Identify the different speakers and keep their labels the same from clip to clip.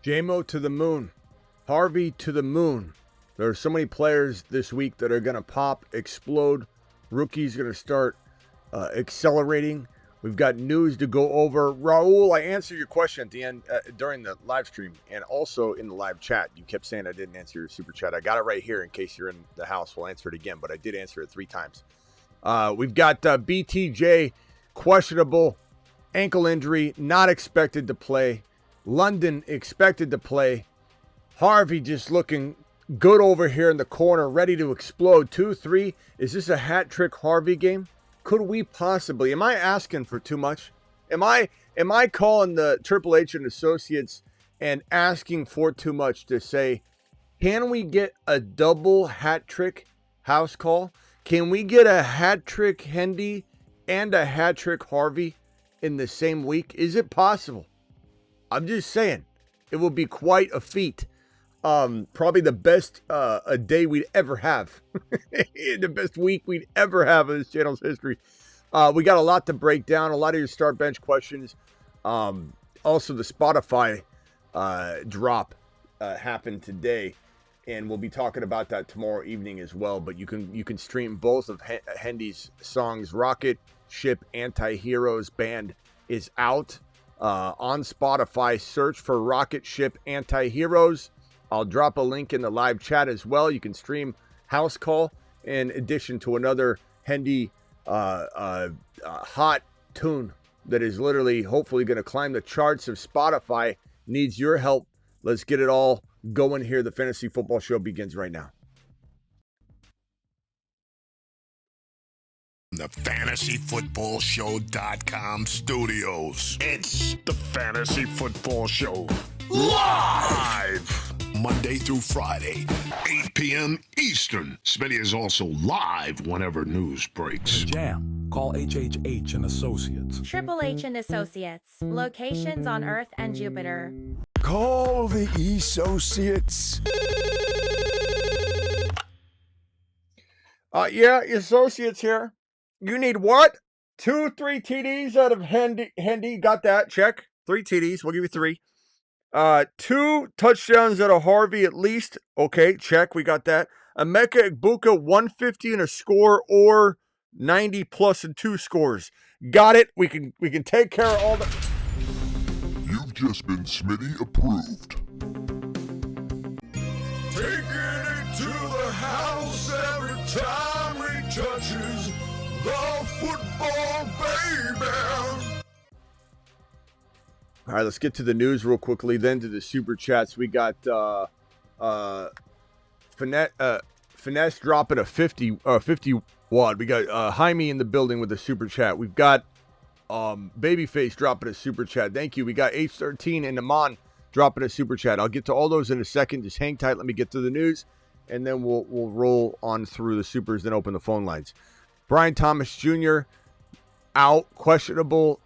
Speaker 1: JMO to the moon. Harvey to the moon. There are so many players this week that are going to pop, explode. Rookies going to start accelerating. We've got news to go over. Raul, I answered your question at the end during the live stream and also in the live chat. You kept saying I didn't answer your super chat. I got it right here in case you're in the house. We'll answer it again, but I did answer it 3 times. We've got BTJ, questionable ankle injury, not expected to play. London expected to play. Harvey just looking good over here in the corner, ready to explode. 2-3. Is this a hat trick Harvey game? Could we possibly? Am I asking for too much? Am I calling the Triple H and Associates and asking for too much to say, can we get a double hat trick house call? Can we get a hat trick Hendy and a hat trick Harvey in the same week? Is it possible? I'm just saying, it will be quite a feat. Probably the best a day we'd ever have. The best week we'd ever have in this channel's history. We got a lot to break down, a lot of your start bench questions. Also, the Spotify drop happened today, and we'll be talking about that tomorrow evening as well. But you can stream both of Hendy's songs. Rocket Ship Anti-Heroes Band is out on Spotify. Search for Rocket Ship Anti-Heroes. I'll drop a link in the live chat as well. You can stream House Call in addition to another Hendy hot tune that is literally hopefully going to climb the charts of Spotify. Needs your help. Let's get it all going here. The Fantasy Football Show begins right now.
Speaker 2: The FantasyFootballShow.com studios. It's the Fantasy Football Show. Live! Monday through Friday, 8 p.m. Eastern. Smitty is also live whenever news breaks.
Speaker 3: Jam. Call HHH and Associates.
Speaker 4: Triple H and Associates. Locations on Earth and Jupiter.
Speaker 5: Call the Associates.
Speaker 1: Yeah, Associates here. You need what? 2-3 TDs out of Hendy. Got that. Check. 3 TDs. We'll give you 3. 2 touchdowns out of Harvey at least. Okay, check. We got that. Emeka Egbuka, 150 and a score or 90 plus and 2 scores. Got it. We can take care of all the...
Speaker 2: You've just been Smitty approved.
Speaker 5: Taking it to the house every time he touches the football, baby.
Speaker 1: All right, let's get to the news real quickly, then to the super chats. We got Finesse dropping a 50 wad. We got Jaime in the building with a super chat. We've got Babyface dropping a super chat. Thank you. We got H13 and Naman dropping a super chat. I'll get to all those in a second. Just hang tight. Let me get to the news, and then we'll roll on through the supers, then open the phone lines. Brian Thomas Jr. out, questionable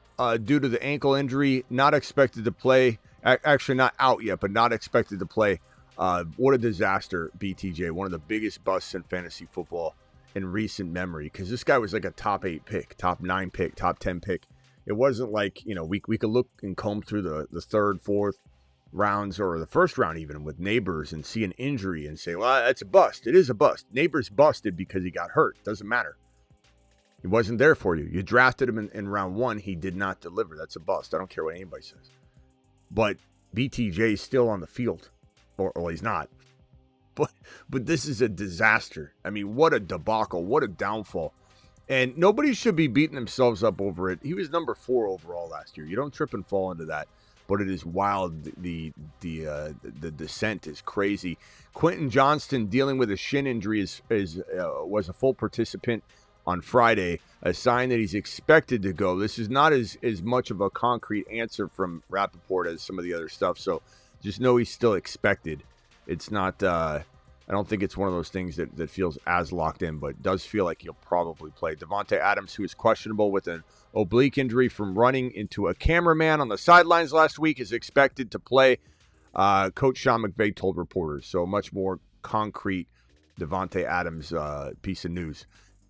Speaker 1: due to the ankle injury, not expected to play. Actually, not out yet, but not expected to play. What a disaster, BTJ. One of the biggest busts in fantasy football in recent memory, because this guy was like a top 8 pick, top 9 pick, top 10 pick. It wasn't like, we could look and comb through the 3rd, 4th rounds or the 1st round even with Neighbors and see an injury and say, well, that's a bust. It is a bust. Neighbors busted because he got hurt. Doesn't matter. He wasn't there for you. You drafted him in round 1. He did not deliver. That's a bust. I don't care what anybody says. But BTJ is still on the field. Or he's not. But this is a disaster. I mean, what a debacle. What a downfall. And nobody should be beating themselves up over it. He was number 4 overall last year. You don't trip and fall into that. But it is wild. The descent is crazy. Quentin Johnston dealing with a shin injury was a full participant on Friday, a sign that he's expected to go. This is not as much of a concrete answer from Rappaport as some of the other stuff, so just know he's still expected. It's not, I don't think it's one of those things that feels as locked in, but does feel like he'll probably play. Devontae Adams, who is questionable with an oblique injury from running into a cameraman on the sidelines last week, is expected to play. Coach Sean McVay told reporters, so much more concrete Devontae Adams piece of news.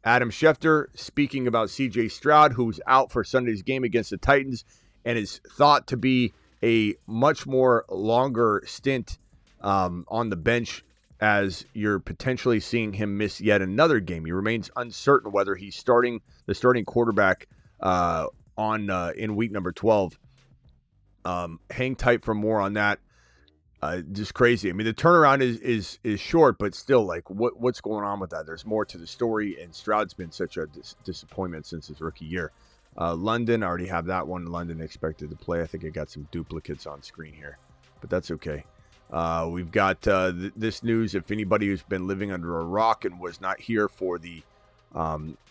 Speaker 1: Adam Schefter speaking about C.J. Stroud, who's out for Sunday's game against the Titans and is thought to be a much more longer stint on the bench, as you're potentially seeing him miss yet another game. He remains uncertain whether he's starting the starting quarterback in week number 12. Hang tight for more on that. Just crazy. I mean, the turnaround is short, but still, like, what's going on with that? There's more to the story, and Stroud's been such a disappointment since his rookie year. London, I already have that one. London expected to play. I think I got some duplicates on screen here, but that's okay. We've got this news. If anybody who's been living under a rock and was not here for the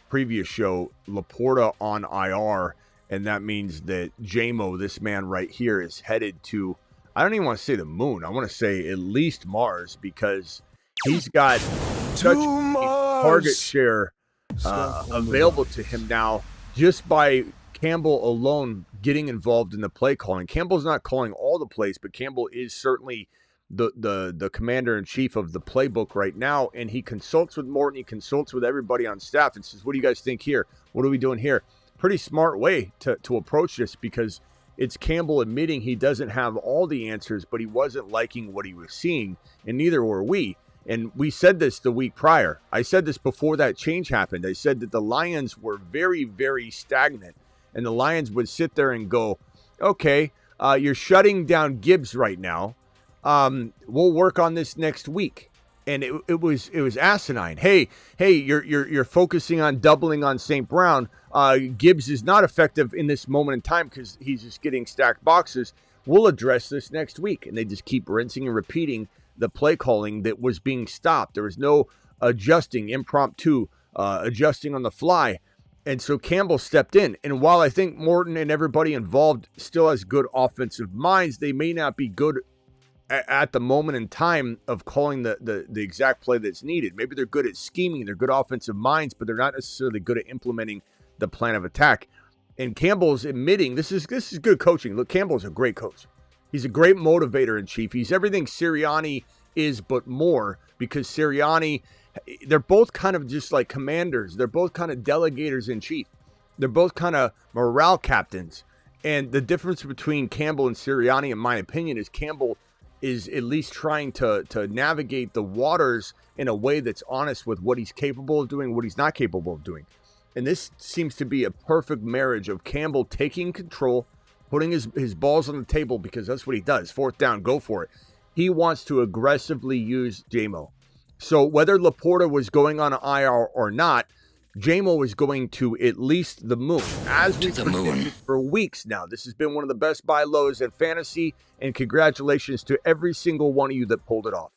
Speaker 1: previous show, Laporta on IR, and that means that JMO, this man right here, is headed to, I don't even want to say the moon. I want to say at least Mars, because he's got such a target share available to him now just by Campbell alone getting involved in the play calling. Campbell's not calling all the plays, but Campbell is certainly the commander-in-chief of the playbook right now, and he consults with Morton, he consults with everybody on staff and says, what do you guys think here? What are we doing here? Pretty smart way to approach this, because it's Campbell admitting he doesn't have all the answers, but he wasn't liking what he was seeing, and neither were we. And we said this the week prior. I said this before that change happened. I said that the Lions were very, very stagnant, and the Lions would sit there and go, okay, you're shutting down Gibbs right now. We'll work on this next week. And it was asinine. Hey, you're focusing on doubling on St. Brown. Gibbs is not effective in this moment in time because he's just getting stacked boxes. We'll address this next week. And they just keep rinsing and repeating the play calling that was being stopped. There was no adjusting, impromptu, adjusting on the fly. And so Campbell stepped in. And while I think Morton and everybody involved still has good offensive minds, they may not be good at the moment in time of calling the exact play that's needed. Maybe they're good at scheming, they're good offensive minds, but they're not necessarily good at implementing the plan of attack. And Campbell's admitting this is good coaching. Look, Campbell's a great coach. He's a great motivator in chief. He's everything Sirianni is, but more, because Sirianni, they're both kind of just like commanders. They're both kind of delegators in chief. They're both kind of morale captains. And the difference between Campbell and Sirianni, in my opinion, is Campbell is at least trying to navigate the waters in a way that's honest with what he's capable of doing, what he's not capable of doing. And this seems to be a perfect marriage of Campbell taking control, putting his balls on the table, because that's what he does. Fourth down, go for it. He wants to aggressively use JMO. So whether Laporta was going on IR or not, JMO was going to at least the moon, as we've been for weeks now. This has been one of the best buy lows in fantasy, and congratulations to every single one of you that pulled it off.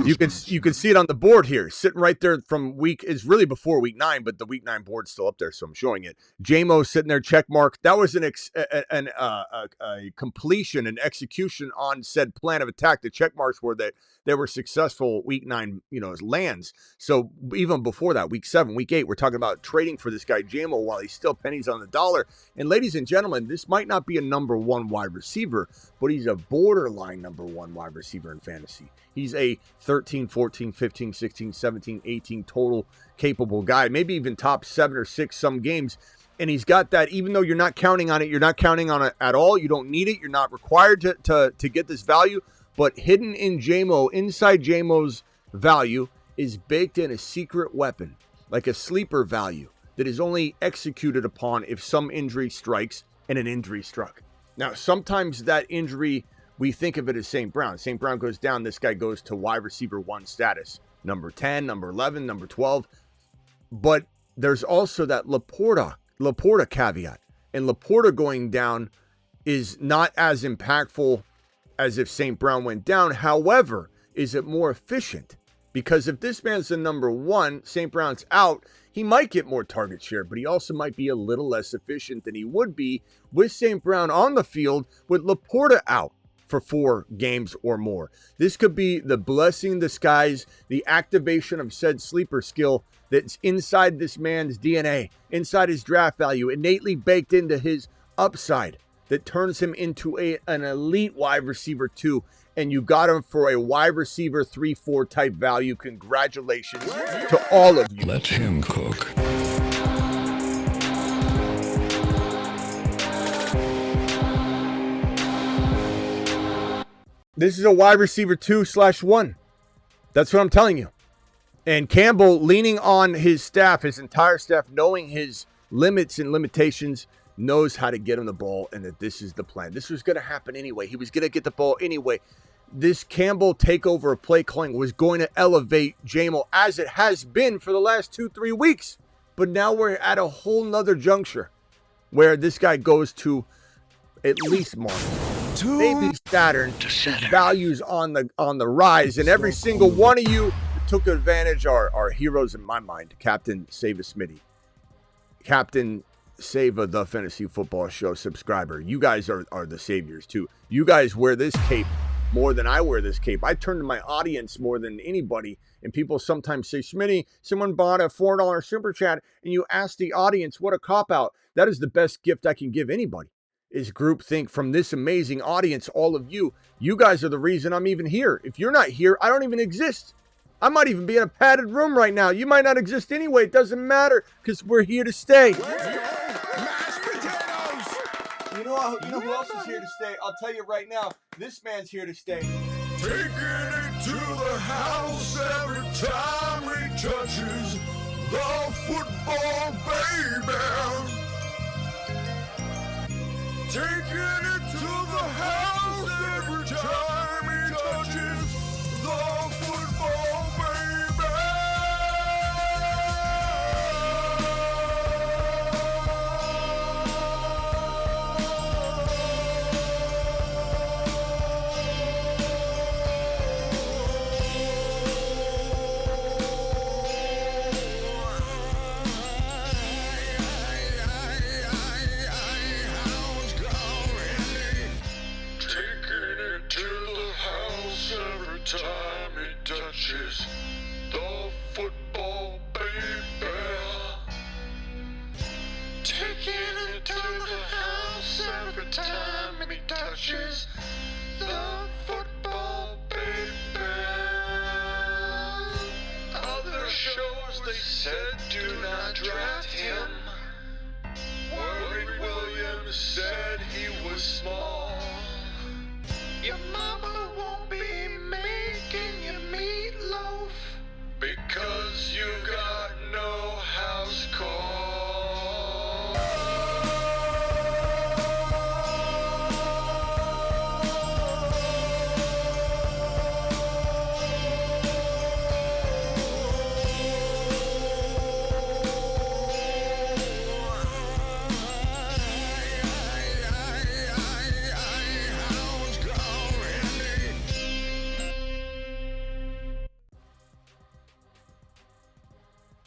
Speaker 1: You can see it on the board here, sitting right there from it's really before week 9, but the week 9 board's still up there, so I'm showing it. JMO sitting there, check mark. That was a completion and execution on said plan of attack. The check marks were that they were successful week 9, as lands. So even before that, week 7, week 8, we're talking about trading for this guy JMO while he's still pennies on the dollar. And ladies and gentlemen, this might not be a number 1 wide receiver, but he's a borderline number 1 wide receiver in fantasy. He's a 13, 14, 15, 16, 17, 18 total capable guy, maybe even top 7 or 6 some games. And he's got that, even though you're not counting on it, you're not counting on it at all. You don't need it. You're not required to get this value. But hidden in JMO, inside JMO's value, is baked in a secret weapon, like a sleeper value that is only executed upon if some injury strikes, and an injury struck. Now, sometimes that injury, we think of it as St. Brown. St. Brown goes down, this guy goes to wide receiver 1 status. Number 10, number 11, number 12. But there's also that Laporta caveat. And Laporta going down is not as impactful as if St. Brown went down. However, is it more efficient? Because if this man's the number 1, St. Brown's out, he might get more target share, but he also might be a little less efficient than he would be with St. Brown on the field with Laporta out for 4 games or more. This could be the blessing in disguise, the activation of said sleeper skill that's inside this man's DNA, inside his draft value, innately baked into his upside, that turns him into an elite wide receiver 2, and you got him for a wide receiver 3-4 type value. Congratulations to all of you.
Speaker 3: Let him cook.
Speaker 1: This is a wide receiver 2/1. That's what I'm telling you. And Campbell, leaning on his staff, his entire staff, knowing his limits and limitations, knows how to get him the ball, and that this is the plan. This was going to happen anyway. He was going to get the ball anyway. This Campbell takeover of play calling was going to elevate Jamo, as it has been for the last 2-3 weeks. But now we're at a whole nother juncture where this guy goes to at least Mars, maybe Saturn. His value's on the rise, and every single one of you that took advantage are heroes in my mind. Captain Save a Smitty, Captain Save a The Fantasy Football Show subscriber. You guys are the saviors too. You guys wear this cape more than I wear this cape. I turn to my audience more than anybody, and people sometimes say, Smitty, someone bought a $4 super chat, and you ask the audience, what a cop-out. That is the best gift I can give anybody, is groupthink from this amazing audience, all of you. You guys are the reason I'm even here. If you're not here, I don't even exist. I might even be in a padded room right now. You might not exist anyway. It doesn't matter, because we're here to stay.
Speaker 5: Mashed potatoes!
Speaker 1: You know who else is here to stay? I'll tell you right now. This man's here to stay.
Speaker 5: Taking it to the house every time he touches the football, baby. Taking it to the house every time he touches the football, baby. Time he touches the football, baby. Taking it to the house every time he touches the football, baby. Other shows they said do not draft him. Worried Williams said he was small. Your mama won't be making you meatloaf because you got no house call.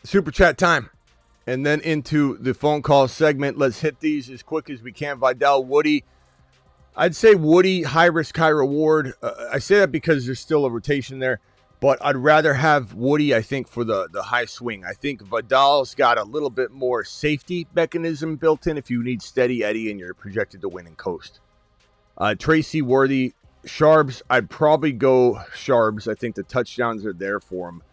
Speaker 1: Super chat time. And then into the phone call segment. Let's hit these as quick as we can. Vidal, Woody. I'd say Woody, high risk, high reward. I say that because there's still a rotation there. But I'd rather have Woody, I think, for the high swing. I think Vidal's got a little bit more safety mechanism built in if you need steady Eddie and you're projected to win and coast. Tracy, Worthy, Sharbs. I'd probably go Sharbs. I think the touchdowns are there for him.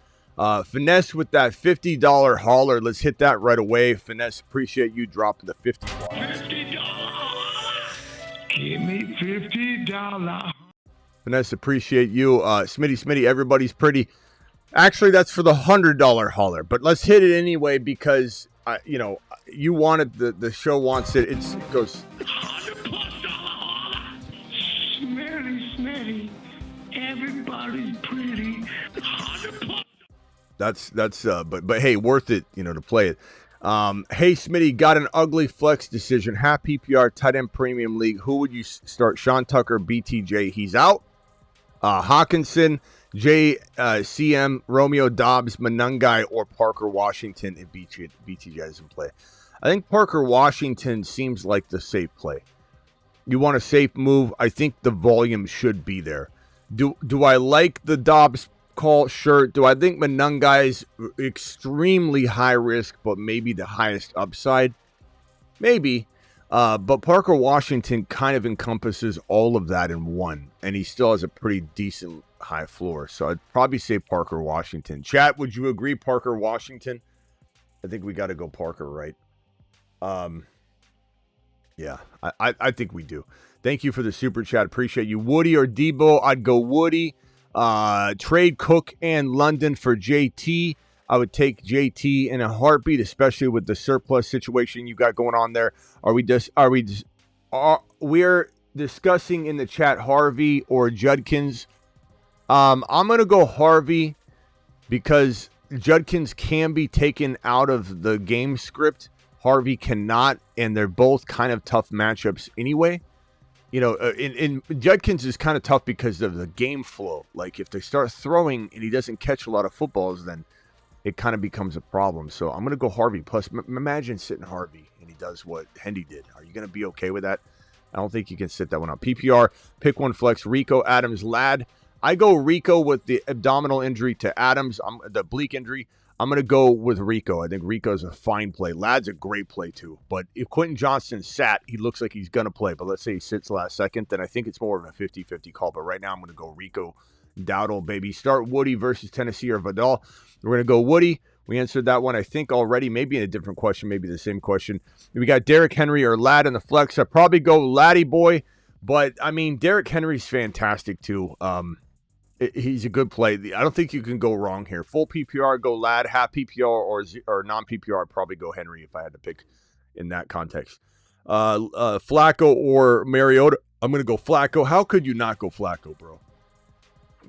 Speaker 1: Finesse with that $50 hauler. Let's hit that right away. Finesse, appreciate you dropping the $50.
Speaker 5: Give me $50.
Speaker 1: Finesse, appreciate you. Smitty, everybody's pretty. Actually, that's for the $100 hauler, but let's hit it anyway because, you want it. The show wants it. It goes.
Speaker 5: $100+ hauler. Smitty. Everybody's pretty. $100+.
Speaker 1: That's but hey, worth it, to play it. Hey, Smitty, got an ugly flex decision. Half PPR, tight end premium league. Who would you start? Sean Tucker, BTJ. He's out. Hawkinson, CM, Romeo Dobbs, Manungai, or Parker Washington if BTJ doesn't play. I think Parker Washington seems like the safe play. You want a safe move. I think the volume should be there. Do I like the Dobbs call? Sure. Do I think Manungai's extremely high risk, but maybe the highest upside? Maybe. But Parker Washington kind of encompasses all of that in one, and he still has a pretty decent high floor. So I'd probably say Parker Washington. Chat, would you agree Parker Washington? I think we got to go Parker, right? Yeah, I think we do. Thank you for the super chat. Appreciate you. Woody or Debo? I'd go Woody. Trade Cook and London for JT. I would take JT in a heartbeat, especially with the surplus situation you got going on there. We're discussing in the chat Harvey or Judkins. I'm going to go Harvey because Judkins can be taken out of the game script. Harvey cannot, and they're both kind of tough matchups anyway. You know, in Judkins is kind of tough because of the game flow. Like, if they start throwing and he doesn't catch a lot of footballs, then it kind of becomes a problem. So I'm going to go Harvey. Plus, imagine sitting Harvey and he does what Hendy did. Are you going to be okay with that? I don't think you can sit that one out. PPR, pick one flex, Rico, Adams, Ladd. I go Rico with the abdominal injury to Adams, the oblique injury. I'm going to go with Rico. I think Rico's a fine play. Ladd's a great play, too. But if Quentin Johnston sat, he looks like he's going to play. But let's say he sits last second, then I think it's more of a 50-50 call. But right now, I'm going to go Rico Dowdle, baby. Start Woody versus Tennessee or Vidal. We're going to go Woody. We answered that one, I think, already. Maybe in a different question, maybe the same question. We got Derrick Henry or Ladd in the flex. I'd probably go Laddie boy. But, I mean, Derrick Henry's fantastic, too. He's a good play. I don't think you can go wrong here. Full PPR, go Ladd. Half PPR or non-PPR, I'd probably go Henry if I had to pick in that context. Flacco or Mariota, I'm going to go Flacco. How could you not go Flacco, bro?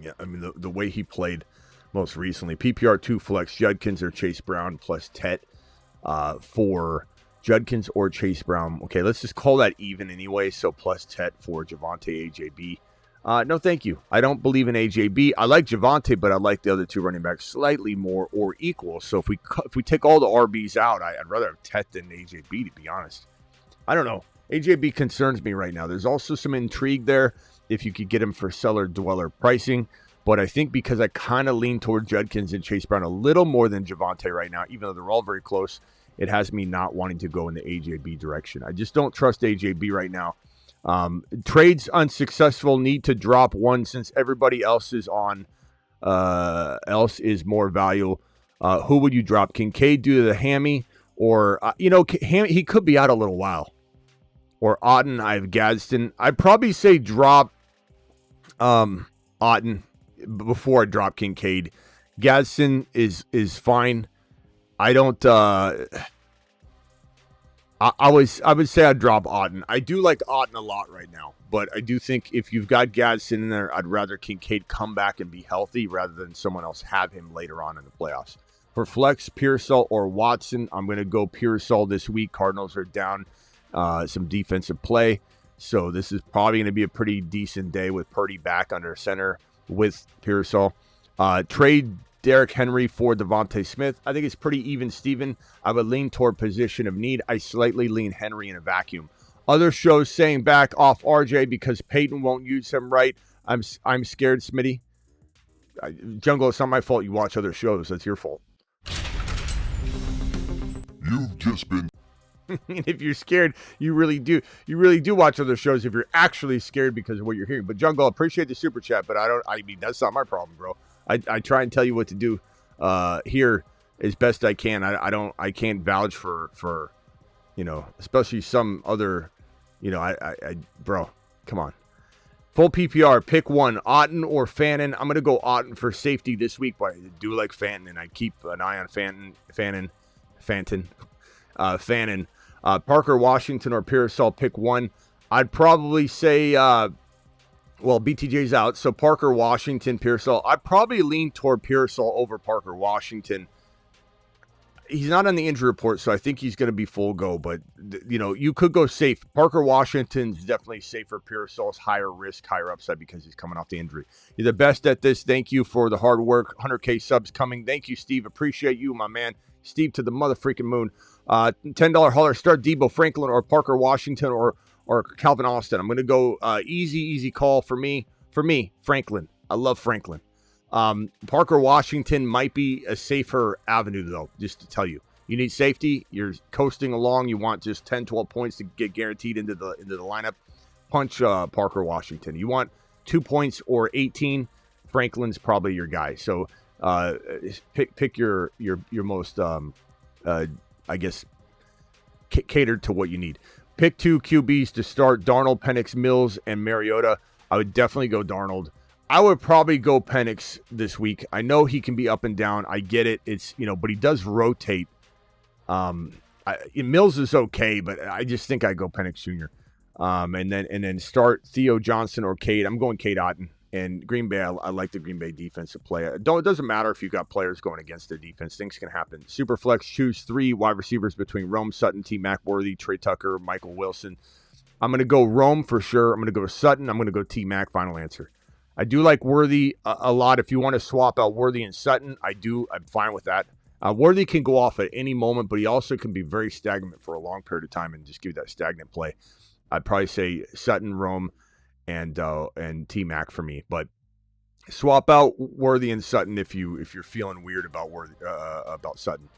Speaker 1: Yeah, I mean, the way he played most recently. PPR 2 flex, Judkins or Chase Brown plus Tet for Judkins or Chase Brown. Okay, let's just call that even anyway. So plus Tet for Javonte AJB. No, thank you. I don't believe in AJB. I like Javonte, but I like the other two running backs slightly more or equal. So if we take all the RBs out, I'd rather have Tet than AJB, to be honest. I don't know. AJB concerns me right now. There's also some intrigue there if you could get him for seller dweller pricing. But I think because I kind of lean toward Judkins and Chase Brown a little more than Javonte right now, even though they're all very close, it has me not wanting to go in the AJB direction. I just don't trust AJB right now. Trades unsuccessful, need to drop one since everybody else is on else is more value. Who would you drop? Kincaid due to the hammy, or he could be out a little while. Or Otten, I have Gadsden. I'd probably say drop Otten before I drop Kincaid. Gadsden is fine. I don't I would say I'd drop Otten. I do like Otten a lot right now, but I do think if you've got Gadsden in there, I'd rather Kincaid come back and be healthy rather than someone else have him later on in the playoffs. For flex, Pearsall or Watson, I'm going to go Pearsall this week. Cardinals are down some defensive play, so this is probably going to be a pretty decent day with Purdy back under center with Pearsall. Trade Derrick Henry for Devontae Smith. I think it's pretty even, Steven. I would lean toward position of need. I slightly lean Henry in a vacuum. Other shows saying back off RJ because Peyton won't use him right. I'm scared, Smitty. Jungle, it's not my fault you watch other shows. That's your fault.
Speaker 5: You've just been...
Speaker 1: If you're scared, you really do watch other shows if you're actually scared because of what you're hearing. But Jungle, appreciate the super chat, but I mean, that's not my problem, bro. I try and tell you what to do here as best I can. I can't vouch for especially some other, bro, come on. Full PPR, pick one, Otten or Fannin. I'm going to go Otten for safety this week, but I do like Fannin, and I keep an eye on Fannin. Parker Washington or Pearsall, pick one. I'd probably say, BTJ's out, so Parker Washington, Pearsall. I'd probably lean toward Pearsall over Parker Washington. He's not on the injury report, so I think he's going to be full go, but, you could go safe. Parker Washington's definitely safer. Pearsall's higher risk, higher upside because he's coming off the injury. You're the best at this. Thank you for the hard work. 100K subs coming. Thank you, Steve. Appreciate you, my man. Steve to the motherfreaking moon. $10 hauler. Start Debo Franklin or Parker Washington or Calvin Austin. I'm going to go easy call for me, Franklin. I love Franklin. Parker Washington might be a safer avenue, though, just to tell you. You need safety. You're coasting along. You want just 10, 12 points to get guaranteed into the lineup. Punch Parker Washington. You want 2 points or 18. Franklin's probably your guy. So pick your most, I guess, catered to what you need. Pick 2 QBs to start: Darnold, Penix, Mills, and Mariota. I would definitely go Darnold. I would probably go Penix this week. I know he can be up and down. I get it. It's, but he does rotate. Mills is okay, but I just think I go Penix Jr. And then start Theo Johnson or Cade. I'm going Cade Otton. And Green Bay, I like the Green Bay defensive play. It doesn't matter if you've got players going against their defense. Things can happen. Superflex, choose 3 wide receivers between Rome, Sutton, T-Mac, Worthy, Trey Tucker, Michael Wilson. I'm going to go Rome for sure. I'm going to go Sutton. I'm going to go T-Mac, final answer. I do like Worthy a lot. If you want to swap out Worthy and Sutton, I'm fine with that. Worthy can go off at any moment, but he also can be very stagnant for a long period of time and just give you that stagnant play. I'd probably say Sutton, Rome, and T-Mac for me. But swap out Worthy and Sutton if you're feeling weird about Sutton.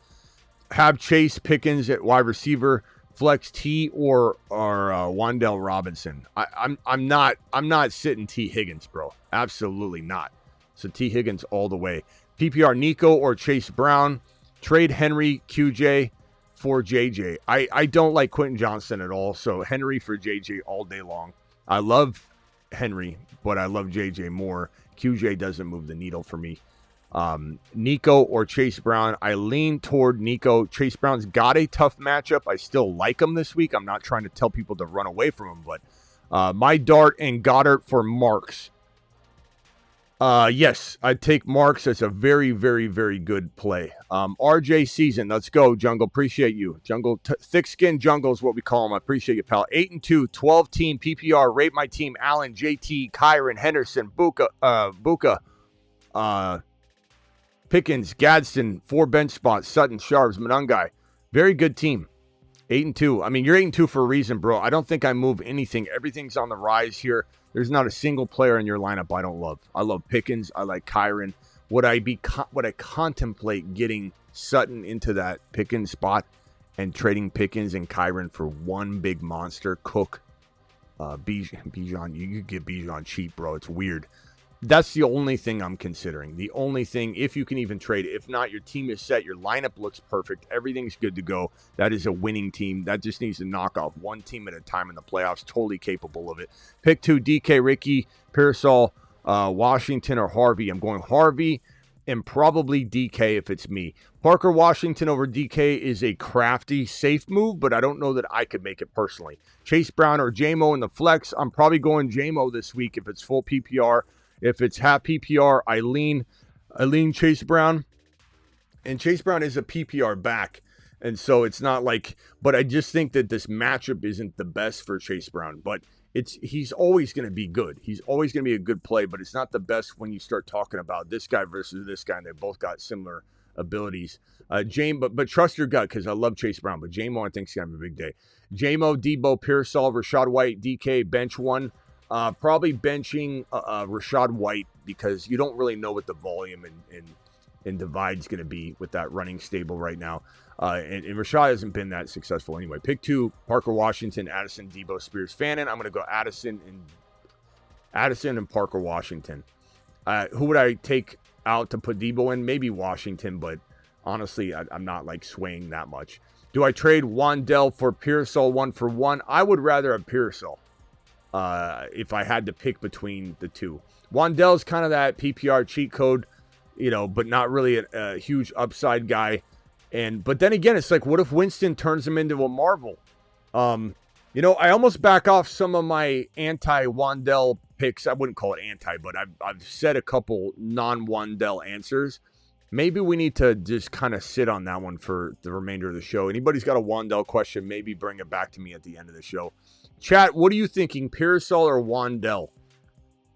Speaker 1: Have Chase, Pickens at wide receiver, flex T or Wan'Dale Robinson. I'm not sitting T Higgins, bro. Absolutely not. So T Higgins all the way. PPR Nico or Chase Brown. Trade Henry, QJ for JJ. I don't like Quentin Johnson at all, so Henry for JJ all day long. I love Henry, but I love JJ more. QJ doesn't move the needle for me. Nico or Chase Brown. I lean toward Nico. Chase Brown's got a tough matchup. I still like him this week. I'm not trying to tell people to run away from him, but my dart and Goddard for Marks. Yes, I'd take Marks as a very, very, very good play. RJ Season, let's go, Jungle. Appreciate you. Jungle, thick-skinned Jungle is what we call him. I appreciate you, pal. 8-2, 12-team PPR. Rate my team. Allen, JT, Kyron, Henderson, Buka, Pickens, Gadsden, 4 bench spots, Sutton, Sharps, Monungai. Very good team. 8-2. I mean, you're 8-2 for a reason, bro. I don't think I move anything. Everything's on the rise here. There's not a single player in your lineup I don't love. I love Pickens. I like Kyron. Would I contemplate getting Sutton into that Pickens spot and trading Pickens and Kyron for one big monster? Cook, Bijan. You could get Bijan cheap, bro. It's weird. That's the only thing I'm considering. The only thing, if you can even trade it. If not, your team is set. Your lineup looks perfect. Everything's good to go. That is a winning team. That just needs to knock off one team at a time in the playoffs. Totally capable of it. Pick 2, DK, Ricky, Pearsall, Washington, or Harvey. I'm going Harvey and probably DK if it's me. Parker Washington over DK is a crafty, safe move, but I don't know that I could make it personally. Chase Brown or JMO in the flex. I'm probably going JMO this week if it's full PPR. If it's half PPR, I lean Chase Brown. And Chase Brown is a PPR back. And so it's not like, but I just think that this matchup isn't the best for Chase Brown. But he's always going to be good. He's always going to be a good play, but it's not the best when you start talking about this guy versus this guy, and they both got similar abilities. But trust your gut, because I love Chase Brown. But JMO, I think, is going to have a big day. JMO, Debo, Pearsall, Rashad White, DK, bench 1. Probably benching Rashad White because you don't really know what the volume and divide's going to be with that running stable right now. And Rashad hasn't been that successful anyway. Pick 2, Parker Washington, Addison, Debo, Spears, Fannin. I'm going to go Addison and Parker Washington. Who would I take out to put Debo in? Maybe Washington, but honestly, I'm not like swaying that much. Do I trade Wan'Dale for Pearsall 1-for-1? I would rather have Pearsall. If I had to pick between the two. Wan'Dale's kind of that PPR cheat code, but not really a huge upside guy. But then again, it's like, what if Winston turns him into a marvel? I almost back off some of my anti-Wan'Dale picks. I wouldn't call it anti, but I've said a couple non-Wan'Dale answers. Maybe we need to just kind of sit on that one for the remainder of the show. Anybody's got a Wan'Dale question, maybe bring it back to me at the end of the show. Chat, what are you thinking, Pearsall or Wan'Dale?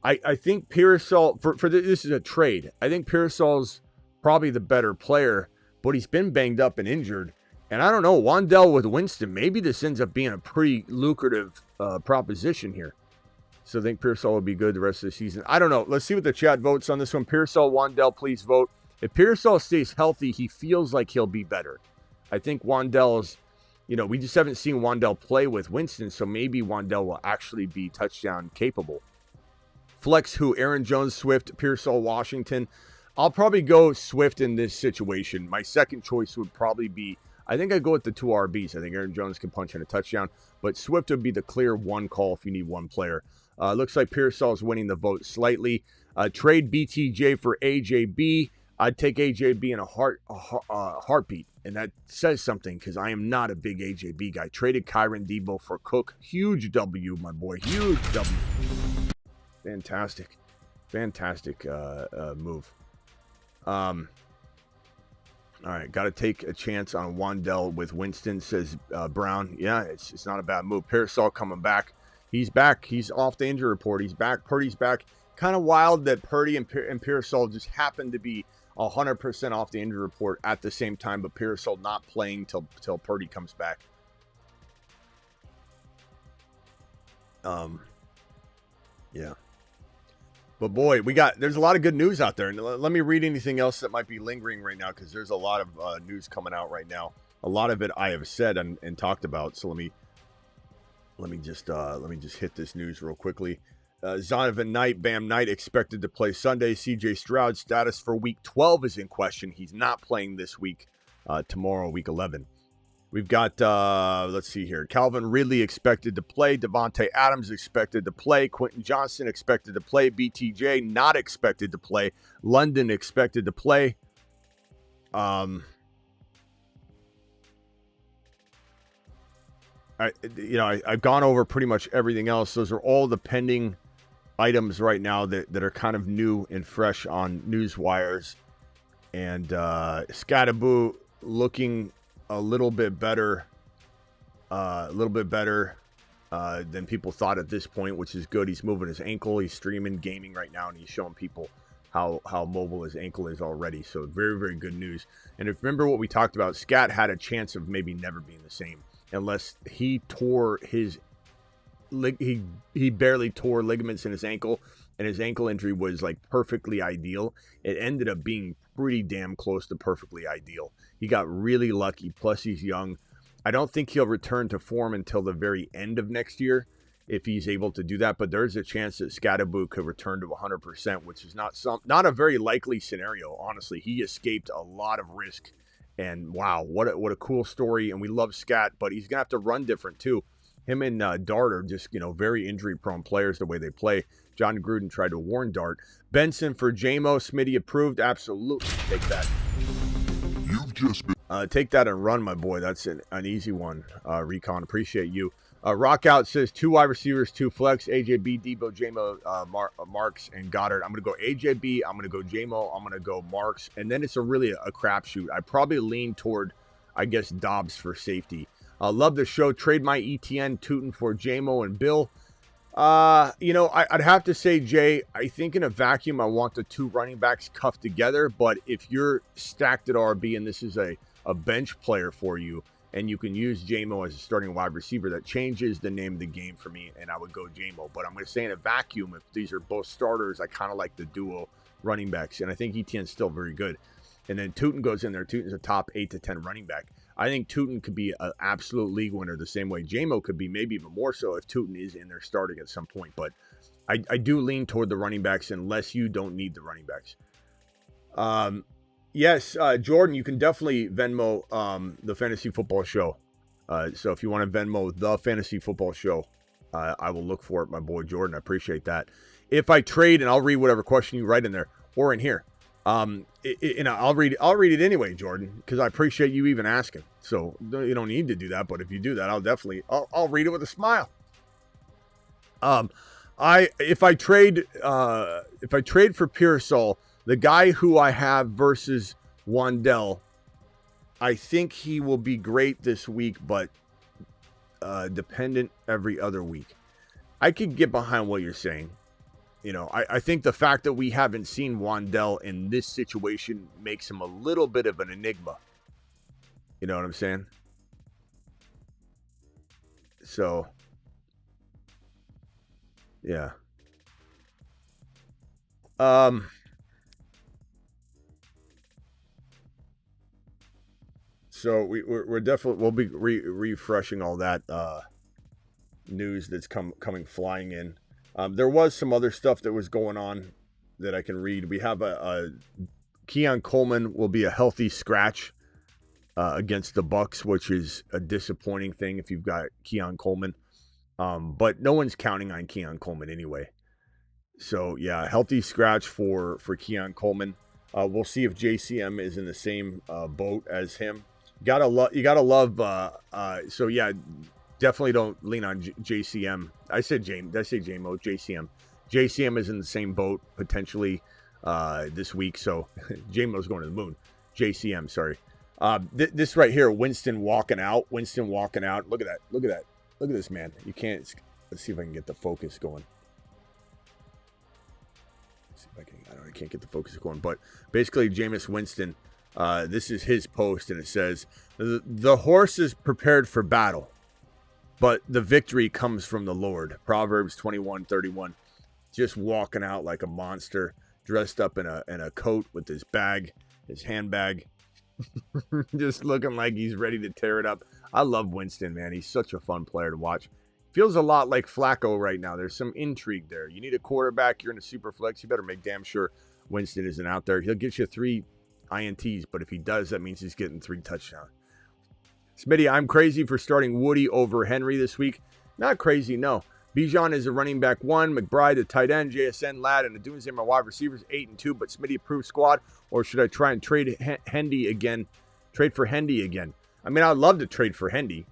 Speaker 1: I think Pearsall, this is a trade. I think Pearsall's probably the better player, but he's been banged up and injured. And I don't know, Wan'Dale with Winston, maybe this ends up being a pretty lucrative proposition here. So I think Pearsall will be good the rest of the season. I don't know. Let's see what the chat votes on this one. Pearsall, Wan'Dale, please vote. If Pearsall stays healthy, he feels like he'll be better. I think Wan'Dale's, we just haven't seen Wan'Dale play with Winston, so maybe Wan'Dale will actually be touchdown capable. Flex who? Aaron Jones, Swift, Pearsall, Washington. I'll probably go Swift in this situation. My second choice would probably be I think I'd go with the 2 RBs. I think Aaron Jones can punch in a touchdown, but Swift would be the clear one call if you need one player. Looks like Pearsall is winning the vote slightly. Trade BTJ for AJB. I'd take AJB in a heartbeat, and that says something because I am not a big AJB guy. Traded Kyron Debo for Cook. Huge W, my boy. Huge W. Fantastic move. All right, got to take a chance on Wandell with Winston, says Brown. Yeah, it's not a bad move. Pearsall coming back. He's back. He's off the injury report. He's back. Purdy's back. Kind of wild that Purdy and Pearsall just happened to be 100% off the injury report at the same time, but Pearsall not playing till Purdy comes back. Yeah. But boy, there's a lot of good news out there. And let me read anything else that might be lingering right now, because there's a lot of news coming out right now. A lot of it I have said and talked about. So let me just hit this news real quickly. Zonovan Knight, Bam Knight expected to play Sunday. CJ Stroud status for week 12 is in question. He's not playing this week, tomorrow, week 11. We've got, let's see here. Calvin Ridley expected to play. Devontae Adams expected to play. Quentin Johnson expected to play. BTJ not expected to play. London expected to play. I've gone over pretty much everything else. Those are all the pending items right now that are kind of new and fresh on news wires. And Scadaboo looking a little bit better than people thought at this point, which is good. He's moving his ankle. He's streaming gaming right now, and he's showing people how mobile his ankle is already. So very, very good news. And if remember what we talked about, Scat had a chance of maybe never being the same unless he tore his he barely tore ligaments in his ankle, and his ankle injury was like perfectly ideal. It ended up being pretty damn close to perfectly ideal. He got really lucky, plus he's young. I don't think he'll return to form until the very end of next year if he's able to do that, but there's a chance that Scadaboo could return to 100%, which is not a very likely scenario, honestly. He escaped a lot of risk, and wow, what a cool story, and we love Scat, but he's going to have to run different too. Him and Dart are just, very injury-prone players the way they play. John Gruden tried to warn Dart. Benson for JMO. Smitty approved. Absolutely. Take that.
Speaker 5: You've just been...
Speaker 1: Take that and run, my boy. That's an easy one. Recon, appreciate you. Rockout says 2 wide receivers, 2 flex. AJB, Debo, JMO, Marks, and Goddard. I'm going to go AJB. I'm going to go JMO. I'm going to go Marks. And then it's really a crapshoot. I probably lean toward, I guess, Dobbs for safety. Love the show. Trade my ETN Tootin for JMO and Bill. I'd have to say, Jay, I think in a vacuum, I want the 2 running backs cuffed together. But if you're stacked at RB and this is a bench player for you, and you can use JMO as a starting wide receiver, that changes the name of the game for me, and I would go JMO. But I'm going to say in a vacuum, if these are both starters, I kind of like the duo running backs, and I think ETN's still very good. And then Tootin goes in there. Tootin's a top 8 to 10 running back. I think Tootin could be an absolute league winner the same way JMO could be, maybe even more so if Tootin is in there starting at some point. But I do lean toward the running backs unless you don't need the running backs. Yes, Jordan, you can definitely Venmo the Fantasy Football Show. So if you want to Venmo the Fantasy Football Show, I will look for it, my boy Jordan. I appreciate that. If I trade, and I'll read whatever question you write in there or in here. I'll read it anyway, Jordan, because I appreciate you even asking. So you don't need to do that, but if you do that, I'll read it with a smile. If I trade for Pearsall, the guy who I have versus Wandell, I think he will be great this week, but dependent every other week. I could get behind what you're saying. I think the fact that we haven't seen Wandell in this situation makes him a little bit of an enigma. You know what I'm saying? So, yeah. So we're definitely, we'll be refreshing all that news that's coming flying in. There was some other stuff that was going on that I can read. We have a Keon Coleman will be a healthy scratch. against the Bucks, which is a disappointing thing if you've got Keon Coleman. But no one's counting on Keon Coleman anyway. So, yeah, healthy scratch for Keon Coleman. We'll see if JCM is in the same boat as him. You gotta love. So, yeah, definitely don't lean on JCM. I said JMO, JCM. JCM is in the same boat potentially this week. So, JMO's going to the moon. JCM, sorry. This right here, Winston walking out. Look at that. Look at this, man. You can't. Let's see if I can get the focus going. Let's see if I can. I can't get the focus going. But basically, Jameis Winston. This is his post, and it says, "The horse is prepared for battle, but the victory comes from the Lord." Proverbs 21:31. Just walking out like a monster, dressed up in a coat with his bag, his handbag. Just looking like he's ready to tear it up. I love Winston, man. He's such a fun player to watch. Feels a lot like Flacco right now. There's some intrigue there. You need a quarterback. You're in a super flex. You better make damn sure Winston isn't out there. He'll get you 3 INTs, but if he does, that means he's getting 3 touchdowns. Smitty, I'm crazy for starting Woody over Henry this week. Not crazy, no. Bijan is a running back 1, McBride a tight end, JSN Ladd, and a Doomsday my wide receivers 8-2, but Smitty approved squad, or should I try and trade Hendy again? Trade for Hendy again. I mean, I'd love to trade for Hendy.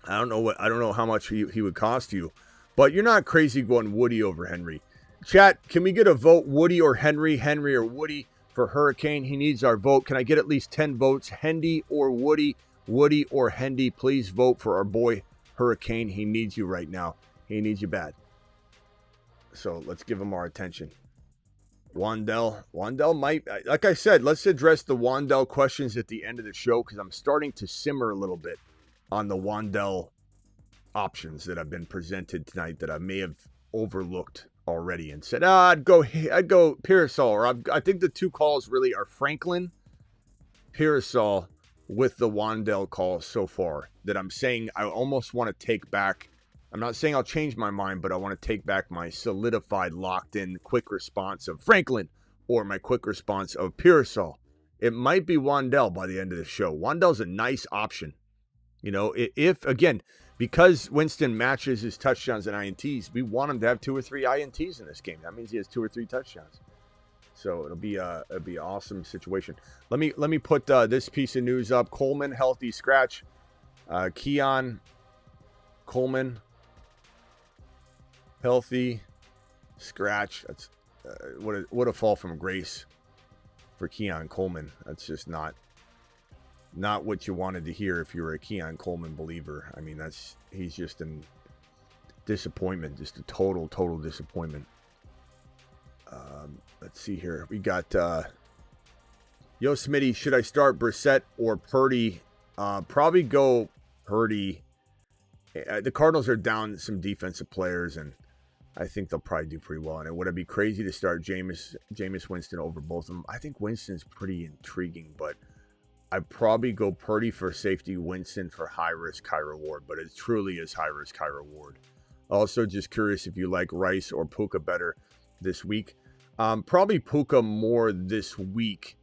Speaker 1: I don't know how much he would cost you, but you're not crazy going Woody over Henry. Chat, can we get a vote, Woody or Henry? Henry or Woody for Hurricane? He needs our vote. Can I get at least 10 votes? Hendy or Woody? Woody or Hendy? Please vote for our boy Hurricane. He needs you right now. He needs you bad. So let's give him our attention. Wandell might, like I said, let's address the Wandell questions at the end of the show because I'm starting to simmer a little bit on the Wandell options that have been presented tonight that I may have overlooked already and said, I'd go Pearsall, or I think the 2 calls really are Franklin, Pearsall with the Wandell calls so far that I'm saying I almost want to take back. I'm not saying I'll change my mind, but I want to take back my solidified, locked-in, quick response of Franklin or my quick response of Pearsall. It might be Wandell by the end of the show. Wandell's a nice option. You know, if, again, because Winston matches his touchdowns and INTs, we want him to have 2 or 3 INTs in this game. That means he has 2 or 3 touchdowns. So it'll be an awesome situation. Let me put this piece of news up. Coleman, healthy scratch. Keon Coleman, healthy scratch. That's what a fall from grace for Keon Coleman. That's just not what you wanted to hear if you were a Keon Coleman believer. I mean, he's just in disappointment, just a total disappointment. Let's see here. We got Yo Smitty, should I start Brissett or Purdy? Probably go Purdy. The Cardinals are down some defensive players, and I think they'll probably do pretty well. And would it be crazy to start Jameis Winston over both of them? I think Winston's pretty intriguing, but I'd probably go Purdy for safety, Winston for high risk, high reward. But it truly is high risk, high reward. Also, just curious if you like Rice or Puka better this week. Probably Puka more this week.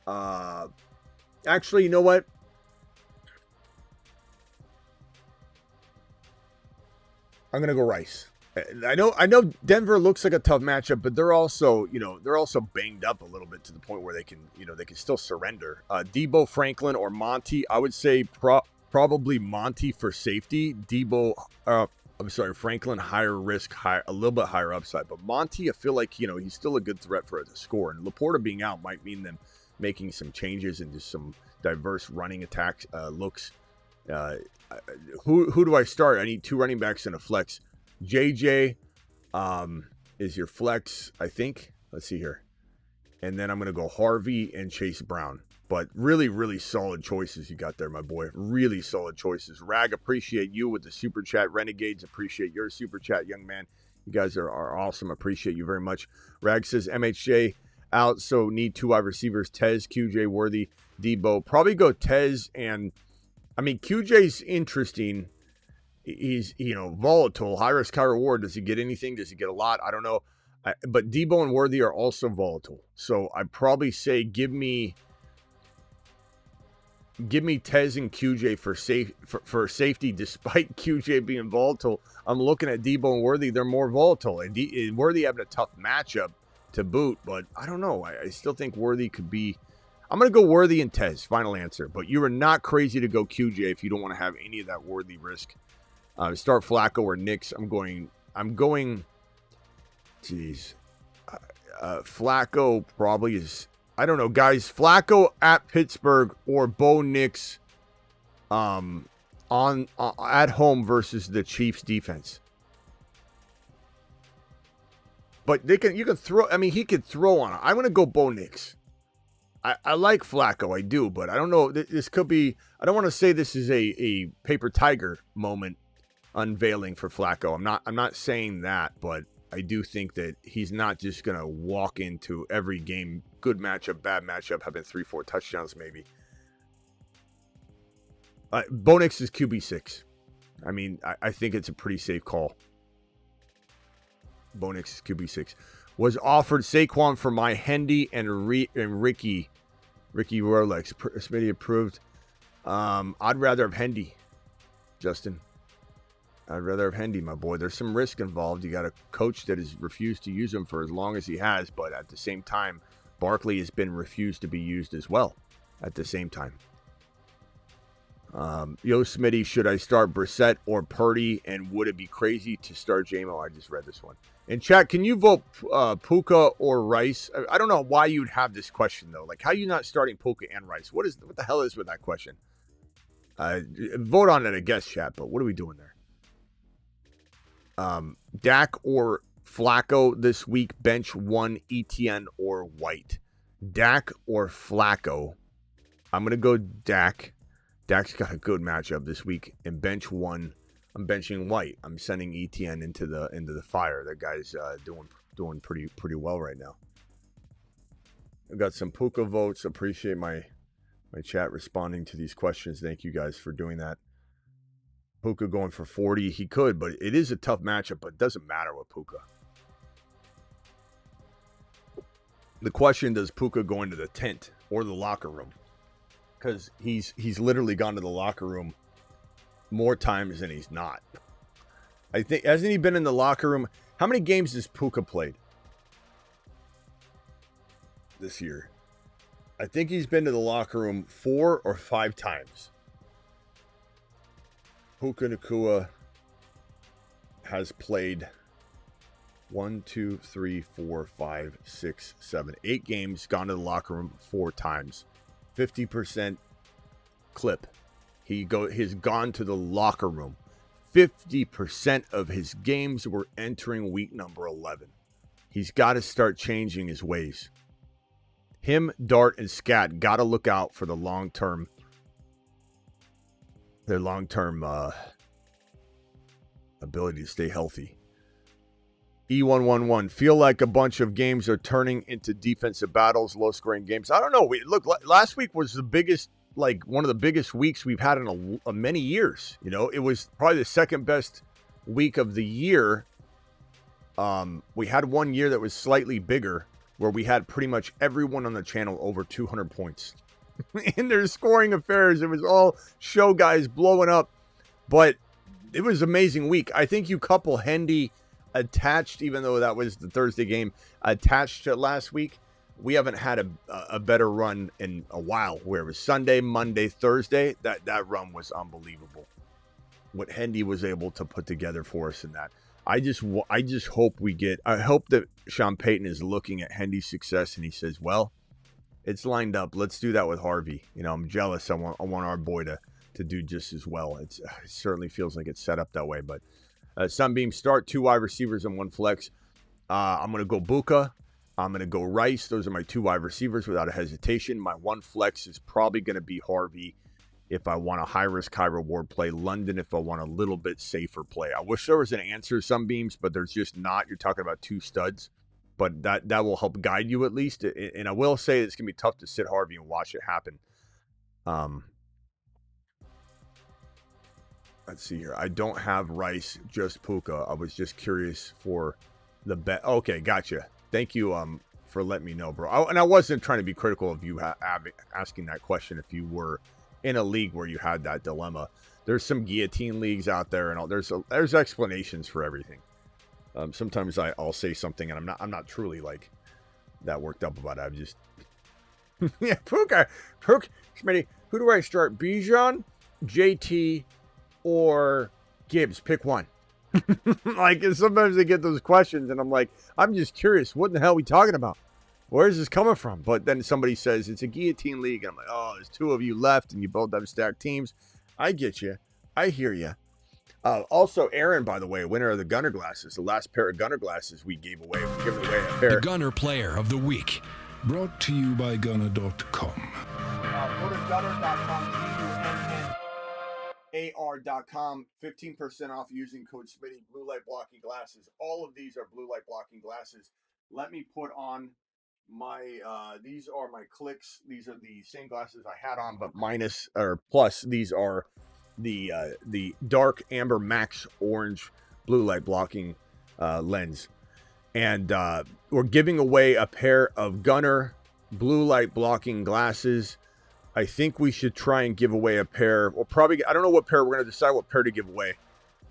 Speaker 1: Actually, you know what? I'm gonna go Rice. I know Denver looks like a tough matchup, but they're also banged up a little bit to the point where they can still surrender. Debo, Franklin, or Monty. I would say probably Monty for safety. Franklin higher risk, a little bit higher upside, but Monty, I feel like he's still a good threat for a score. And Laporta being out might mean them making some changes and just some diverse running attack looks. Who do I start? I need 2 running backs and a flex. JJ is your flex, I think. Let's see here. And then I'm going to go Harvey and Chase Brown. But really, really solid choices you got there, my boy. Really solid choices. Rag, appreciate you with the super chat. Renegades, appreciate your super chat, young man. You guys are awesome. Appreciate you very much. Rag says MHJ out, so need 2 wide receivers. Tez, QJ, Worthy, Debo. Probably go Tez and... I mean, QJ's interesting. He's, volatile. High risk, high reward. Does he get anything? Does he get a lot? I don't know. But Debo and Worthy are also volatile. So I'd probably say give me give me Tez and QJ for safety, despite QJ being volatile. I'm looking at Debo and Worthy. They're more volatile. And Worthy having a tough matchup to boot, but I don't know. I still think Worthy could be. I'm going to go Worthy and Tez, final answer. But you are not crazy to go QJ if you don't want to have any of that Worthy risk. Start Flacco or Knicks. I'm going. Jeez. Flacco probably is. I don't know, guys. Flacco at Pittsburgh or Bo Nix at home versus the Chiefs defense. But you can throw. I mean, he could throw on it. I'm going to go Bo Nix. I like Flacco, I do, but I don't know. This could be. I don't want to say this is a paper tiger moment unveiling for Flacco. I'm not saying that, but I do think that he's not just going to walk into every game, good matchup, bad matchup, having 3-4 touchdowns maybe. Bo Nix is QB6. I mean, I think it's a pretty safe call. Bo Nix is QB6. Was offered Saquon for my Hendy and Ricky Rolex. Smitty approved. I'd rather have Hendy, Justin. I'd rather have Hendy, my boy. There's some risk involved. You got a coach that has refused to use him for as long as he has, but at the same time, Barkley has been refused to be used as well at the same time. Smitty, should I start Brissett or Purdy, and would it be crazy to start JMO? I just read this one. In chat, can you vote Puka or Rice? I don't know why you'd have this question, though. Like, how are you not starting Puka and Rice? What the hell is with that question? Vote on it, I guess, chat, but what are we doing there? Dak or Flacco this week, bench 1, ETN or White. Dak or Flacco. I'm going to go Dak. Dak's got a good matchup this week. And bench 1, I'm benching White. I'm sending ETN into the fire. That guy's doing pretty well right now. I've got some Puka votes. Appreciate my chat responding to these questions. Thank you guys for doing that. Puka going for 40. He could, but it is a tough matchup, but it doesn't matter with Puka. The question, does Puka go into the tent or the locker room? Because he's literally gone to the locker room more times than he's not. I think, hasn't he been in the locker room? How many games has Puka played this year? I think he's been to the locker room 4 or 5 times. Puka Nacua has played 1, 2, 3, 4, 5, 6, 7, 8 games, gone to the locker room 4 times. 50% clip. He's gone to the locker room. 50% of his games were entering week number 11. He's got to start changing his ways. Him, Dart, and Scat got to look out for the long-term. Their long-term ability to stay healthy. E111, feel like a bunch of games are turning into defensive battles, low-scoring games. I don't know. Look, last week was the biggest, one of the biggest weeks we've had in many years. You know, it was probably the second best week of the year. We had one year that was slightly bigger, where we had pretty much everyone on the channel over 200 points. In their scoring affairs, it was all show guys blowing up, but it was an amazing week. I think you couple Hendy attached, even though that was the Thursday game, attached to last week, we haven't had a better run in a while, where it was Sunday, Monday, Thursday. That run was unbelievable. What Hendy was able to put together for us in that. I just hope I hope that Sean Payton is looking at Hendy's success and he says, well, it's lined up. Let's do that with Harvey. You know, I'm jealous. I want our boy to do just as well. It certainly feels like it's set up that way. But Sunbeam start 2 wide receivers and 1 flex. I'm going to go Buka. I'm going to go Rice. Those are my 2 wide receivers without a hesitation. My 1 flex is probably going to be Harvey if I want a high-risk, high-reward play. London if I want a little bit safer play. I wish there was an answer, Sunbeams, but there's just not. You're talking about 2 studs. But that will help guide you at least. And I will say it's going to be tough to sit Harvey and watch it happen. Let's see here. I don't have Rice, just Puka. I was just curious for the bet. Okay, gotcha. Thank you for letting me know, bro. And I wasn't trying to be critical of you asking that question if you were in a league where you had that dilemma. There's some guillotine leagues out there, and all, there's explanations for everything. Sometimes I'll say something, and I'm not truly like that worked up about it. I'm just yeah, Pook, Smitty. Who do I start? Bijan, JT, or Gibbs? Pick one. Like, sometimes they get those questions, and I'm like, I'm just curious. What in the hell are we talking about? Where is this coming from? But then somebody says it's a guillotine league. And I'm like, oh, there's two of you left, and you both have stacked teams. I get you. I hear you. Also, Aaron, by the way, winner of the Gunner glasses. The last pair of Gunner glasses we gave away. We're giving away a pair.
Speaker 3: The Gunner Player of the Week. Brought to you by Gunner.com.
Speaker 1: Go to gunner.com, GUNNAR.com, 15% off using code Smitty. Blue light blocking glasses. All of these are blue light blocking glasses. Let me put on my, these are my clicks. These are the same glasses I had on, but minus or plus. These are the dark amber max orange blue light blocking lens. And we're giving away a pair of Gunner blue light blocking glasses. I think we should try and give away a pair. Well, probably, I don't know what pair. We're going to decide what pair to give away.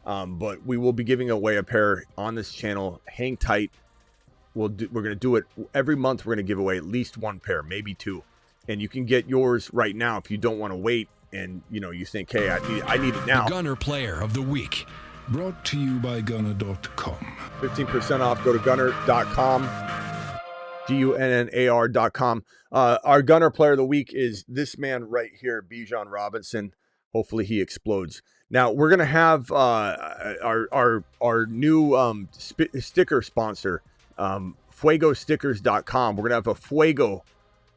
Speaker 1: But we will be giving away a pair on this channel. Hang tight. We're going to do it every month. We're going to give away at least one pair, maybe two. And you can get yours right now if you don't want to wait. And, you know, you think, hey, I need it now.
Speaker 3: The Gunner Player of the Week. Brought to you by Gunner.com.
Speaker 1: 15% off. Go to Gunner.com. GUNNAR.com. Our Gunner Player of the Week is this man right here, Bijan Robinson. Hopefully he explodes. Now, we're going to have our new sticker sponsor, FuegoStickers.com. We're going to have a Fuego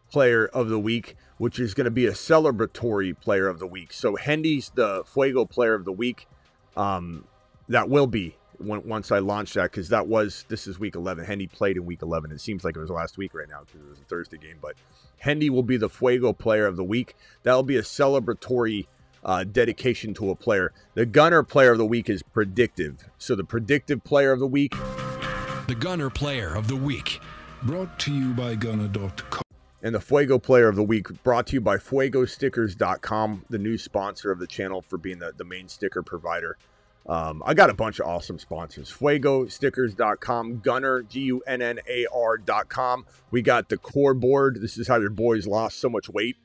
Speaker 1: Player of the Week, which is going to be a celebratory Player of the Week. So Hendy's the Fuego Player of the Week. That will be once I launch that, because this is week 11. Hendy played in week 11. It seems like it was last week right now because it was a Thursday game, but Hendy will be the Fuego Player of the Week. That'll be a celebratory dedication to a player. The Gunner Player of the Week is predictive. So the predictive Player of the Week.
Speaker 3: The Gunner Player of the Week. Brought to you by Gunner.com.
Speaker 1: And the Fuego Player of the Week brought to you by FuegoStickers.com, the new sponsor of the channel for being the main sticker provider. I got a bunch of awesome sponsors. FuegoStickers.com, Gunner, GUNNAR.com. We got the core board. This is how your boys lost so much weight,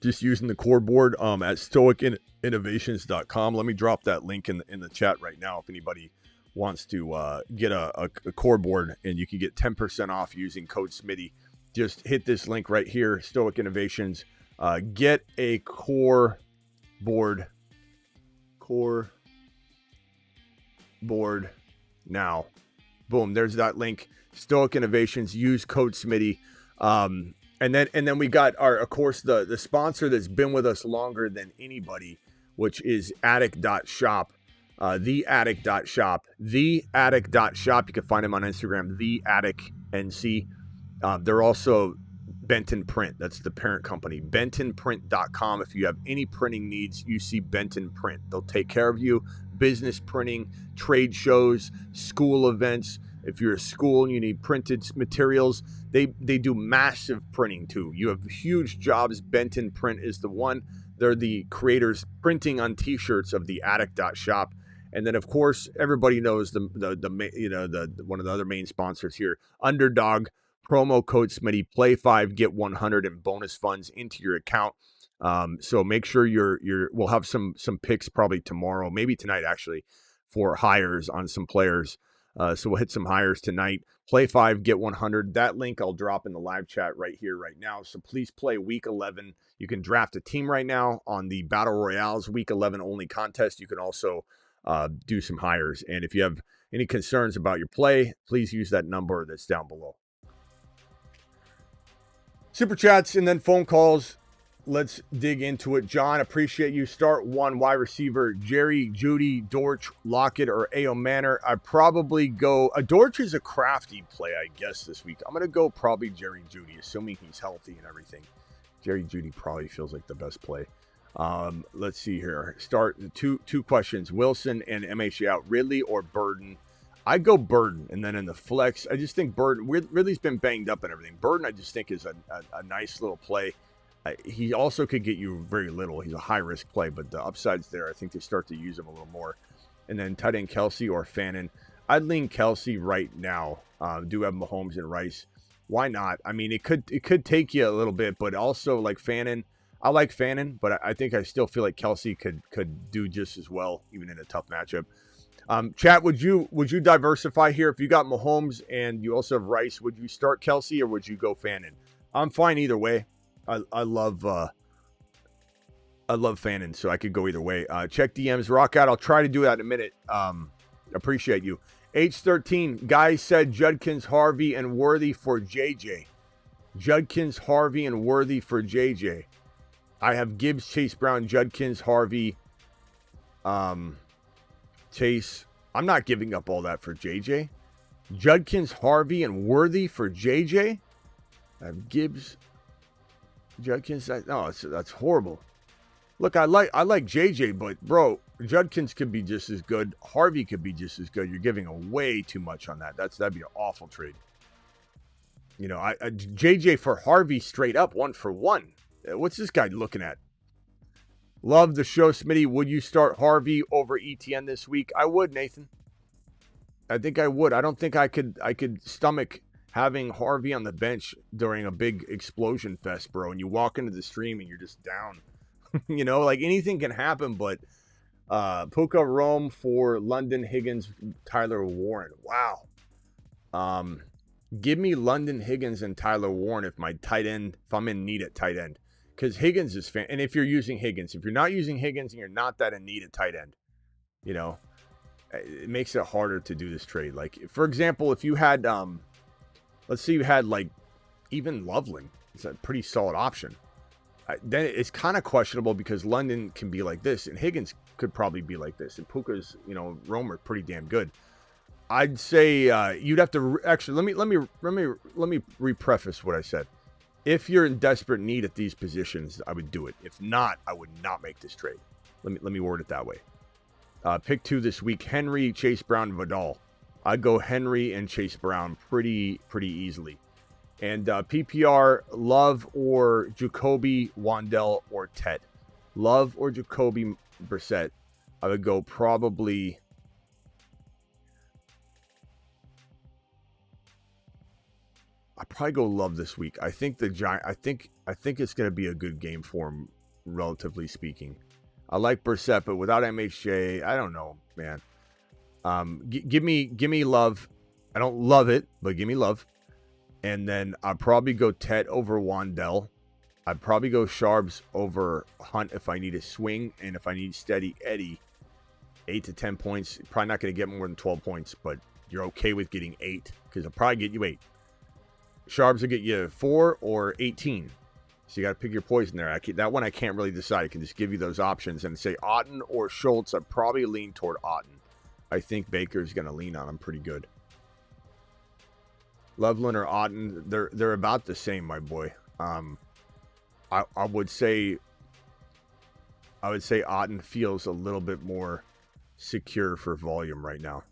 Speaker 1: just using the core board at StoicInnovations.com. Let me drop that link in the chat right now if anybody wants to get a core board, and you can get 10% off using code Smitty. Just hit this link right here, Stoic Innovations. Get a core board. Board now. Boom, there's that link. Stoic Innovations. Use code Smitty. And then we got of course the sponsor that's been with us longer than anybody, which is Attic.shop. TheAttic.shop. TheAttic.shop. You can find him on Instagram, TheAtticNC. They're also Benton Print. That's the parent company. BentonPrint.com. If you have any printing needs, you see Benton Print. They'll take care of you. Business printing, trade shows, school events. If you're a school and you need printed materials, they do massive printing too. You have huge jobs. Benton Print is the one. They're the creators printing on t-shirts of the Attic.shop. And then, of course, everybody knows the one of the other main sponsors here, Underdog. Promo code Smitty, play 5, get 100 in bonus funds into your account. So make sure we'll have some picks probably tomorrow, maybe tonight actually, for hires on some players. So we'll hit some hires tonight. Play 5, get 100. That link I'll drop in the live chat right here, right now. So please play week 11. You can draft a team right now on the Battle Royales week 11 only contest. You can also do some hires. And if you have any concerns about your play, please use that number that's down below. Super chats and then phone calls. Let's dig into it. John, appreciate you. Start one wide receiver, Jerry, Judy, Dortch, Lockett, or A.O. Manor. I'd probably go, Dortch is a crafty play, I guess, this week. I'm going to go probably Jerry, Judy, assuming he's healthy and everything. Jerry, Judy probably feels like the best play. Let's see here. Start two questions. Wilson and MHA out. Ridley or Burden? I go Burden, and then in the flex, I just think Burden, Ridley's been banged up and everything. Burden, I just think, is a nice little play. He also could get you very little. He's a high-risk play, but the upside's there. I think they start to use him a little more. And then tight end Kelsey or Fannin. I'd lean Kelsey right now. Do have Mahomes and Rice. Why not? I mean, it could take you a little bit, but also like Fannin. I like Fannin, but I think I still feel like Kelsey could do just as well, even in a tough matchup. Chat, would you diversify here? If you got Mahomes and you also have Rice, would you start Kelsey or would you go Fannin? I'm fine either way. I love Fannin, so I could go either way. Check DMs, rock out. I'll try to do that in a minute. Appreciate you. H13, guys said Judkins, Harvey, and Worthy for JJ. Judkins, Harvey, and Worthy for JJ. I have Gibbs, Chase Brown, Judkins, Harvey, Chase. I'm not giving up all that for JJ. Judkins, Harvey, and Worthy for JJ. I have Gibbs, Judkins. No, that's horrible. Look, I like JJ, but bro, Judkins could be just as good. Harvey could be just as good. You're giving away too much on that. That'd be an awful trade. You know, JJ for Harvey straight up 1-for-1. What's this guy looking at? Love the show, Smitty. Would you start Harvey over ETN this week? I would, Nathan. I think I would. I don't think I could stomach having Harvey on the bench during a big explosion fest, bro. And you walk into the stream and you're just down. You know, like anything can happen, but Puka Rome for London Higgins, Tyler Warren. Wow. Give me London Higgins and Tyler Warren if I'm in need at tight end. Because Higgins is and if you're using Higgins, if you're not using Higgins and you're not that in need at tight end, you know, it makes it harder to do this trade. Like, for example, if you had, let's say you had like even Loveland, it's a pretty solid option. Then it's kind of questionable because London can be like this and Higgins could probably be like this. And Puka's, you know, Romer pretty damn good. I'd say you'd have to actually let me repreface what I said. If you're in desperate need at these positions, I would do it. If not, I would not make this trade. Let me word it that way. Pick 2 this week: Henry, Chase Brown, Vidal. I'd go Henry and Chase Brown pretty easily. And PPR, Love or Jacoby, Wandell or Tet. Love or Jacoby Brissett. I would go probably. I'd probably go Love this week. I think the Giant. I think it's going to be a good game for him, relatively speaking. I like Brissett, but without MHJ, I don't know, man. Give me Love. I don't love it, but give me Love. And then I'd probably go Tet over Wandell. I'd probably go Sharps over Hunt if I need a swing, and if I need steady Eddie, 8 to 10 points. Probably not going to get more than 12 points, but you're okay with getting 8 because I'll probably get you 8. Sharps will get you 4 or 18. So you got to pick your poison there. That one I can't really decide. I can just give you those options and say Otten or Schultz. I'd probably lean toward Otten. I think Baker's going to lean on him pretty good. Loveland or Otten, they're about the same, my boy. I would say Otten feels a little bit more secure for volume right now.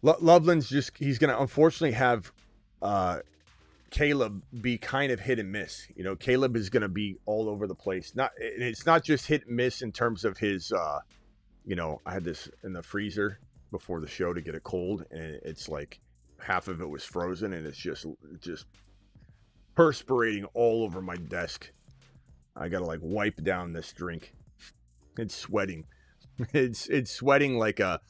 Speaker 1: Loveland's he's going to unfortunately have Caleb be kind of hit and miss. You know, Caleb is going to be all over the place. It's not just hit and miss in terms of his, you know, I had this in the freezer before the show to get it cold, and it's like half of it was frozen, and it's just perspirating all over my desk. I got to like wipe down this drink. It's sweating. It's sweating like a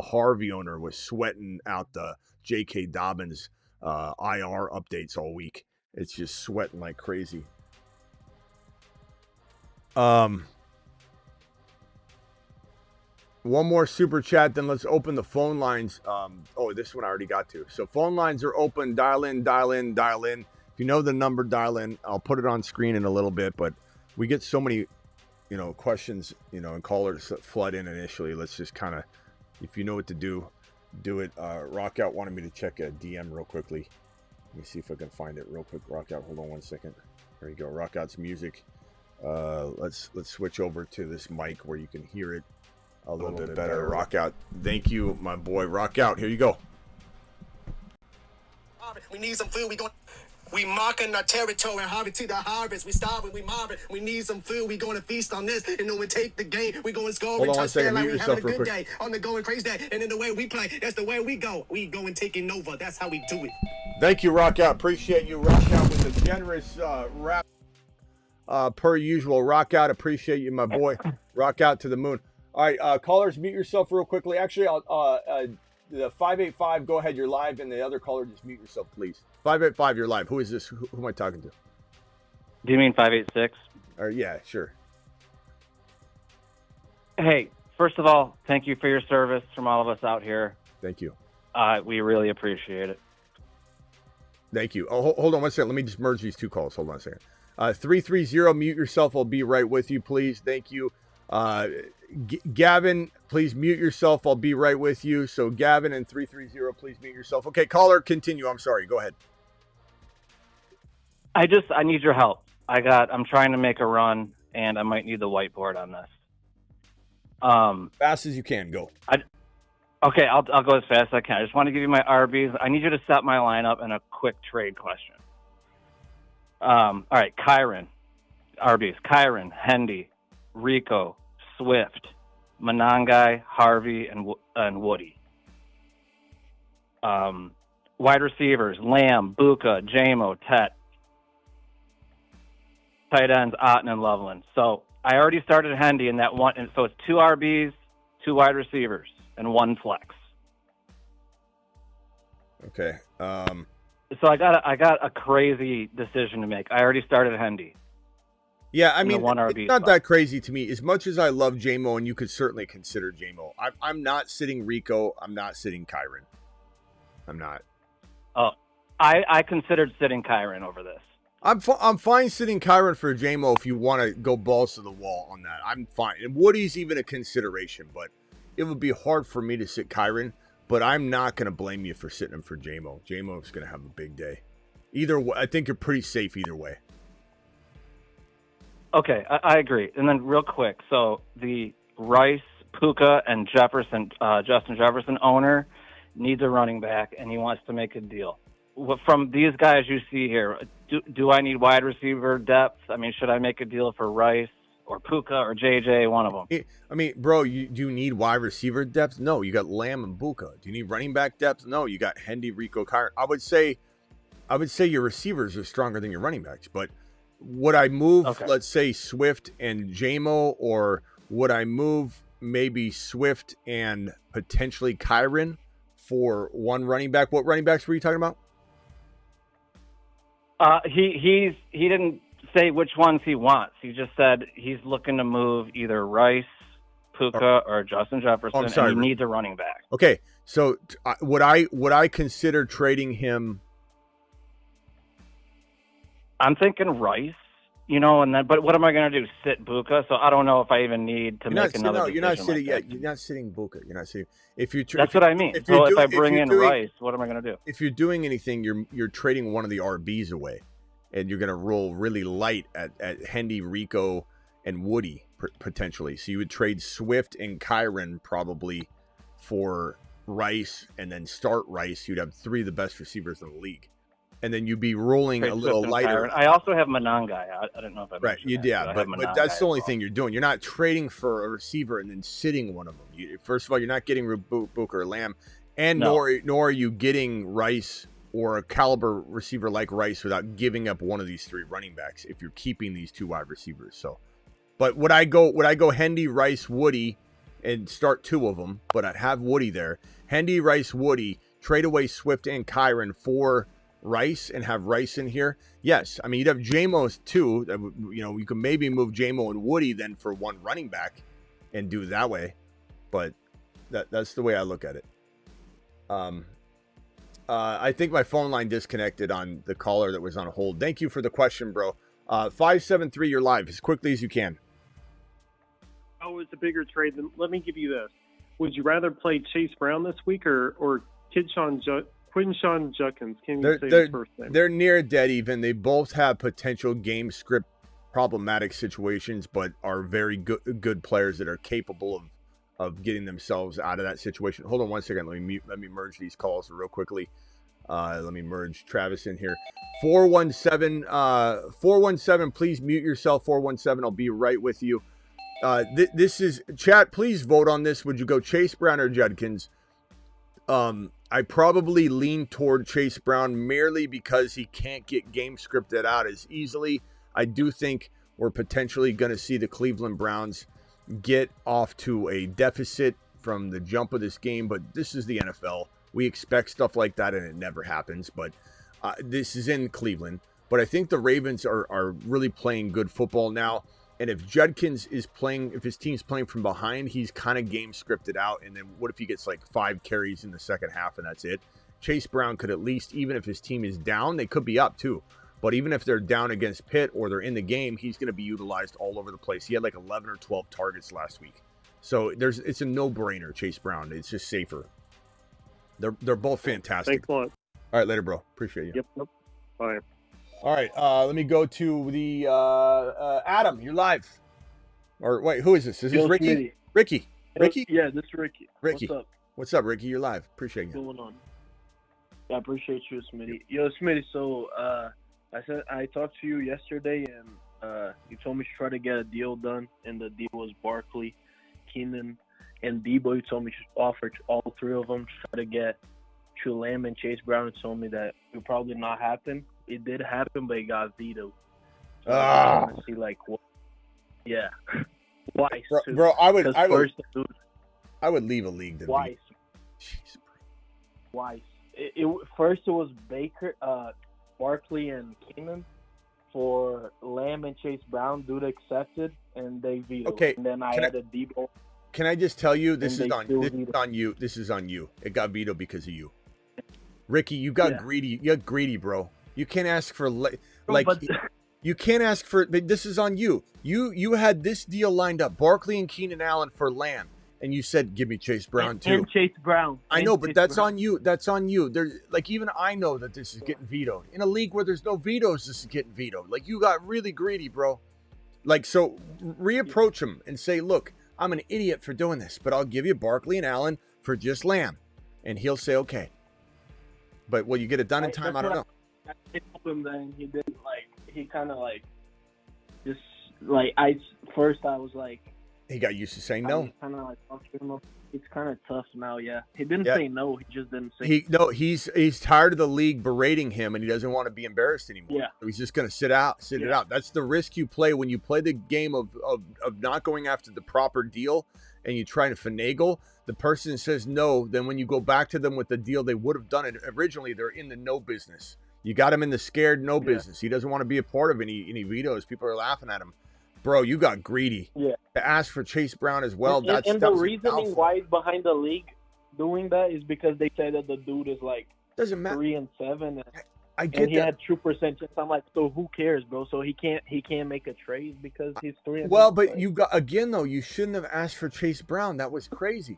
Speaker 1: Harvey owner was sweating out the J.K. Dobbins IR updates all week. It's just sweating like crazy. One more super chat, then let's open the phone lines. This one I already got to. So phone lines are open. Dial in. If you know the number, dial in. I'll put it on screen in a little bit, but we get so many, you know, questions, you know, and callers flood in initially. Let's just kind of, if you know what to do, do it. Rockout wanted me to check a DM real quickly. Let me see if I can find it real quick. Rockout, hold on one second. There you go. Rockout's music. Let's switch over to this mic where you can hear it a little bit better. Rockout, thank you, my boy. Rockout, here you go.
Speaker 6: We need some food. We going. We marking our territory, Harvey to the harvest. We starving, we mobbing. We need some food. We going to feast on this. And then we take the game. We going to score
Speaker 1: Hold
Speaker 6: and
Speaker 1: on one second.
Speaker 6: touchdown like
Speaker 1: Mute
Speaker 6: we having a
Speaker 1: yourself real
Speaker 6: good
Speaker 1: quick.
Speaker 6: day. On the going crazy day. And in the way we play, that's the way we go. We going taking over. That's how we do it.
Speaker 1: Thank you, Rock Out. Appreciate you. Rock Out with a generous rap. Per usual. Rock Out. Appreciate you, my boy. Rock Out to the moon. All right, callers, mute yourself real quickly. Actually, the 585, go ahead. You're live. And the other caller, just mute yourself, please. 585, you're live. Who is this? Who am I talking to?
Speaker 7: Do you mean 586?
Speaker 1: Yeah, sure.
Speaker 7: Hey, first of all, thank you for your service from all of us out here.
Speaker 1: Thank you.
Speaker 7: We really appreciate it.
Speaker 1: Thank you. Oh, hold on one second. Let me just merge these two calls. Hold on a second. 330, mute yourself. I'll be right with you, please. Thank you. Gavin, please mute yourself. I'll be right with you. So Gavin and 330, please mute yourself. Okay, caller, continue. I'm sorry. Go ahead.
Speaker 7: I need your help. I'm trying to make a run, and I might need the whiteboard on this.
Speaker 1: Fast as you can. Go.
Speaker 7: Okay, I'll go as fast as I can. I just want to give you my RBs. I need you to set my lineup and a quick trade question. All right, Kyron. RBs. Kyron, Hendy, Rico, Swift, Monangai, Harvey, and Woody. Wide receivers, Lamb, Buka, Jamo, Tet. Tight ends, Otten and Loveland. So I already started Hendy in that one. And so it's 2 RBs, 2 wide receivers, and 1 flex.
Speaker 1: Okay.
Speaker 7: So I got a crazy decision to make. I already started Hendy.
Speaker 1: Yeah, I mean,
Speaker 7: one RB
Speaker 1: it's not
Speaker 7: spot.
Speaker 1: that crazy to me. As much as I love Jamo, and you could certainly consider Jamo, I'm not sitting Rico. I'm not sitting Kyron. I'm not.
Speaker 7: Oh, I considered sitting Kyron over this.
Speaker 1: I'm fine sitting Kyron for Jamo if you want to go balls to the wall on that. I'm fine. And Woody's even a consideration, but it would be hard for me to sit Kyron. But I'm not going to blame you for sitting him for Jamo. Jamo's going to have a big day. Either way, I think you're pretty safe either way.
Speaker 7: Okay, I agree. And then real quick, so the Rice, Puka, and Justin Jefferson owner needs a running back, and he wants to make a deal. From these guys you see here, do I need wide receiver depth? I mean, should I make a deal for Rice or Puka or JJ, one of them?
Speaker 1: I mean, bro, do you need wide receiver depth? No, you got Lamb and Buka. Do you need running back depth? No, you got Hendy, Rico, Kyron. I would say your receivers are stronger than your running backs, but would I move, let's say, Swift and Jamo, or would I move maybe Swift and potentially Kyron for one running back? What running backs were you talking about?
Speaker 7: He didn't say which ones he wants. He just said he's looking to move either Rice, Puka, or Justin Jefferson, and he needs a running back.
Speaker 1: Okay, so would I consider trading him?
Speaker 7: I'm thinking Rice, and then. But what am I going to do? Sit Buka? So I don't know if I even need to make another.
Speaker 1: No,
Speaker 7: decision
Speaker 1: you're not sitting.
Speaker 7: like
Speaker 1: You're not sitting Buka. You're not sitting.
Speaker 7: That's what I mean. So if I bring in Rice, what am I going to do?
Speaker 1: If you're doing anything, you're trading one of the RBs away, and you're going to roll really light at Hendy, Rico, and Woody potentially. So you would trade Swift and Kyron probably for Rice, and then start Rice. You'd have 3 of the best receivers in the league. And then you'd be rolling a little lighter.
Speaker 7: Kyron. I also have Monangai. I don't know if I
Speaker 1: mentioned that. But that's the only thing you're doing. You're not trading for a receiver and then sitting one of them. First of all, you're not getting Booker or Lamb, and nor are you getting Rice or a caliber receiver like Rice without giving up one of these 3 running backs if you're keeping these 2 wide receivers. So, but would I go Hendy, Rice, Woody, and start 2 of them? But I'd have Woody there. Hendy, Rice, Woody. Trade away Swift and Kyron for Rice and have Rice in here. Yes, I mean, you'd have Jamos too. You can maybe move Jamo and Woody then for one running back and do it that way. But that's the way I look at it. I think my phone line disconnected on the caller that was on hold. Thank you for the question, bro. 573, you're live as quickly as you can.
Speaker 8: Oh, it's a bigger trade than. Let me give you this. Would you rather play Chase Brown this week or Quinshon Judkins? Can you say his first name?
Speaker 1: They're near dead even. They both have potential game script problematic situations, but are very good players that are capable of getting themselves out of that situation. Hold on one second. Let me merge these calls real quickly. Let me merge Travis in here. 417, please mute yourself. 417, I'll be right with you. This is chat. Please vote on this. Would you go Chase Brown or Judkins? I probably lean toward Chase Brown merely because he can't get game scripted out as easily. I do think we're potentially going to see the Cleveland Browns get off to a deficit from the jump of this game, but this is the NFL. We expect stuff like that, and it never happens, but this is in Cleveland. But I think the Ravens are really playing good football now, and if Judkins is playing, if his team's playing from behind, he's kind of game scripted out, and then what if he gets like 5 carries in the second half and that's it? Chase Brown could at least, even if his team is down, they could be up too. But even if they're down against Pitt or they're in the game, he's going to be utilized all over the place. He had like 11 or 12 targets last week. So it's a no-brainer, Chase Brown. It's just safer. They're both fantastic.
Speaker 8: Thanks a lot.
Speaker 1: All right, later, bro. Appreciate you.
Speaker 8: Yep. Bye.
Speaker 1: All right, let me go to the Adam. You're live. Or wait, who is this? Is this Ricky?
Speaker 9: Smitty.
Speaker 1: Ricky. Ricky?
Speaker 9: Yeah, this is Ricky.
Speaker 1: Ricky.
Speaker 9: What's up?
Speaker 1: What's up, Ricky? You're live. Appreciate you.
Speaker 9: What's going on? I appreciate you, Smitty. Yo, Smitty. So I talked to you yesterday, and you told me to try to get a deal done, and the deal was Barkley, Keenan, and Debo. You told me to offer all 3 of them to try to get Lamb and Chase Brown. You told me that it would probably not happen. It did happen, but it got vetoed. So I want to see like what. Yeah. Why?
Speaker 1: Bro, I would leave a league.
Speaker 9: Why? Why? First it was Baker, Barkley, and Keenan. For Lamb and Chase Brown, dude accepted, and they vetoed.
Speaker 1: Okay.
Speaker 9: And then I had a Debo.
Speaker 1: Can I just tell you, this is on you. This is on you. It got vetoed because of you. Ricky, you got greedy. You got greedy, bro. You can't ask for you can't ask for. This is on you. You had this deal lined up, Barkley and Keenan Allen for Lamb, and you said, "Give me Chase Brown too."
Speaker 9: And Chase Brown.
Speaker 1: I know, but that's on you. That's on you. There's like even I know that this is getting vetoed in a league where there's no vetoes. This is getting vetoed. Like you got really greedy, bro. Like so, reapproach him and say, "Look, I'm an idiot for doing this, but I'll give you Barkley and Allen for just Lamb," and he'll say, "Okay." But will you get it done in time? I don't know.
Speaker 9: I told him then he didn't he kind of just I was like.
Speaker 1: He got used to saying no.
Speaker 9: Kind of talked to him. It's kind of tough now. Yeah, he didn't say no. He just didn't say.
Speaker 1: He's tired of the league berating him, and he doesn't want to be embarrassed anymore. Yeah, so he's just going to sit it out. That's the risk you play when you play the game of not going after the proper deal, and you try to finagle. The person says no. Then when you go back to them with the deal they would have done it originally, they're in the no business. You got him in the scared no business. He doesn't want to be a part of any vetoes. People are laughing at him. Bro, you got greedy. Yeah. To ask for Chase Brown as well.
Speaker 9: And the reasoning why behind the league doing that is because they said that the dude is
Speaker 1: doesn't matter
Speaker 9: 3-7.
Speaker 1: I get
Speaker 9: and he had 2% chance. I'm like, so who cares, bro? So he can't make a trade because he's 3-7.
Speaker 1: Well, but you got again though. You shouldn't have asked for Chase Brown. That was crazy.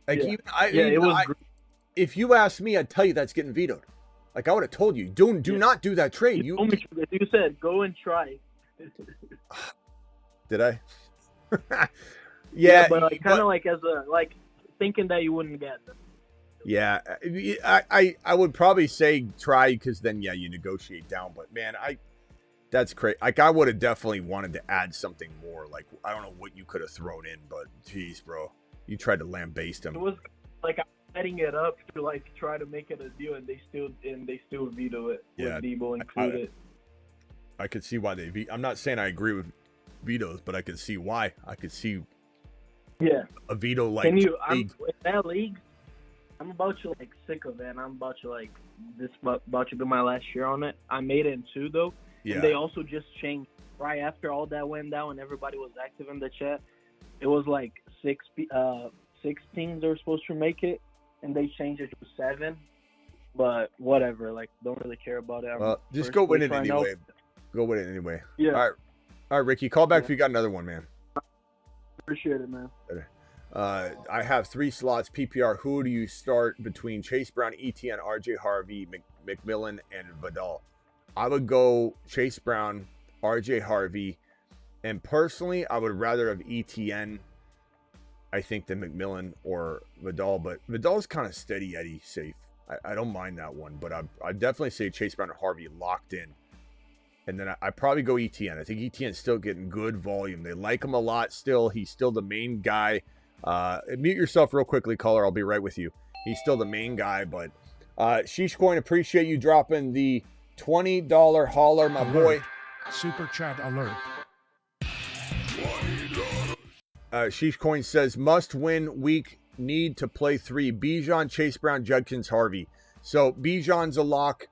Speaker 1: If you asked me, I'd tell you that's getting vetoed. Like I would have told you, do not do that trade.
Speaker 9: You said go and try.
Speaker 1: Did I?
Speaker 9: Yeah, but kind of as a thinking that you wouldn't get them.
Speaker 1: Yeah, I would probably say try because then you negotiate down. But man, that's crazy. I would have definitely wanted to add something more. Like I don't know what you could have thrown in, but geez, bro, you tried to lambaste him.
Speaker 9: It was I'm setting it up to try to make it a deal, and they still veto it.
Speaker 1: Yeah,
Speaker 9: with Debo included.
Speaker 1: I could see why they I'm not saying I agree with vetoes, but I could see why. I could see a veto
Speaker 9: Can you in that league, I'm about to sick of it, and I'm about to about to be my last year on it. I made it in 2 though. Yeah. And they also just changed right after all that went down and everybody was active in the chat. It was 6 teams that were supposed to make it, and they changed it to 7. But whatever, don't really care about it.
Speaker 1: Well, just go win it anyway. Go with it anyway.
Speaker 9: Yeah.
Speaker 1: All right, Ricky, call back if you got another one, man.
Speaker 9: Appreciate it, man.
Speaker 1: I have 3 slots PPR. Who do you start between Chase Brown, ETN, RJ Harvey, McMillan, and Vidal? I would go Chase Brown, RJ Harvey, and personally, I would rather have ETN, I think, than McMillan or Vidal. But Vidal's kind of steady Eddie safe. I don't mind that one, but I definitely say Chase Brown and Harvey locked in. And then I probably go ETN. I think ETN's still getting good volume. They like him a lot still. He's still the main guy. Mute yourself real quickly, caller. I'll be right with you. He's still the main guy, but Sheesh Coin, appreciate you dropping the $20 holler, my boy.
Speaker 5: Super chat alert.
Speaker 1: Sheesh Coin says, must win week, need to play 3. Bijan, Chase Brown, Judkins, Harvey. So Bijan's a lock.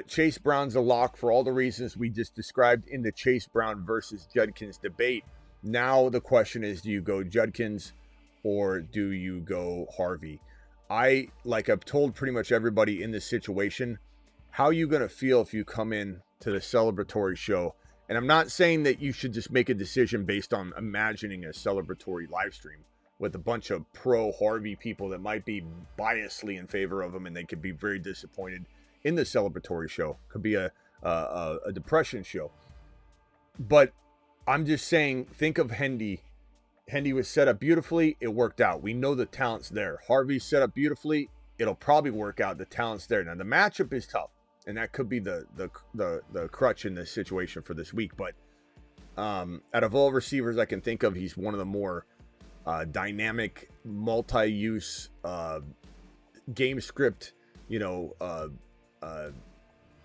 Speaker 1: Chase Brown's a lock for all the reasons we just described in the Chase Brown versus Judkins debate. Now the question is, do you go Judkins or do you go Harvey? Like I've told pretty much everybody in this situation, how are you going to feel if you come in to the celebratory show? And I'm not saying that you should just make a decision based on imagining a celebratory live stream with a bunch of pro Harvey people that might be biasly in favor of him, and they could be very disappointed in the celebratory show. Could be a depression show. But I'm just saying, think of Hendy. Hendy was set up beautifully. It worked out. We know the talent's there. Harvey's set up beautifully. It'll probably work out. The talent's there. Now, the matchup is tough, and that could be the crutch in this situation for this week. But out of all receivers I can think of, he's one of the more dynamic, multi-use, game script,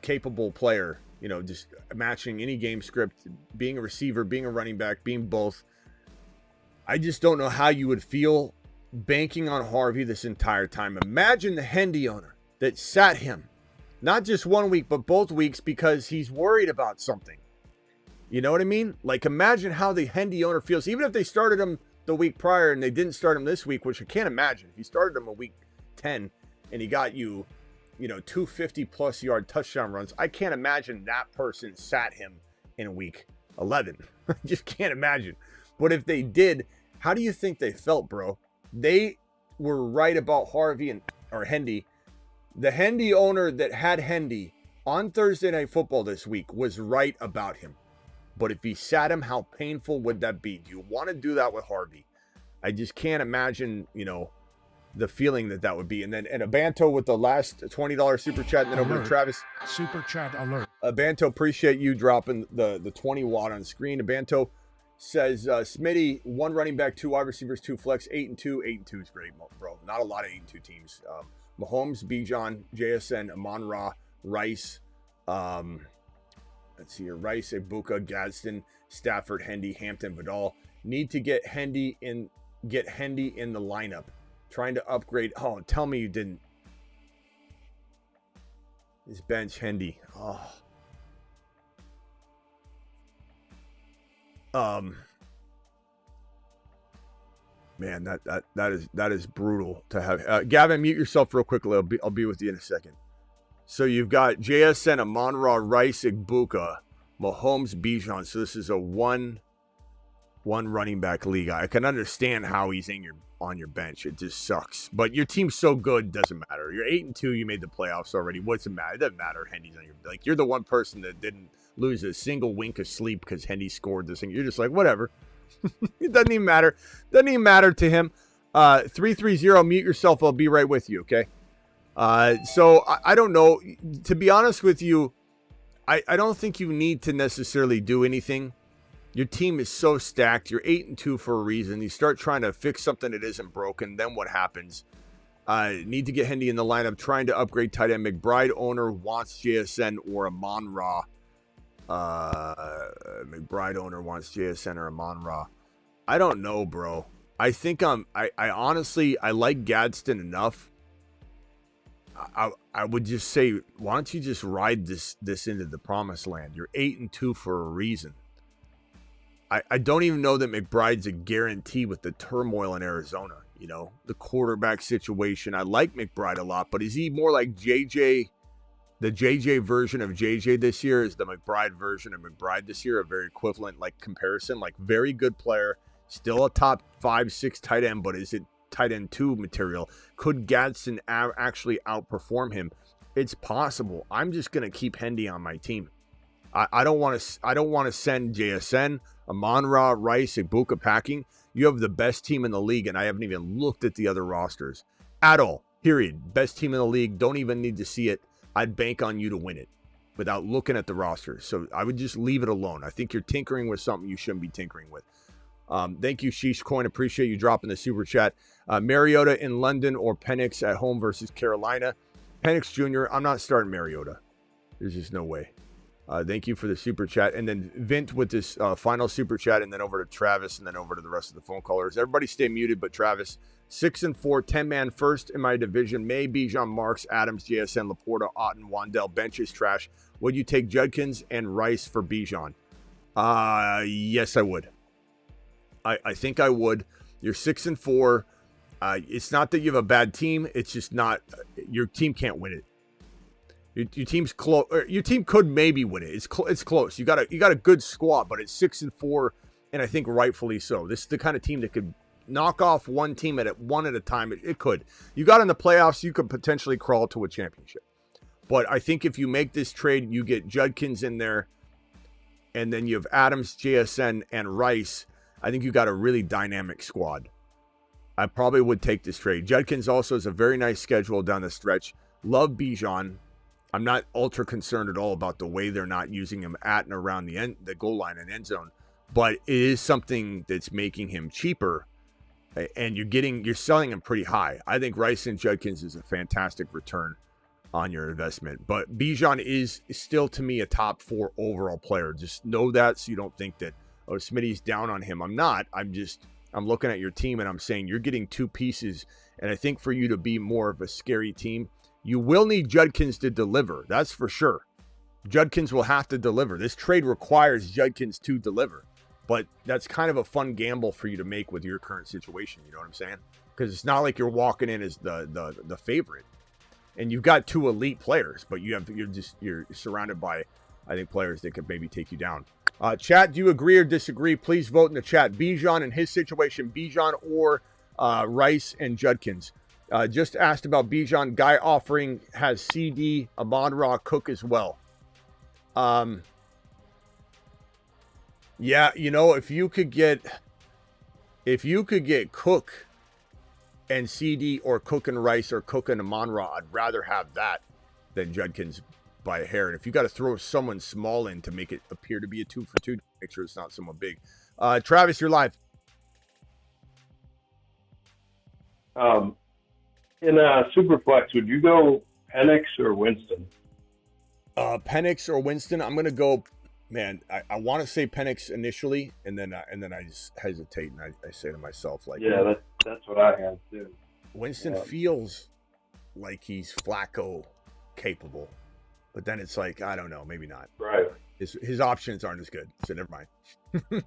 Speaker 1: capable player. Just matching any game script, being a receiver, being a running back, being both. I just don't know how you would feel banking on Harvey this entire time. Imagine the Hendy owner that sat him, not just 1 week, but both weeks, because he's worried about something. You know what I mean? Like, imagine how the Hendy owner feels, even if they started him the week prior and they didn't start him this week, which I can't imagine. If you started him a week 10 and he got you 250 plus yard touchdown runs, I can't imagine that person sat him in week 11. I just can't imagine. But if they did, how do you think they felt, bro? They were right about Harvey or Hendy. The Hendy owner that had Hendy on Thursday Night Football this week was right about him. But if he sat him, how painful would that be? Do you want to do that with Harvey? I just can't imagine, the feeling that would be. And Abanto with the last $20 super chat, and then over to Travis.
Speaker 5: Super chat alert.
Speaker 1: Abanto, appreciate you dropping the 20 watt on screen. Abanto says, Smitty, 1 running back, 2 wide receivers, 2 flex, 8-2. 8-2 is great, bro. Not a lot of 8-2 teams. Mahomes, Bijan, JSN, Amon-Ra, Rice. Let's see here. Rice, Ibuka, Gadsden, Stafford, Hendy, Hampton, Vidal. Need to get Hendy in the lineup. Trying to upgrade. Oh, tell me you didn't. His bench, Hendy. Oh. Man, that is brutal to have. Gavin, mute yourself real quickly. I'll be with you in a second. So you've got JSN, Amon-Ra, Rice, Ibuka, Mahomes, Bijan. So this is a one running back league. I can understand how he's on your bench. It just sucks. But your team's so good, doesn't matter. You're 8-2. You made the playoffs already. What's it matter? It doesn't matter. Hendy's on your, like, you're the one person that didn't lose a single wink of sleep because Hendy scored this thing. You're just like, whatever. It doesn't even matter. Doesn't even matter to him. 330, mute yourself. I'll be right with you, okay? So I don't know. To be honest with you, I don't think you need to necessarily do anything. Your team is so stacked. You're 8-2 for a reason. You start trying to fix something that isn't broken. Then what happens? Need to get Hendy in the lineup. Trying to upgrade tight end. McBride owner wants JSN or Amon-Ra. McBride owner wants JSN or Amon-Ra. I don't know, bro. I think I honestly, I like Gadsden enough. I would just say, why don't you just ride this into the promised land? You're 8-2 for a reason. I don't even know that McBride's a guarantee with the turmoil in Arizona. The quarterback situation. I like McBride a lot, but is he more like JJ? The JJ version of JJ this year is the McBride version of McBride this year. A very equivalent comparison. Very good player. Still a top 5-6 tight end, but is it tight end 2 material? Could Gadsden actually outperform him? It's possible. I'm just going to keep Hendy on my team. I don't want to send JSN, Amon-Ra, Rice, Ibuka packing. You have the best team in the league, and I haven't even looked at the other rosters at all. Period. Best team in the league. Don't even need to see it. I'd bank on you to win it without looking at the roster. So I would just leave it alone. I think you're tinkering with something you shouldn't be tinkering with. Thank you, Sheesh Coin. Appreciate you dropping the super chat. Mariota in London or Penix at home versus Carolina. Penix Jr., I'm not starting Mariota. There's just no way. Thank you for the super chat. And then Vint with this final super chat, and then over to Travis, and then over to the rest of the phone callers. Everybody stay muted, but Travis, 6-4, 10-man first in my division. May, Bijan, Marks, Adams, JSN, Laporta, Otten, Wandell. Bench is trash. Would you take Judkins and Rice for Bijan? Yes, I would. I think I would. You're 6-4. It's not that you have a bad team. It's just not. Your team can't win it. Your team's close. Your team could maybe win it. It's close. You got a good squad, but it's 6-4, and I think rightfully so. This is the kind of team that could knock off one team at a time. It could. You got in the playoffs, you could potentially crawl to a championship. But I think if you make this trade, you get Judkins in there, and then you have Adams, JSN, and Rice. I think you got a really dynamic squad. I probably would take this trade. Judkins also has a very nice schedule down the stretch. Love Bijan. I'm not ultra concerned at all about the way they're not using him at and around the goal line and end zone, but it is something that's making him cheaper, and you're selling him pretty high. I think Rice and Judkins is a fantastic return on your investment, but Bijan is still to me a top 4 overall player. Just know that, so you don't think that, oh, Smitty's down on him. I'm not. I'm looking at your team and I'm saying you're getting 2 pieces, and I think for you to be more of a scary team, you will need Judkins to deliver. That's for sure. Judkins will have to deliver. This trade requires Judkins to deliver. But that's kind of a fun gamble for you to make with your current situation. You know what I'm saying? Because it's not like you're walking in as the favorite. And you've got 2 elite players, but you're surrounded by, I think, players that could maybe take you down. Chat, do you agree or disagree? Please vote in the chat. Bijan and his situation, Bijan or Rice and Judkins. Just asked about Bijan. Guy offering has CD, Amon-Ra, Cook as well. Yeah, if you could get Cook and CD, or Cook and Rice, or Cook and Amon-Ra, I'd rather have that than Judkins by a hair. And if you got to throw someone small in to make it appear to be a 2-for-2, make sure it's not someone big. Travis, you're live.
Speaker 10: In Superflex, would you go Penix or Winston?
Speaker 1: Penix or Winston? I'm going to go, man, I want to say Penix initially, and then I just hesitate, and I say to myself, like,
Speaker 10: yeah, that's what I have too.
Speaker 1: Winston feels like he's Flacco capable, but then it's like, I don't know, maybe not.
Speaker 10: Right.
Speaker 1: His options aren't as good, so never mind.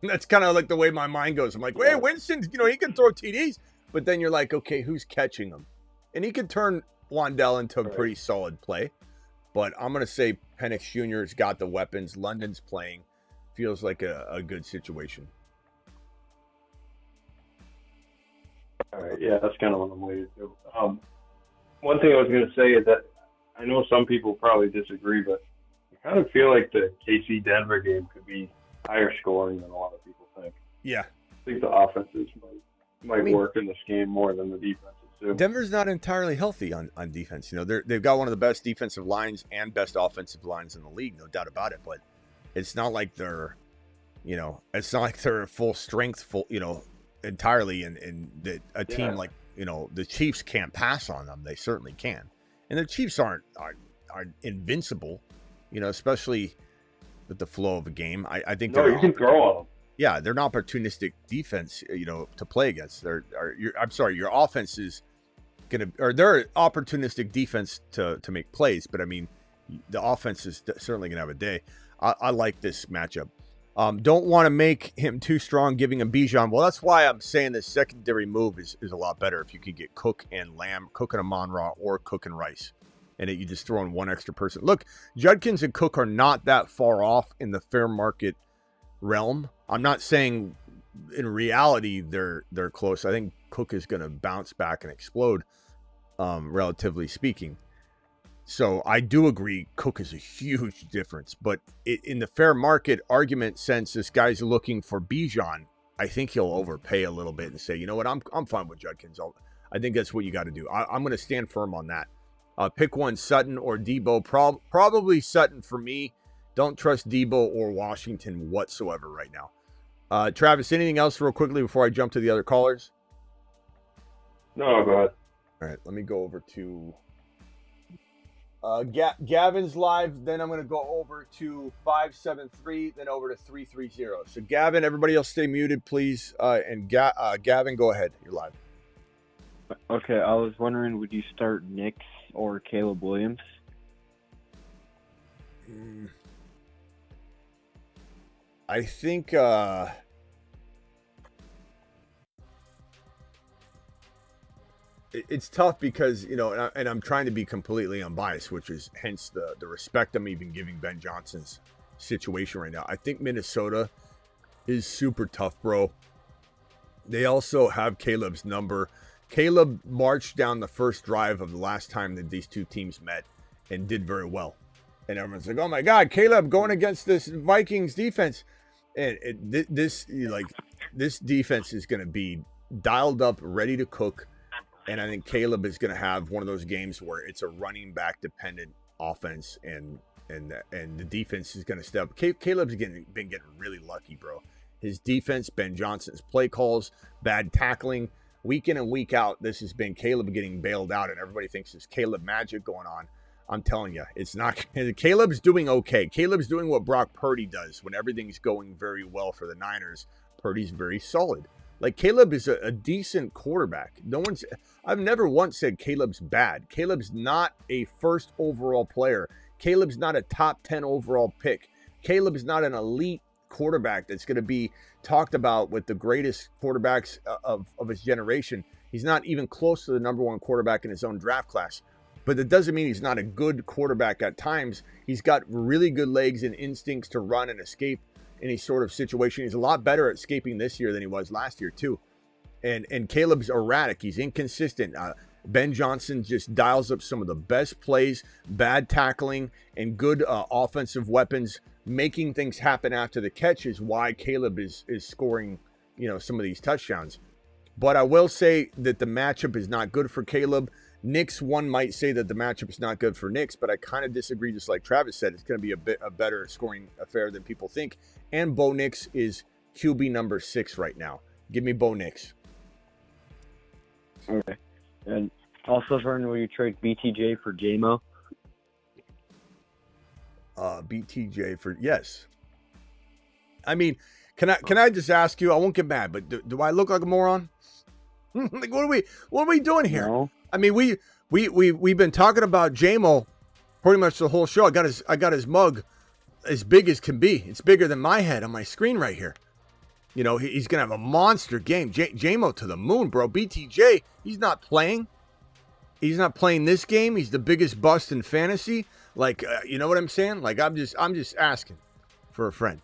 Speaker 1: That's kind of like the way my mind goes. I'm like, hey, Winston, he can throw TDs, but then you're like, okay, who's catching him? And he could turn Wandell into a pretty solid play. But I'm going to say Penix Jr. has got the weapons. London's playing. Feels like a good situation.
Speaker 10: All right. Yeah, that's kind of what I'm waiting to. One thing I was going to say is that I know some people probably disagree, but I kind of feel like the KC-Denver game could be higher scoring than a lot of people think.
Speaker 1: Yeah.
Speaker 10: I think the offenses might work in this game more than the defenses do.
Speaker 1: Denver's not entirely healthy on defense. They've got one of the best defensive lines and best offensive lines in the league, no doubt about it. But it's not like they're, full strength, entirely. And that a team like, the Chiefs can't pass on them. They certainly can. And the Chiefs aren't invincible, especially with the flow of a game. I think
Speaker 10: you can throw on them.
Speaker 1: Yeah, they're an opportunistic defense, to play against. Your offense is they're opportunistic defense to make plays, but I mean, the offense is certainly gonna have a day. I like this matchup. Don't want to make him too strong, giving him Bijan. Well, that's why I'm saying this secondary move is a lot better if you could get Cook and Lamb, Cook and Amon-Ra, or Cook and Rice, and you just throw in one extra person. Look, Judkins and Cook are not that far off in the fair market realm. I'm not saying in reality they're close. I think Cook is going to bounce back and explode, relatively speaking. So I do agree Cook is a huge difference. But in the fair market argument sense, this guy's looking for Bijan. I think he'll overpay a little bit and say, you know what, I'm fine with Judkins. I think that's what you got to do. I'm going to stand firm on that. Pick one, Sutton or Debo. Probably Sutton for me. Don't trust Debo or Washington whatsoever right now. Travis, anything else real quickly before I jump to the other callers?
Speaker 10: No, go ahead.
Speaker 1: All right, let me go over to Gavin's live. Then I'm going to go over to 573, then over to 330. So Gavin, everybody else stay muted, please. And Gavin, go ahead. You're live.
Speaker 11: Okay, I was wondering, would you start Nix or Caleb Williams?
Speaker 1: I think it's tough because, you know, and I'm trying to be completely unbiased, which is hence the respect I'm even giving Ben Johnson's situation right now. I think Minnesota is super tough, bro. They also have Caleb's number. Caleb marched down the first drive of the last time that these two teams met and did very well. And everyone's like, oh my God, Caleb going against this Vikings defense. And this defense is going to be dialed up, ready to cook. And I think Caleb is going to have one of those games where it's a running back dependent offense, and the defense is going to step. Caleb's been getting really lucky, bro. His defense, Ben Johnson's play calls, bad tackling, week in and week out. This has been Caleb getting bailed out, and everybody thinks there's Caleb magic going on. I'm telling you, it's not. Caleb's doing okay. Caleb's doing what Brock Purdy does when everything's going very well for the Niners. Purdy's very solid. Like, Caleb is a decent quarterback. I've never once said Caleb's bad. Caleb's not a first overall player. Caleb's not a top 10 overall pick. Caleb's not an elite quarterback that's going to be talked about with the greatest quarterbacks of his generation. He's not even close to the number one quarterback in his own draft class. But that doesn't mean he's not a good quarterback at times. He's got really good legs and instincts to run and escape any sort of situation. He's a lot better at escaping this year than he was last year too. And Caleb's erratic. He's inconsistent. Ben Johnson just dials up some of the best plays, bad tackling, and good offensive weapons, making things happen after the catch is why Caleb is scoring, some of these touchdowns. But I will say that the matchup is not good for Caleb. Knicks, one might say that the matchup is not good for Knicks, but I kind of disagree. Just like Travis said, it's going to be a better scoring affair than people think. And Bo Nix is QB number 6 right now. Give me Bo Nix.
Speaker 11: Okay. And also, will you trade BTJ for JMO?
Speaker 1: BTJ for yes. I mean, can I just ask you? I won't get mad, but do I look like a moron? Like, what are we doing here?
Speaker 11: No.
Speaker 1: I mean, we've been talking about JMO pretty much the whole show. I got his mug as big as can be. It's bigger than my head on my screen right here. He's gonna have a monster game. JMO to the moon, bro. BTJ, he's not playing. He's not playing this game. He's the biggest bust in fantasy. Like, you know what I'm saying? Like, I'm just asking for a friend.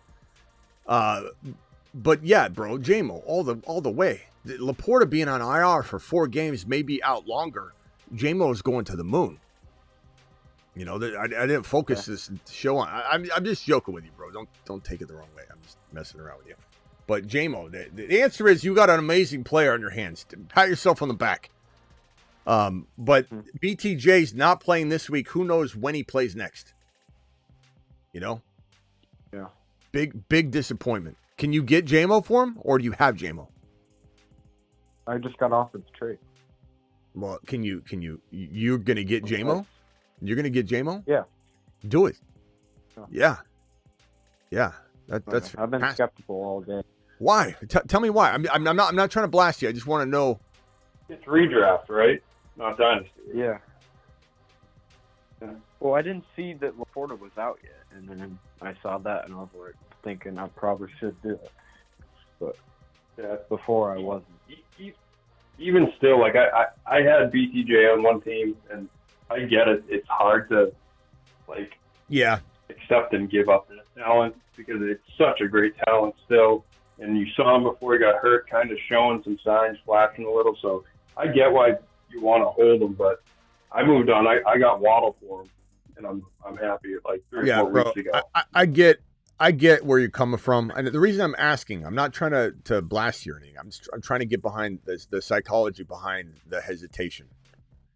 Speaker 1: But yeah, bro, JMO all the way. Laporta being on IR for 4 games, maybe out longer. JMO is going to the moon. I didn't focus this show on. I'm just joking with you, bro. Don't take it the wrong way. I'm just messing around with you. But JMO, the answer is you got an amazing player on your hands. Pat yourself on the back. But BTJ's not playing this week. Who knows when he plays next?
Speaker 11: Yeah.
Speaker 1: Big disappointment. Can you get JMO for him, or do you have JMO?
Speaker 11: I just got offered the trade.
Speaker 1: Well, you're going to get JMO? You're going to get JMO?
Speaker 11: Yeah.
Speaker 1: Do it. Yeah. That's
Speaker 11: I've been skeptical all day.
Speaker 1: Why? Tell me why. I'm not trying to blast you. I just want to know.
Speaker 10: It's redraft, right? Not dynasty.
Speaker 11: Yeah. Well, I didn't see that Laporta was out yet, and then I saw that, and I was like thinking I probably should do it. But before I wasn't.
Speaker 10: Even still, like I had BTJ on one team, and I get it. It's hard to accept and give up that talent because it's such a great talent still. And you saw him before he got hurt, kind of showing some signs, flashing a little. So I get why you want to hold him, but I moved on. I got Waddle for him, and I'm happy. Like 3 or 4 weeks ago.
Speaker 1: I get where you're coming from, and the reason I'm asking, I'm not trying to blast you or anything. I'm trying to get behind the psychology behind the hesitation,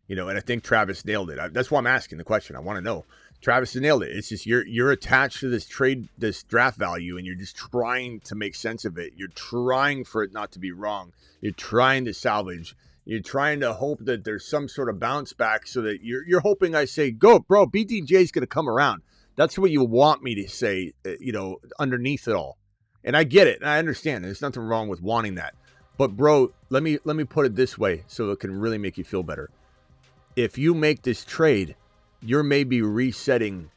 Speaker 1: and I think Travis nailed it. That's why I'm asking the question. I want to know. Travis nailed it. It's just you're attached to this draft value, and you're just trying to make sense of it. You're trying for it not to be wrong. You're trying to salvage. You're trying to hope that there's some sort of bounce back, so that you're hoping I say, go, bro, BTJ's going to come around. That's what you want me to say, underneath it all. And I get it. And I understand. There's nothing wrong with wanting that. But, bro, let me put it this way so it can really make you feel better. If you make this trade, you're maybe resetting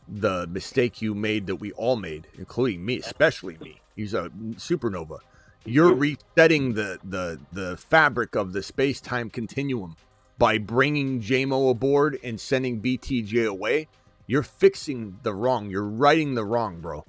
Speaker 1: the mistake you made that we all made, including me, especially me. He's a supernova. You're resetting the fabric of the space-time continuum by bringing JMO aboard and sending BTJ away. You're fixing the wrong. You're righting the wrong, bro.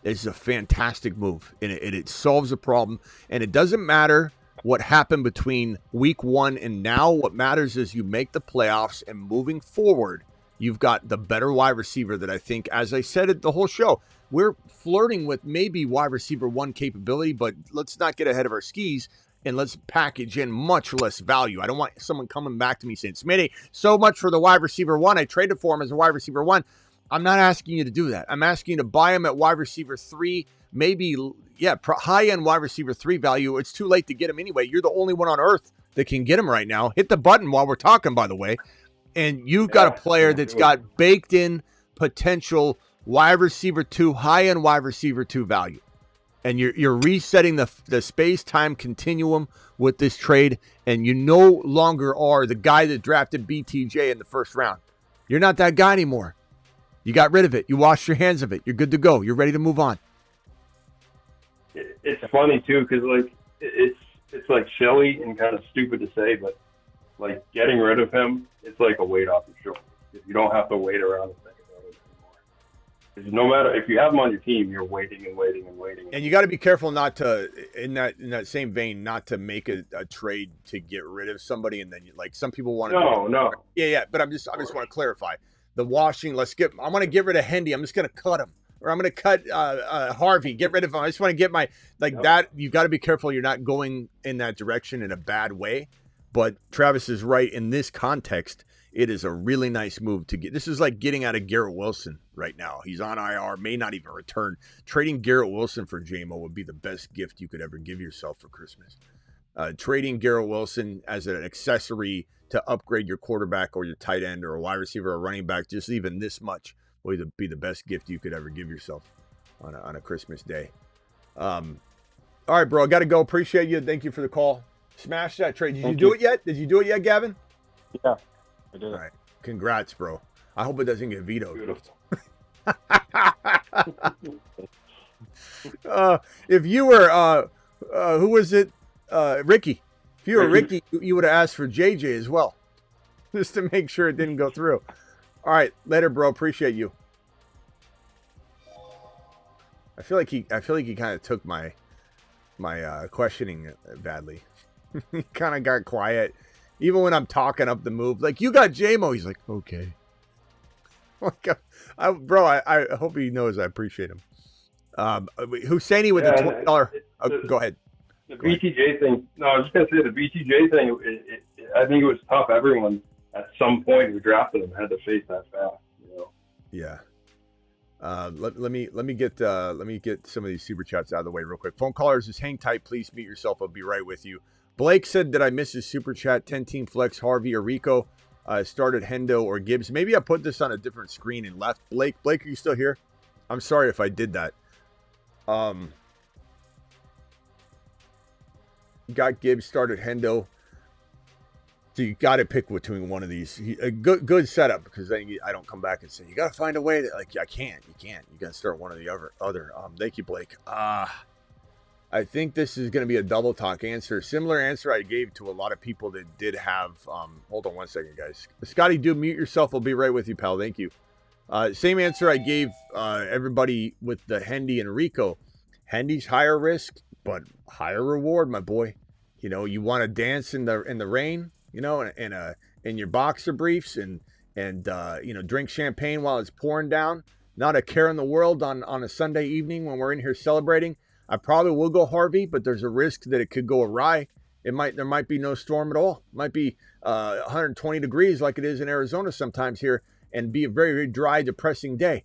Speaker 1: It's a fantastic move, and it solves a problem. And it doesn't matter what happened between week 1 and now. What matters is you make the playoffs, and moving forward, you've got the better wide receiver that I think, as I said it the whole show, we're flirting with maybe wide receiver 1 capability, but let's not get ahead of our skis. And let's package in much less value. I don't want someone coming back to me saying, Smitty, so much for the wide receiver 1. I traded for him as a wide receiver 1. I'm not asking you to do that. I'm asking you to buy him at wide receiver 3, maybe, high-end wide receiver 3 value. It's too late to get him anyway. You're the only one on earth that can get him right now. Hit the button while we're talking, by the way. And you've got a player that's got baked-in potential wide receiver 2, high-end wide receiver 2 value. And you're resetting the space-time continuum with this trade, and you no longer are the guy that drafted BTJ in the first round. You're not that guy anymore. You got rid of it. You washed your hands of it. You're good to go. You're ready to move on.
Speaker 10: It's funny, too, because, it's like silly and kind of stupid to say, but, getting rid of him, it's like a weight off your shoulders. You don't have to wait around and think about it anymore. Because no matter, if you have him on your team, you're waiting and waiting and waiting.
Speaker 1: And you got to be careful not to, in that same vein, not to make a trade to get rid of somebody, and then some people want to.
Speaker 10: No.
Speaker 1: Yeah. But I just want to clarify the washing. I'm going to get rid of Hendy. I'm just going to cut him, or I'm going to cut Harvey. Get rid of him. I just want to get that. You got to be careful. You're not going in that direction in a bad way. But Travis is right in this context. It is a really nice move to get. This is like getting out of Garrett Wilson right now. He's on IR, may not even return. Trading Garrett Wilson for JMO would be the best gift you could ever give yourself for Christmas. Trading Garrett Wilson as an accessory to upgrade your quarterback or your tight end or a wide receiver or running back, just even this much, would be the best gift you could ever give yourself on a Christmas day. All right, bro, I got to go. Appreciate you. Thank you for the call. Smash that trade. Did you do it yet? Did you do it yet, Gavin?
Speaker 7: Yeah, I did.
Speaker 1: All right. Congrats, bro. I hope it doesn't get vetoed. If you were, who was it? Ricky. If you were Ricky, you would have asked for JJ as well, just to make sure it didn't go through. All right, later, bro. Appreciate you. I feel like he kind of took my questioning badly. He kind of got quiet, even when I'm talking up the move. Like, you got JMO. He's like, okay. I hope he knows I appreciate him. Husseini with the $20. Go ahead.
Speaker 10: The BTJ thing. No, I was just gonna say the BTJ thing. I think it was tough. Everyone at some point who drafted him had to face that fact.
Speaker 1: Yeah. Let me get some of these super chats out of the way real quick. Phone callers, just hang tight, please. Mute yourself. I'll be right with you. Blake said, did I miss his super chat? 10-team flex, Harvey or Rico. Started Hendo or Gibbs. Maybe I put this on a different screen and left. Blake, are you still here? I'm sorry if I did that. Got Gibbs, started Hendo. So you got to pick between one of these. A good setup, because then I don't come back and say, you got to find a way to, I can't. You got to start one of the other. Thank you, Blake. I think this is going to be a double talk answer. Similar answer I gave to a lot of people that did have. Hold on one second, guys. Scotty, do mute yourself. I'll be right with you, pal. Thank you. Same answer I gave everybody with the Hendy and Rico. Hendy's higher risk, but higher reward, my boy. You want to dance in the rain, in your boxer briefs and drink champagne while it's pouring down. not a care in the world on a Sunday evening when we're in here celebrating. I probably will go Harvey, but there's a risk that it could go awry. There might be no storm at all. It might be 120 degrees like it is in Arizona sometimes here, and be a very, very dry, depressing day.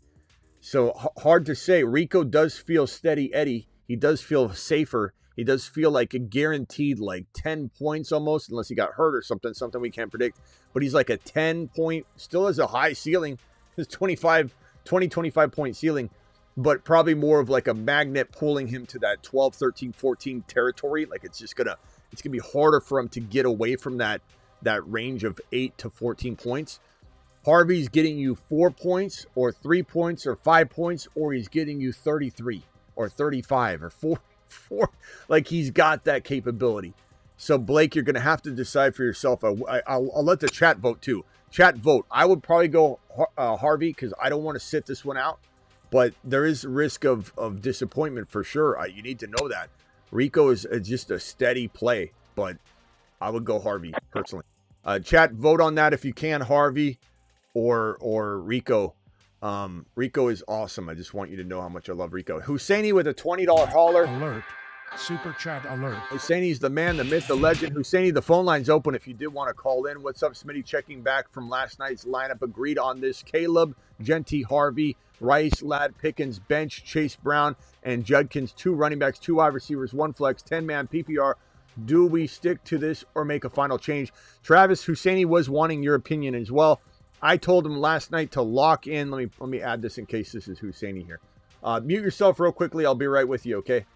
Speaker 1: So hard to say. Rico does feel steady Eddie. He does feel safer. He does feel like a guaranteed like 10 points almost, unless he got hurt or something we can't predict. But he's like a 10 point, still has a high ceiling. His 25 point ceiling, but probably more of like a magnet pulling him to that 12, 13, 14 territory. Like it's gonna be harder for him to get away from that range of 8 to 14 points. Harvey's getting you 4 points or 3 points or 5 points, or he's getting you 33 or 35 or 4. Like he's got that capability. So Blake, you're going to have to decide for yourself. I'll let the chat vote too. Chat vote. I would probably go Harvey because I don't want to sit this one out, but there is risk of disappointment for sure. You need to know that. Rico is just a steady play, but I would go Harvey personally. Chat, vote on that if you can, Harvey or Rico. Rico is awesome. I just want you to know how much I love Rico. Husseini with a $20 hauler.
Speaker 12: Alert. Super chat alert.
Speaker 1: Husseini's the man, the myth, the legend. Husseini, the phone line's open if you did want to call in. What's up, Smitty? Checking back from last night's lineup. Agreed on this. Caleb, Genty, Harvey, Rice, Ladd, Pickens, bench, Chase Brown, and Judkins. 2 running backs, 2 wide receivers, 1 flex, 10-man PPR. Do we stick to this or make a final change? Travis, Husseini was wanting your opinion as well. I told him last night to lock in. Let me add this in case this is Husseini here. Mute yourself real quickly. I'll be right with you, okay?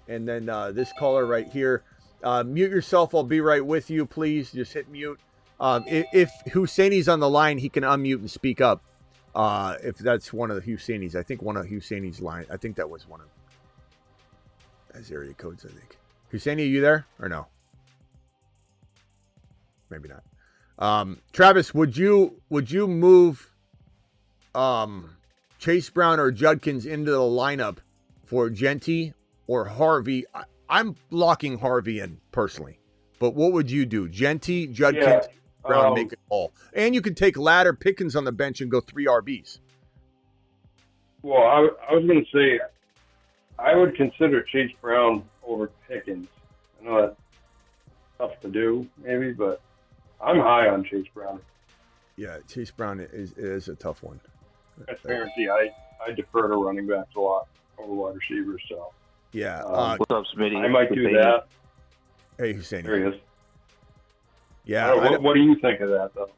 Speaker 1: And then this caller right here. Mute yourself. I'll be right with you. Please just hit mute. If Husseini's on the line, he can unmute and speak up. If that's one of the Husseini's. I think one of Husseini's line. I think that was one of his area codes, I think. Husseini, are you there or no? Maybe not. Travis, would you move Chase Brown or Judkins into the lineup for Genty or Harvey? I'm locking Harvey in personally, but what would you do? Genty, Judkins, Brown, make it all, and you could take Ladd or Pickens on the bench and go 3 RBs.
Speaker 10: Well, I was going to say I would consider Chase Brown over Pickens. I know that's tough to do, maybe, but I'm high on Chase Brown.
Speaker 1: Yeah, Chase Brown is a tough one.
Speaker 10: Transparency, I defer to running backs a lot over wide receivers. So
Speaker 1: yeah,
Speaker 13: what's up, Smitty?
Speaker 10: I might do that.
Speaker 1: Hey, Hussein.
Speaker 10: There he is.
Speaker 1: Yeah.
Speaker 10: What do you think of that, though?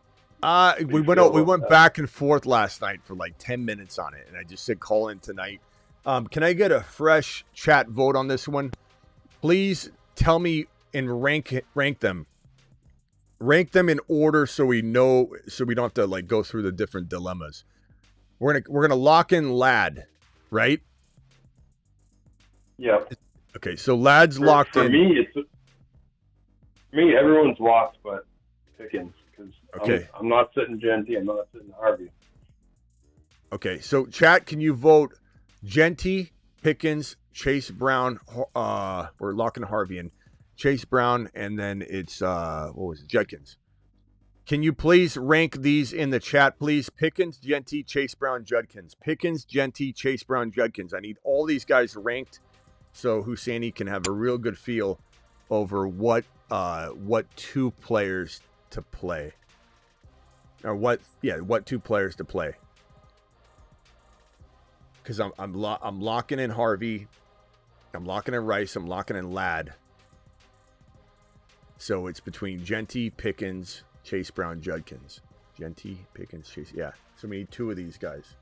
Speaker 1: We went back and forth last night for like 10 minutes on it, and I just said call in tonight. Can I get a fresh chat vote on this one? Please tell me and rank them. Rank them in order so we know, so we don't have to like go through the different dilemmas. We're gonna lock in Ladd, right?
Speaker 10: Yeah.
Speaker 1: Okay, so Ladd's locked in.
Speaker 10: For me, everyone's locked, but Pickens, because I'm not sitting Genty, I'm not sitting Harvey.
Speaker 1: Okay, so chat, can you vote Genty, Pickens, Chase Brown? We're locking Harvey in. Chase Brown, and then it's Judkins. Can you please rank these in the chat, please? Pickens, Genty, Chase Brown, Judkins. Pickens, Genty, Chase Brown, Judkins. I need all these guys ranked so Husseini can have a real good feel over what 2 players to play. Or what 2 players to play. Because I'm locking in Harvey. I'm locking in Rice. I'm locking in Ladd. So it's between Genty, Pickens, Chase Brown, Judkins. Genty, Pickens, Chase. Yeah. So we need 2 of these guys.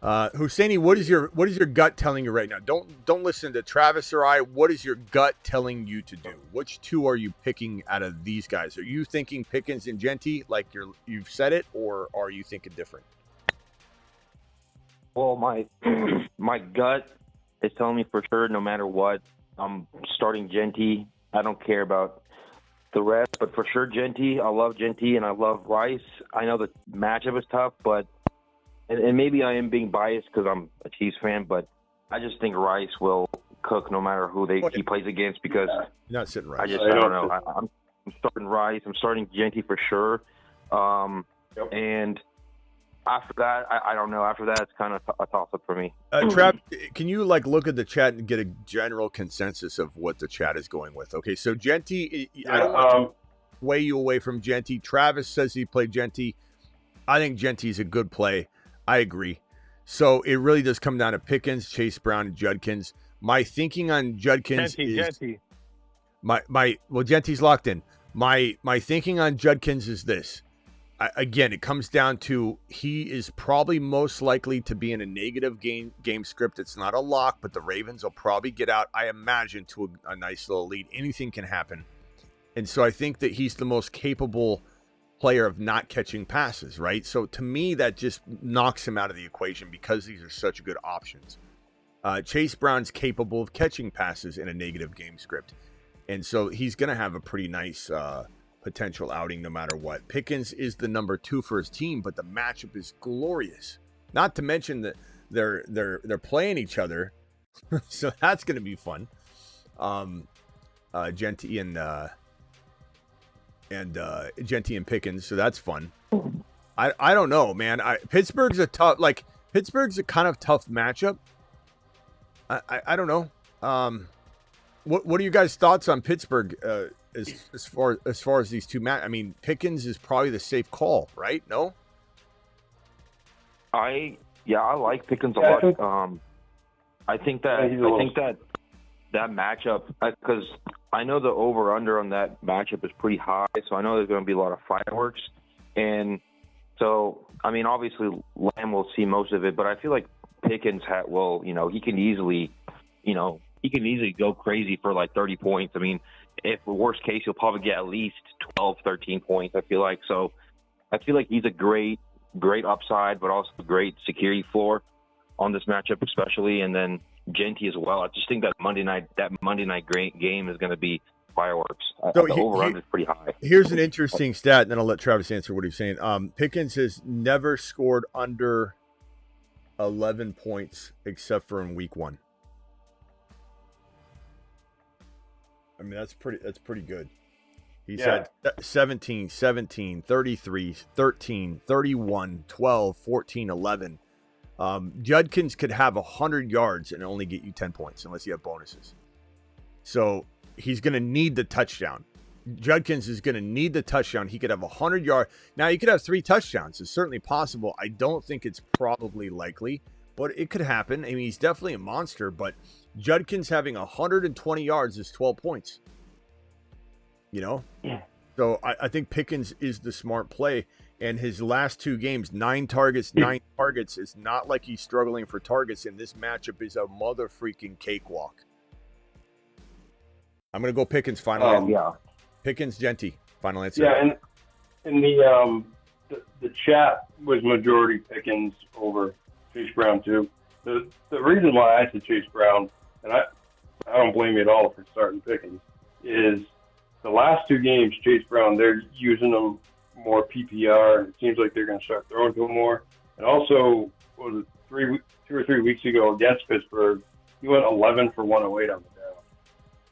Speaker 1: Husseini, what is your gut telling you right now? Don't listen to Travis or I. What is your gut telling you to do? Which 2 are you picking out of these guys? Are you thinking Pickens and Genty like you've said it, or are you thinking different?
Speaker 13: Well, my gut is telling me for sure, no matter what, I'm starting Genty. I don't care about the rest, but for sure Genty. I love Genty and I love Rice. I know the matchup is tough, but and maybe I am being biased because I'm a Chiefs fan, but I just think Rice will cook no matter who he plays against because
Speaker 1: you're not sitting Rice.
Speaker 13: I don't know. I'm starting Rice. I'm starting Genty for sure. And After that, I don't know. After that, it's kind of a toss-up for me.
Speaker 1: Trav, can you look at the chat and get a general consensus of what the chat is going with? Okay, so Genty, I don't want to sway you away from Genty. Travis says he played Genty. I think Genty's a good play. I agree. So it really does come down to Pickens, Chase Brown, and Judkins. My thinking on Judkins
Speaker 8: Genty.
Speaker 1: Genty's locked in. My thinking on Judkins is this. Again, it comes down to he is probably most likely to be in a negative game script. It's not a lock, but the Ravens will probably get out, I imagine, to a nice little lead. Anything can happen. And so I think that he's the most capable player of not catching passes, right? So to me, that just knocks him out of the equation because these are such good options. Chase Brown's capable of catching passes in a negative game script. And so he's going to have a pretty nice potential outing no matter what. Pickens is the number 2 for his team, but the matchup is glorious. Not to mention that they're playing each other, so that's going to be fun. Genty and Pickens, so that's fun. I don't know, man. Pittsburgh's a kind of tough matchup. I don't know. What are you guys' thoughts on Pittsburgh? As far as these two I mean, Pickens is probably the safe call, right? No.
Speaker 13: I like Pickens a lot. I think that matchup, because I know the over under on that matchup is pretty high, so I know there's going to be a lot of fireworks, and so I mean, obviously Lamb will see most of it, but I feel like Pickens he can easily, go crazy for like 30 points. I mean, if the worst case, he'll probably get at least 12, 13 points, I feel like. So I feel like he's a great upside, but also a great security floor on this matchup, especially. And then Genty as well. I just think that Monday night game is going to be fireworks.
Speaker 1: So
Speaker 13: the over-under is pretty high.
Speaker 1: Here's an interesting stat, and then I'll let Travis answer what he's saying. Pickens has never scored under 11 points except for in week 1. I mean, that's pretty good. He's had 17, 33, 13, 31, 12, 14, 11. Judkins could have 100 yards and only get you 10 points unless you have bonuses. So he's going to need the touchdown. Judkins is going to need the touchdown. He could have 100 yards. Now, he could have 3 touchdowns. It's certainly possible. I don't think it's probably likely, but it could happen. I mean, he's definitely a monster, but Judkins having 120 yards is 12 points. Yeah. So I think Pickens is the smart play. And his last 2 games, 9 targets, 9 targets. It's not like he's struggling for targets, and this matchup is a mother freaking cakewalk. I'm going to go Pickens final answer.
Speaker 10: Yeah.
Speaker 1: Pickens, Genty, final answer.
Speaker 10: Yeah, and the chat was majority Pickens over Chase Brown too. The reason why I said Chase Brown, and I don't blame you at all for starting Pickens, is the last 2 games, Chase Brown, they're using them more PPR, and it seems like they're going to start throwing to him more. And also, 2 or 3 weeks ago against Pittsburgh, he went 11 for 108 on the down.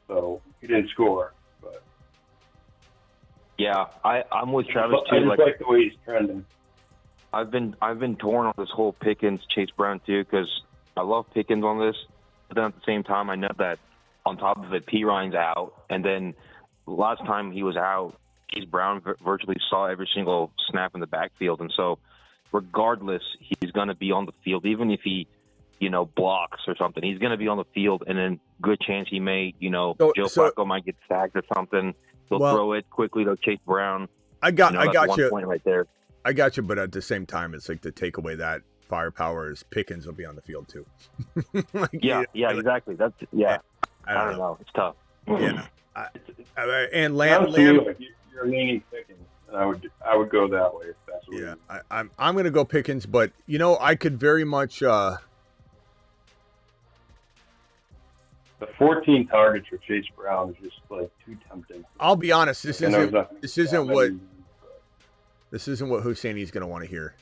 Speaker 10: So he didn't score. But
Speaker 13: yeah, I'm with Travis too.
Speaker 10: I just like the way he's trending.
Speaker 13: I've been torn on this whole Pickens Chase Brown too, because I love Pickens on this, but then at the same time I know that on top of it, P. Ryan's out, and then last time he was out, Chase Brown virtually saw every single snap in the backfield, and so regardless, he's going to be on the field, even if he, blocks or something. He's going to be on the field, and then good chance he may, Joe Flacco might get sacked or something. He'll throw it quickly to Chase Brown.
Speaker 1: I got
Speaker 13: that's
Speaker 1: you.
Speaker 13: 1 point right there.
Speaker 1: I got you, but at the same time, it's like to take away that firepower is Pickens will be on the field too.
Speaker 13: Exactly. That's I don't know. It's tough.
Speaker 1: Yeah. And Lamb.
Speaker 10: You're leaning Pickens, and I would go that way if that's what
Speaker 1: yeah. I'm going to go Pickens, but I could very much.
Speaker 10: The 14 targets for Chase Brown is just like too tempting.
Speaker 1: I'll be honest. This isn't what Hosseini's going to want to hear,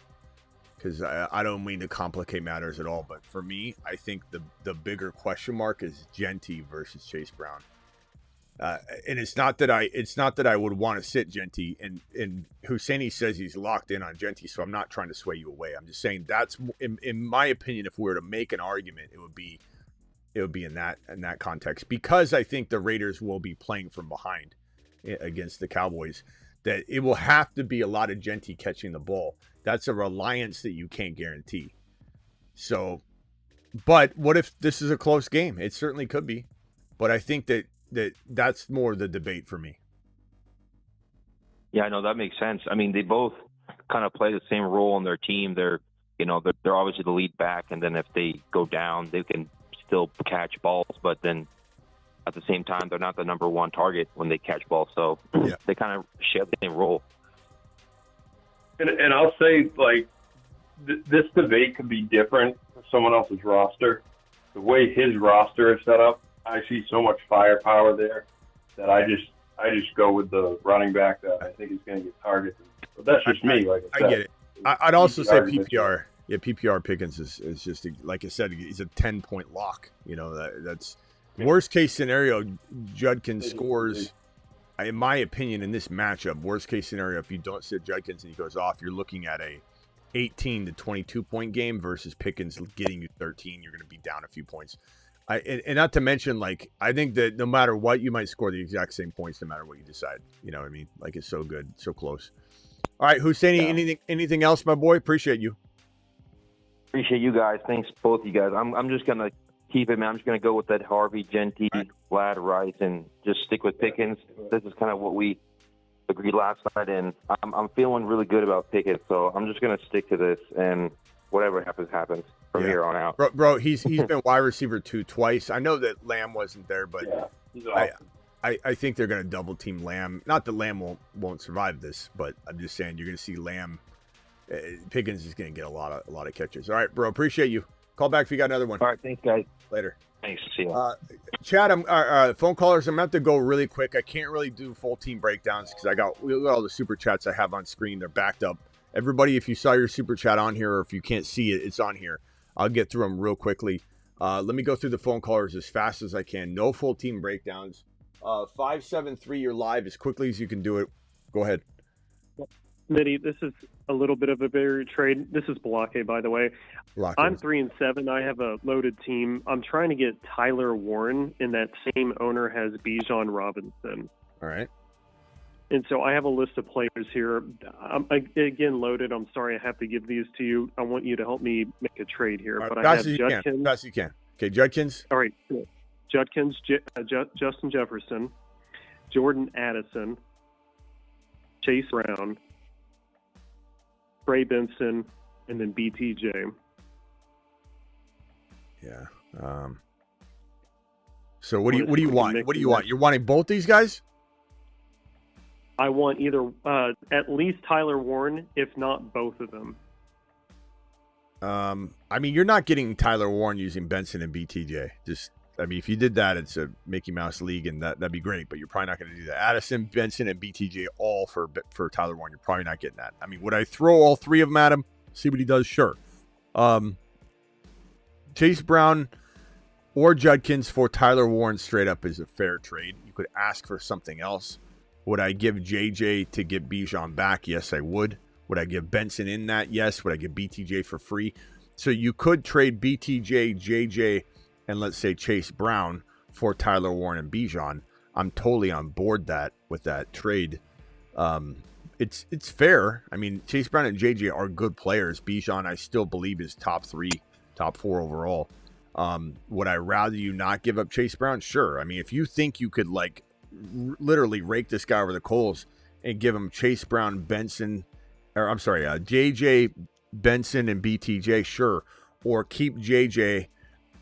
Speaker 1: because I don't mean to complicate matters at all. But for me, I think the bigger question mark is Genty versus Chase Brown. And it's not that I would want to sit Genty, and Husseini says he's locked in on Genty, so I'm not trying to sway you away. I'm just saying that's in my opinion, if we were to make an argument, it would be in that context, because I think the Raiders will be playing from behind against the Cowboys. That it will have to be a lot of Genty catching the ball. That's a reliance that you can't guarantee. So, but what if this is a close game? It certainly could be, but I think that's more the debate for me.
Speaker 13: Yeah, I know that makes sense. I mean, they both kind of play the same role on their team. They're obviously the lead back, and then if they go down, they can still catch balls, but then at the same time, they're not the number one target when they catch balls. So they kind of share the same role.
Speaker 10: And I'll say, like, this debate could be different for someone else's roster. The way his roster is set up, I see so much firepower there that I just go with the running back that I think is going to get targeted. But that's just me. Like I said,
Speaker 1: I get it. I'd also say PPR. Yeah, PPR Pickens is just, like I said, he's a 10-point lock. You know, that's worst case scenario. Judkins scores, in my opinion, in this matchup. Worst case scenario, if you don't sit Judkins and he goes off, you're looking at a 18 to 22 point game versus Pickens getting you 13. You're going to be down a few points. And not to mention, like, I think that no matter what, you might score the exact same points no matter what you decide. You know what I mean? Like, it's so good, so close. All right, Husseini, anything else, my boy? Appreciate you.
Speaker 13: Appreciate you guys. Thanks, both of you guys. I'm just going to keep it, man. I'm just going to go with that Harvey, Genty, Vlad, Rice, and just stick with Pickens. This is kind of what we agreed last night, and I'm feeling really good about Pickens, so I'm just going to stick to this, and whatever happens, happens from here on out.
Speaker 1: Bro, he's been wide receiver 2 twice. I know that Lamb wasn't there, but
Speaker 10: he's awesome.
Speaker 1: I think they're going to double team Lamb. Not that Lamb won't survive this, but I'm just saying you're going to see Lamb. Pickens is going to get a lot of catches. All right, bro. Appreciate you. Call back if you got another one.
Speaker 13: All right, thanks, guys.
Speaker 1: Later.
Speaker 13: Thanks. See you.
Speaker 1: Chad, phone callers. I'm going to have to go really quick. I can't really do full team breakdowns because we got all the super chats I have on screen. They're backed up. Everybody, if you saw your super chat on here, or if you can't see it, it's on here. I'll get through them real quickly. Let me go through the phone callers as fast as I can. No full team breakdowns. 573, you're live as quickly as you can do it. Go ahead.
Speaker 8: Smitty, this is a little bit of a bigger trade. This is Balake, by the way. I'm 3-7. I have a loaded team. I'm trying to get Tyler Warren, and that same owner has Bijan Robinson.
Speaker 1: All right.
Speaker 8: And so I have a list of players here. I'm, again, loaded. I'm sorry I have to give these to you. I want you to help me make a trade here.
Speaker 1: Right,
Speaker 8: but I have
Speaker 1: Judkins. Best you can. Okay, Judkins.
Speaker 8: All right. Judkins, Justin Jefferson, Jordan Addison, Chase Brown, Trey Benson, and then BTJ.
Speaker 1: Yeah. So what do you want? What do you want? You're wanting both these guys?
Speaker 8: I want either at least Tyler Warren, if not both of them.
Speaker 1: I mean, you're not getting Tyler Warren using Benson and BTJ. If you did that, it's a Mickey Mouse league, and that'd be great. But you're probably not going to do that. Addison, Benson, and BTJ all for Tyler Warren. You're probably not getting that. I mean, would I throw all three of them at him? See what he does? Sure. Chase Brown or Judkins for Tyler Warren straight up is a fair trade. You could ask for something else. Would I give JJ to get Bijan back? Yes, I would. Would I give Benson in that? Yes. Would I give BTJ for free? So you could trade BTJ, JJ, and let's say Chase Brown for Tyler Warren and Bijan. I'm totally on board with that trade. It's fair. I mean, Chase Brown and JJ are good players. Bijan, I still believe, is top 3, top 4 overall. Would I rather you not give up Chase Brown? Sure. I mean, if you think you could literally rake this guy over the coals and give him Chase Brown, JJ, Benson, and BTJ, sure. Or keep JJ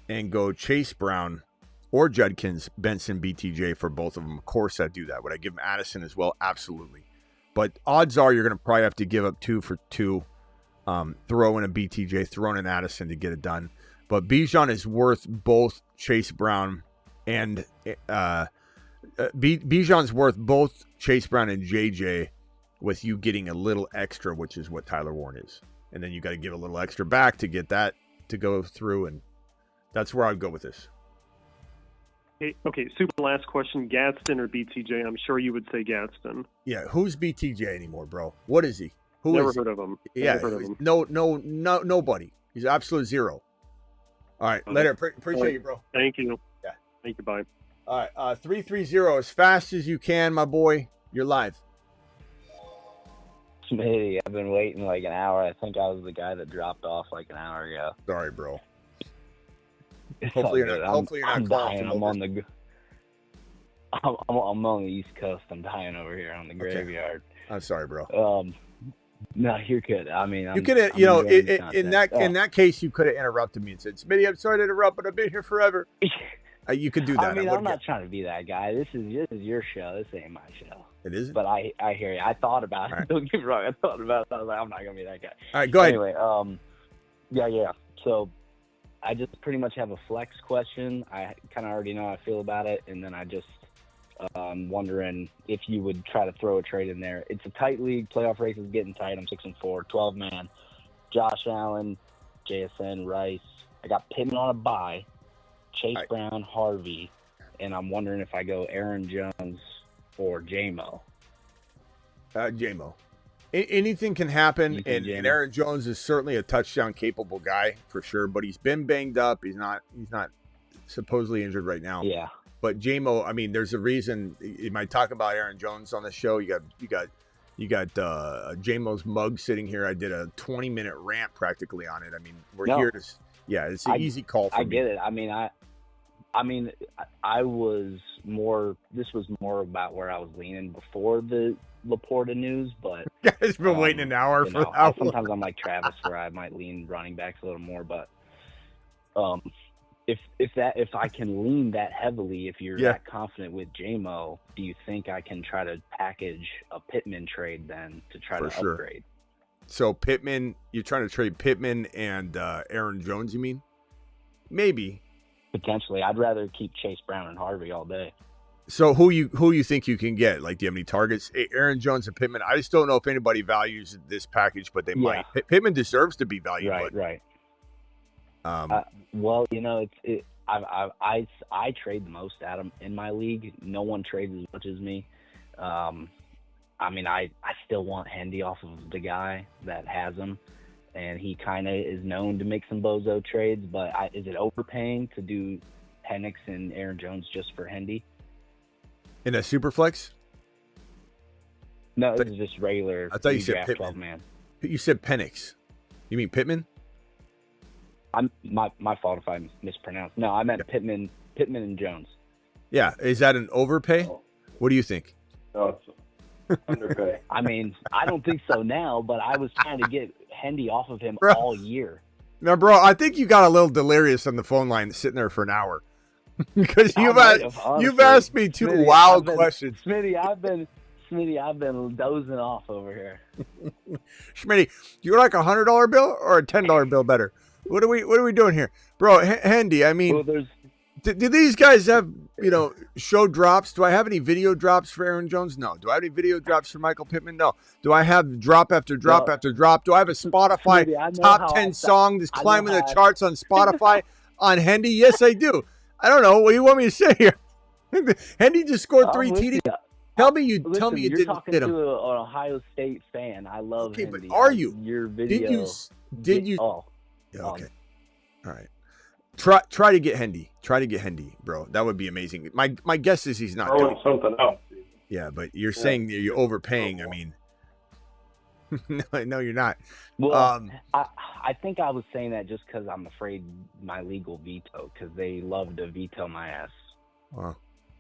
Speaker 1: and go Chase Brown or Judkins, Benson, BTJ for both of them. Of course I'd do that. Would I give him Addison as well? Absolutely. But odds are you're going to probably have to give up 2 for 2, throw in a BTJ, throw in an Addison to get it done. But Bijan is worth both Chase Brown and Bijan's worth both Chase Brown and JJ, with you getting a little extra, which is what Tyler Warren is. And then you got to give a little extra back to get that to go through, and that's where I'd go with this.
Speaker 8: Okay, super last question. Gadsden or BTJ? I'm sure you would say Gadsden.
Speaker 1: Yeah, who's BTJ anymore, bro? What is he? Who
Speaker 8: Never
Speaker 1: is
Speaker 8: heard of him.
Speaker 1: Yeah,
Speaker 8: Never heard of him.
Speaker 1: no, nobody. He's absolute zero. All right, later. Appreciate you, bro.
Speaker 8: Thank you.
Speaker 1: Yeah.
Speaker 8: Thank you, bye.
Speaker 1: All right, 330 as fast as you can, my boy. You're live.
Speaker 14: Smitty, I've been waiting like an hour. I think I was the guy that dropped off like an hour ago.
Speaker 1: Sorry, bro. Hopefully you're not
Speaker 14: I'm
Speaker 1: calling
Speaker 14: dying.
Speaker 1: from
Speaker 14: I'm on the East Coast. I'm dying over here on the graveyard.
Speaker 1: I'm sorry, bro.
Speaker 14: No, you're good. I mean,
Speaker 1: You could have, in that case, you could have interrupted me and said, "Smitty, I'm sorry to interrupt, but I've been here forever." You could do that.
Speaker 14: I mean, I'm not trying to be that guy. This is your show. This ain't my show.
Speaker 1: It isn't.
Speaker 14: But I hear you. I thought about it. Right. Don't get me wrong. I thought about it. I was like, I'm not gonna be that guy.
Speaker 1: All right, go ahead.
Speaker 14: Anyway, yeah. So I just pretty much have a flex question. I kind of already know how I feel about it, and then I just wondering if you would try to throw a trade in there. It's a tight league. Playoff race is getting tight. I'm 6-4, 12-man. Josh Allen, JSN, Rice. I got Pittman on a bye. Chase Brown, Harvey, and I'm wondering if I go Aaron Jones or J-Mo.
Speaker 1: J-Mo. Anything can happen, and Aaron Jones is certainly a touchdown-capable guy for sure, but he's been banged up. He's not supposedly injured right now.
Speaker 14: Yeah.
Speaker 1: But J-Mo, I mean, there's a reason. You might talk about Aaron Jones on the show. You got J-Mo's mug sitting here. I did a 20-minute rant practically on it. I mean, we're here to. Yeah, it's an easy call for me.
Speaker 14: I get it. I mean, I was more. This was more about where I was leaning before the Laporta news, but
Speaker 1: guys been waiting an hour for that.
Speaker 14: Sometimes I'm like Travis, where I might lean running backs a little more, but if I can lean that heavily, if you're that confident with J-Mo, do you think I can try to package a Pittman trade then to try to upgrade?
Speaker 1: So Pittman, you're trying to trade Pittman and Aaron Jones, you mean? Maybe.
Speaker 14: Potentially. I'd rather keep Chase Brown and Harvey all day.
Speaker 1: So who you think you can get? Like, do you have any targets? Aaron Jones and Pittman. I just don't know if anybody values this package, but they might. Pittman deserves to be valued.
Speaker 14: Right. Well, I trade the most at him in my league. No one trades as much as me. I mean, I still want Hendy off of the guy that has him, and he kind of is known to make some bozo trades, but is it overpaying to do Penix and Aaron Jones just for Hendy?
Speaker 1: In a super flex?
Speaker 14: No, it's just regular.
Speaker 1: I thought you said Pittman.
Speaker 14: 12-man.
Speaker 1: You said Penix. You mean Pittman?
Speaker 14: My fault if I mispronounced. No, I meant Pittman and Jones.
Speaker 1: Yeah, is that an overpay? What do you think?
Speaker 10: No, it's underpay.
Speaker 14: I mean, I don't think so now, but I was trying to get Hendy off of him all year.
Speaker 1: Now, bro, I think you got a little delirious on the phone line sitting there for an hour because you've asked me two wild questions.
Speaker 14: Smitty, I've been dozing off over here.
Speaker 1: Smitty, you like $100 bill or a $10 bill better? What are we doing here, bro? Hendy, I mean, do these guys have show drops? Do I have any video drops for Aaron Jones? No. Do I have any video drops for Michael Pittman? No. Do I have drop after drop after drop? Do I have a Spotify top 10 song that's climbing the charts on Spotify on Hendy? Yes, I do. I don't know. What do you want me to say here? Hendy just scored 3 TDs. Tell me you didn't hit him.
Speaker 14: You're talking to an Ohio State fan. I love Hendy.
Speaker 1: But are you?
Speaker 14: Your video.
Speaker 1: Did you?
Speaker 14: Oh.
Speaker 1: Yeah, okay. All right. Try to get Hendy. Try to get Hendy, bro. That would be amazing. My guess is he's not doing
Speaker 10: something else.
Speaker 1: Yeah, but you're saying that you're overpaying. I mean, no, you're not.
Speaker 14: Well, I think I was saying that just because I'm afraid my league will veto, because they love to veto my ass.
Speaker 1: Well,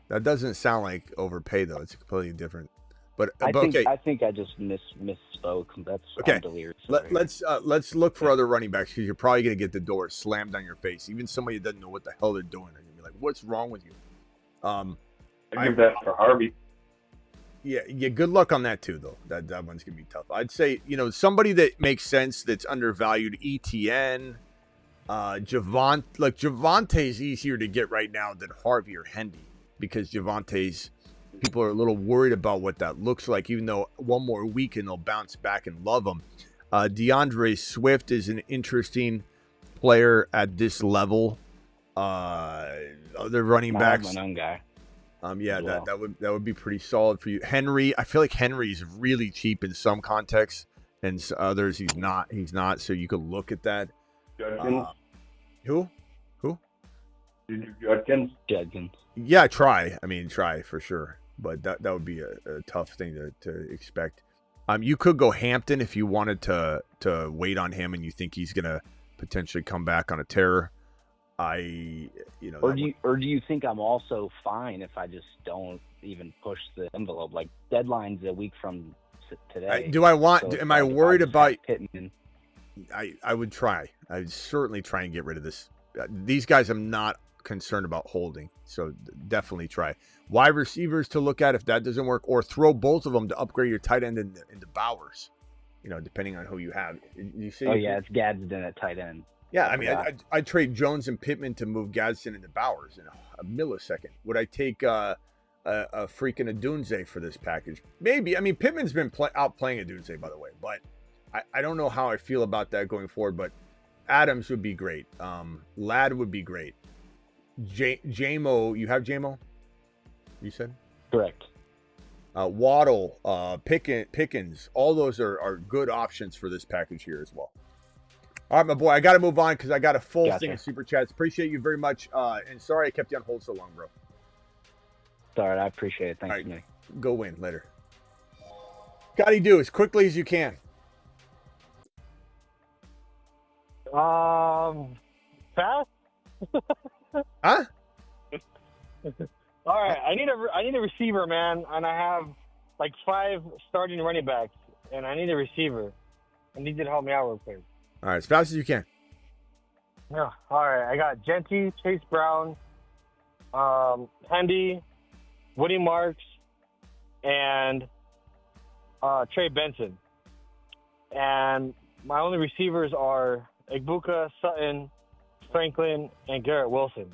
Speaker 1: that doesn't sound like overpay though. It's completely different. But
Speaker 14: I
Speaker 1: okay.
Speaker 14: think I just misspoke. That's
Speaker 1: okay.
Speaker 14: I'm delirious.
Speaker 1: Let's look for other running backs, because you're probably gonna get the door slammed on your face. Even somebody that doesn't know what the hell they're doing, they're gonna be like, "What's wrong with you?"
Speaker 10: I give that for Harvey.
Speaker 1: Yeah. Good luck on that too, though. That one's gonna be tough. I'd say somebody that makes sense, that's undervalued. ETN, Javonte. Like Javante's easier to get right now than Harvey or Hendy, because Javante's. People are a little worried about what that looks like, even though one more week and they'll bounce back and love him. DeAndre Swift is an interesting player at this level. Other running
Speaker 14: I
Speaker 1: backs.
Speaker 14: have my own guy.
Speaker 1: Yeah,
Speaker 14: as well.
Speaker 1: that would be pretty solid for you. Henry, I feel like Henry's really cheap in some contexts, and others he's not. He's not. So you could look at that.
Speaker 10: Judkins.
Speaker 1: Who?
Speaker 10: You do Judkins?
Speaker 14: Judkins.
Speaker 1: Yeah, try. I mean, try for sure. But that would be a tough thing to expect. You could go Hampton if you wanted to wait on him and you think he's gonna potentially come back on a tear. Or
Speaker 14: do you think I'm also fine if I just don't even push the envelope? Like deadline's a week from today.
Speaker 1: Am I worried about
Speaker 14: Pittman?
Speaker 1: I would try. I would certainly try and get rid of this. These guys I'm not concerned about holding, so definitely try. Wide receivers to look at if that doesn't work, or throw both of them to upgrade your tight end into Bowers. Depending on who you have. You see?
Speaker 14: Oh yeah, it's Gadsden at tight end.
Speaker 1: Yeah, I mean, I'd trade Jones and Pittman to move Gadsden into Bowers in a millisecond. Would I take a freaking Adunze for this package? Maybe. I mean, Pittman's been out playing Adunze, by the way, but I don't know how I feel about that going forward. But Adams would be great. Ladd would be great. JMO, you have JMO? You said?
Speaker 14: Correct.
Speaker 1: Waddle, Pickens, all those are good options for this package here as well. All right, my boy, I got to move on because I got a full thing of super chats. Appreciate you very much. And sorry I kept you on hold so long, bro.
Speaker 14: Sorry, I appreciate it. Thanks,
Speaker 1: Smitty. Go win later. Gotta do as quickly as you can.
Speaker 15: Fast?
Speaker 1: Huh?
Speaker 15: All right, I need a receiver, man, and I have like 5 starting running backs, and I need a receiver. I need you to help me out real quick.
Speaker 1: All right, as fast as you can.
Speaker 15: Yeah. All right, I got Genty, Chase Brown, Hendy, Woody Marks, and Trey Benson. And my only receivers are Igbuka, Sutton, Franklin, and Garrett Wilson.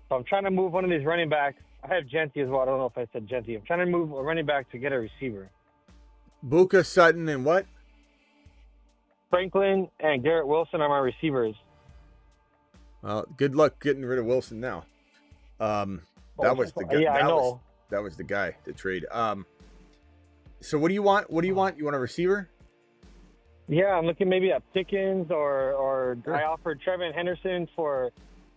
Speaker 15: So I'm trying to move one of these running backs. I have Genty as well. I don't know if I said Genty. I'm trying to move a running back to get a receiver.
Speaker 1: Buka, Sutton, and what?
Speaker 15: Franklin and Garrett Wilson are my receivers.
Speaker 1: Well, good luck getting rid of Wilson now. That was the guy.
Speaker 15: Yeah, I know.
Speaker 1: That was the guy to trade. So what do you want? What do you want? You want a receiver?
Speaker 15: Yeah, I'm looking maybe at Pickens or
Speaker 1: Sure.
Speaker 15: I offered Trevin Henderson for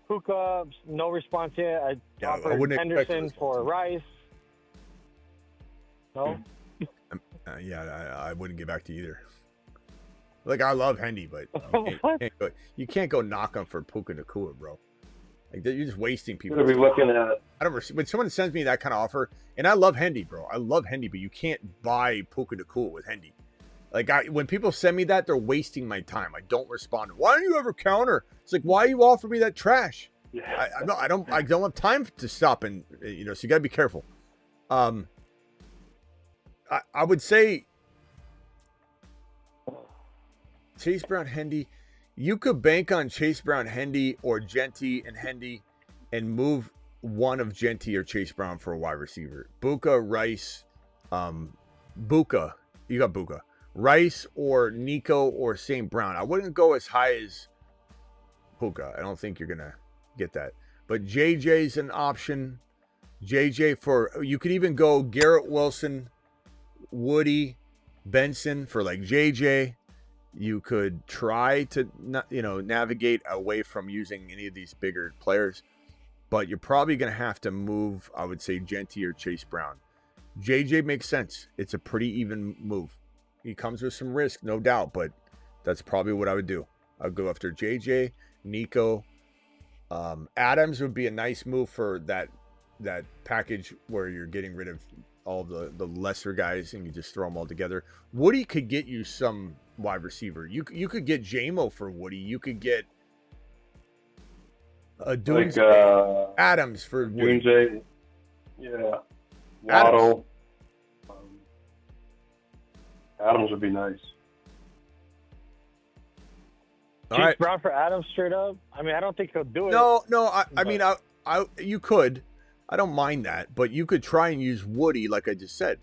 Speaker 15: Puka. No response yet. I offered
Speaker 1: wouldn't expect a
Speaker 15: Henderson for Rice. No?
Speaker 1: I wouldn't get back to you either. Like, I love Hendy, but you can't go knock him for Puka Nakua, bro. Like, you're just wasting people.
Speaker 10: What are we looking at?
Speaker 1: When someone sends me that kind of offer, and I love Hendy, bro. I love Hendy, but you can't buy Puka Nakua with Hendy. Like, when people send me that, they're wasting my time. I don't respond. Why don't you ever counter? It's like, why you offer me that trash?
Speaker 10: Yeah.
Speaker 1: I don't have time to stop, and so you gotta be careful. I would say Chase Brown, Hendy. You could bank on Chase Brown, Hendy, or Genty and Hendy, and move one of Genty or Chase Brown for a wide receiver. Buka, Rice, Buka. You got Buka. Rice or Nico or St. Brown. I wouldn't go as high as Puka. I don't think you're going to get that. But JJ's an option. JJ you could even go Garrett Wilson, Woody, Benson for like JJ. You could try to, navigate away from using any of these bigger players. But you're probably going to have to move, I would say, Genty or Chase Brown. JJ makes sense. It's a pretty even move. He comes with some risk, no doubt, but that's probably what I would do. I'd go after JJ, Nico. Adams would be a nice move for that package where you're getting rid of all the lesser guys and you just throw them all together. Woody could get you some wide receiver. You could get JMO for Woody. You could get Adams for Woody.
Speaker 10: Doomsday. Yeah. Waddle. Adams would be nice.
Speaker 1: All right.
Speaker 15: Brown for Adams straight up? I mean, I don't think he'll do it.
Speaker 1: No. I mean, you could. I don't mind that, but you could try and use Woody, like I just said.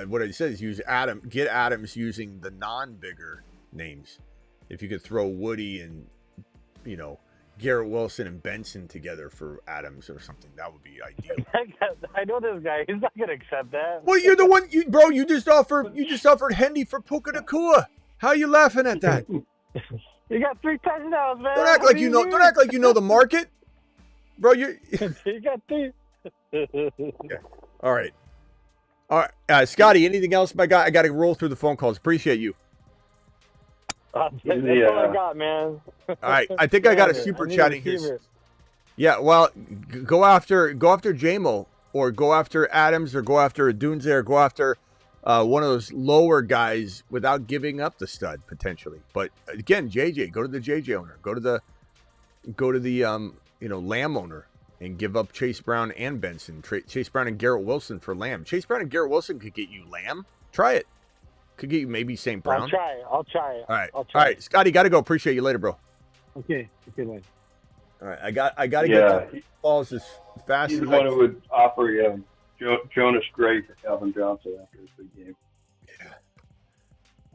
Speaker 1: What I said is get Adams using the non-bigger names. If you could throw Woody and, Garrett Wilson and Benson together for Adams or something. That would be ideal.
Speaker 15: I know this guy. He's not gonna accept that.
Speaker 1: Well, you're the one, You just offered Hendy for Puka Nakua. How are you laughing at that?
Speaker 15: You got 3 touchdowns, man.
Speaker 1: Don't act like you know. Don't act like you know the market, bro. You
Speaker 15: got 3.
Speaker 1: Yeah. All right. Scotty. Anything else, my guy? I got to roll through the phone calls. Appreciate you.
Speaker 15: That's all I got, man.
Speaker 1: All right. I think I got a super chat in here. Yeah. Well, go after JMO, or go after Adams, or go after Dunze, or go after one of those lower guys without giving up the stud potentially. But again, JJ, go to the JJ owner. Go to the Lamb owner and give up Chase Brown and Benson. Chase Brown and Garrett Wilson for Lamb. Chase Brown and Garrett Wilson could get you Lamb. Try it. Could get you maybe St. Brown.
Speaker 15: I'll try it.
Speaker 1: All right, Scotty, got to go. Appreciate you later, bro.
Speaker 9: Okay, man.
Speaker 1: All right, I got to get the balls as fast
Speaker 10: He's
Speaker 1: as
Speaker 10: the one who would offer Jonas Gray for Calvin Johnson after his big game.
Speaker 1: Yeah.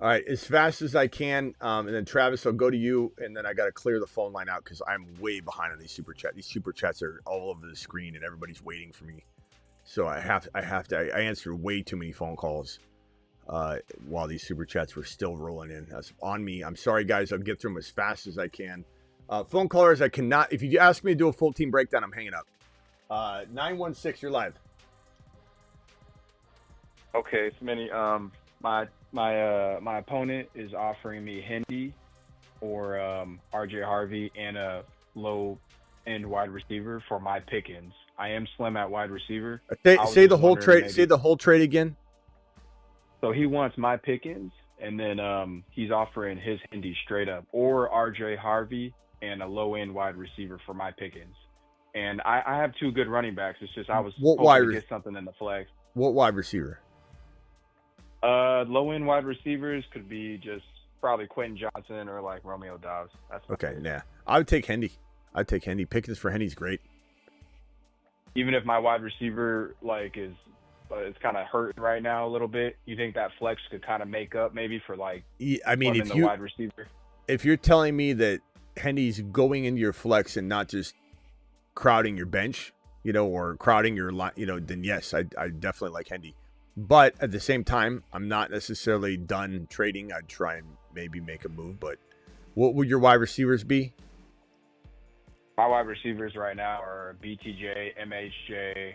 Speaker 1: All right, as fast as I can, and then Travis, I'll go to you, and then I got to clear the phone line out because I'm way behind on these super chats. These super chats are all over the screen, and everybody's waiting for me. So I answered way too many phone calls while these super chats were still rolling in. That's on me. I'm sorry, guys. I'll get through them as fast as I can. Phone callers, I cannot. If you ask me to do a full team breakdown, I'm hanging up. 916, you're live.
Speaker 16: Okay, Smitty. My opponent is offering me Hendy or RJ Harvey and a low end wide receiver for my Pickens. I am slim at wide receiver.
Speaker 1: Say the whole trade. Say the whole trade again.
Speaker 16: So he wants my Pickens, and then he's offering his Hendy straight up, or RJ Harvey and a low end wide receiver for my Pickens. And I have 2 good running backs. It's just I was hoping to get something in the flex.
Speaker 1: What wide receiver?
Speaker 16: Low end wide receivers could be just probably Quentin Johnson or like Romeo Dobbs. That's
Speaker 1: okay. Yeah, I would take Hendy. I'd take Hendy. Pickens for Hendy's great.
Speaker 16: Even if my wide receiver is kind of hurting right now a little bit, you think that flex could kind of make up maybe for like?
Speaker 1: I mean,
Speaker 16: wide receiver.
Speaker 1: If you're telling me that Hendy's going into your flex and not just crowding your bench, or crowding your line, then yes, I definitely like Hendy. But at the same time, I'm not necessarily done trading. I'd try and maybe make a move. But what would your wide receivers be?
Speaker 16: My wide receivers right now are BTJ, MHJ,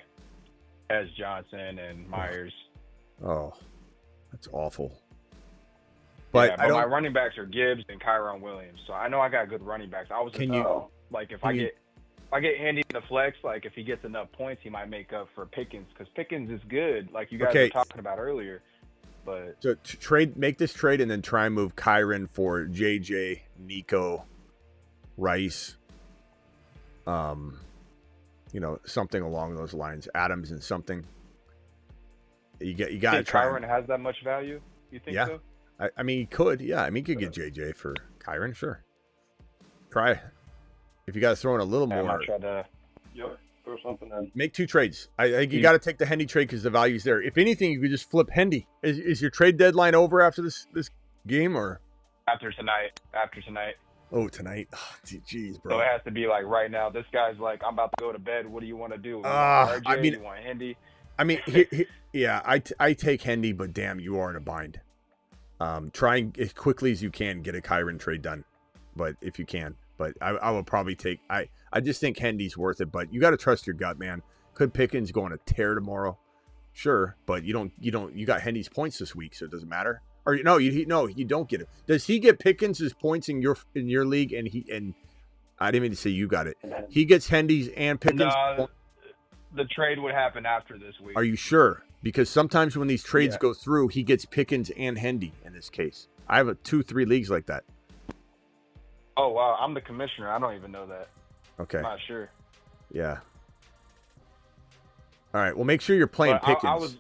Speaker 16: Ez Johnson, and Myers.
Speaker 1: Oh, that's awful.
Speaker 16: But my running backs are Gibbs and Kyron Williams. So I know I got good running backs. I was if I get Handy in the flex, like if he gets enough points, he might make up for Pickens because Pickens is good, like you guys were talking about earlier. But
Speaker 1: so make this trade and then try and move Kyron for JJ, Nico, Rice, something along those lines. Adams and something. You got to try.
Speaker 16: Kyron has that much value? You think so?
Speaker 1: I mean, he could. Yeah, I mean, he could get JJ for Kyron. Sure. Try. If you got to throw in a little more.
Speaker 16: I might try to.
Speaker 10: Throw something in.
Speaker 1: Make 2 trades. I think you got to take the Hendy trade because the value's there. If anything, you could just flip Hendy. Is your trade deadline over after this game or?
Speaker 16: After tonight.
Speaker 1: Oh, tonight. Oh, geez, bro.
Speaker 16: So it has to be like right now. This guy's like, I'm about to go to bed. What do you want to do?
Speaker 1: RJ,
Speaker 16: you want Hendy?
Speaker 1: I mean, yeah, I take Hendy, but damn, you are in a bind. Try as quickly as you can get a Kyron trade done, but if you can. But I will probably take. I just think Hendy's worth it. But you got to trust your gut, man. Could Pickens go on a tear tomorrow? Sure, but you don't. You got Hendy's points this week, so it doesn't matter. Or no, you don't get it. Does he get Pickens' points in your league? And I didn't mean to say you got it. He gets Hendy's and Pickens.
Speaker 16: No, the trade would happen after this week.
Speaker 1: Are you sure? Because sometimes when these trades go through, he gets Pickens and Hendy. In this case, I have 2-3 leagues like that.
Speaker 16: Oh wow, I'm the commissioner. I don't even know that.
Speaker 1: Okay.
Speaker 16: I'm not sure.
Speaker 1: Yeah. All right. Well, make sure you're playing Pickens.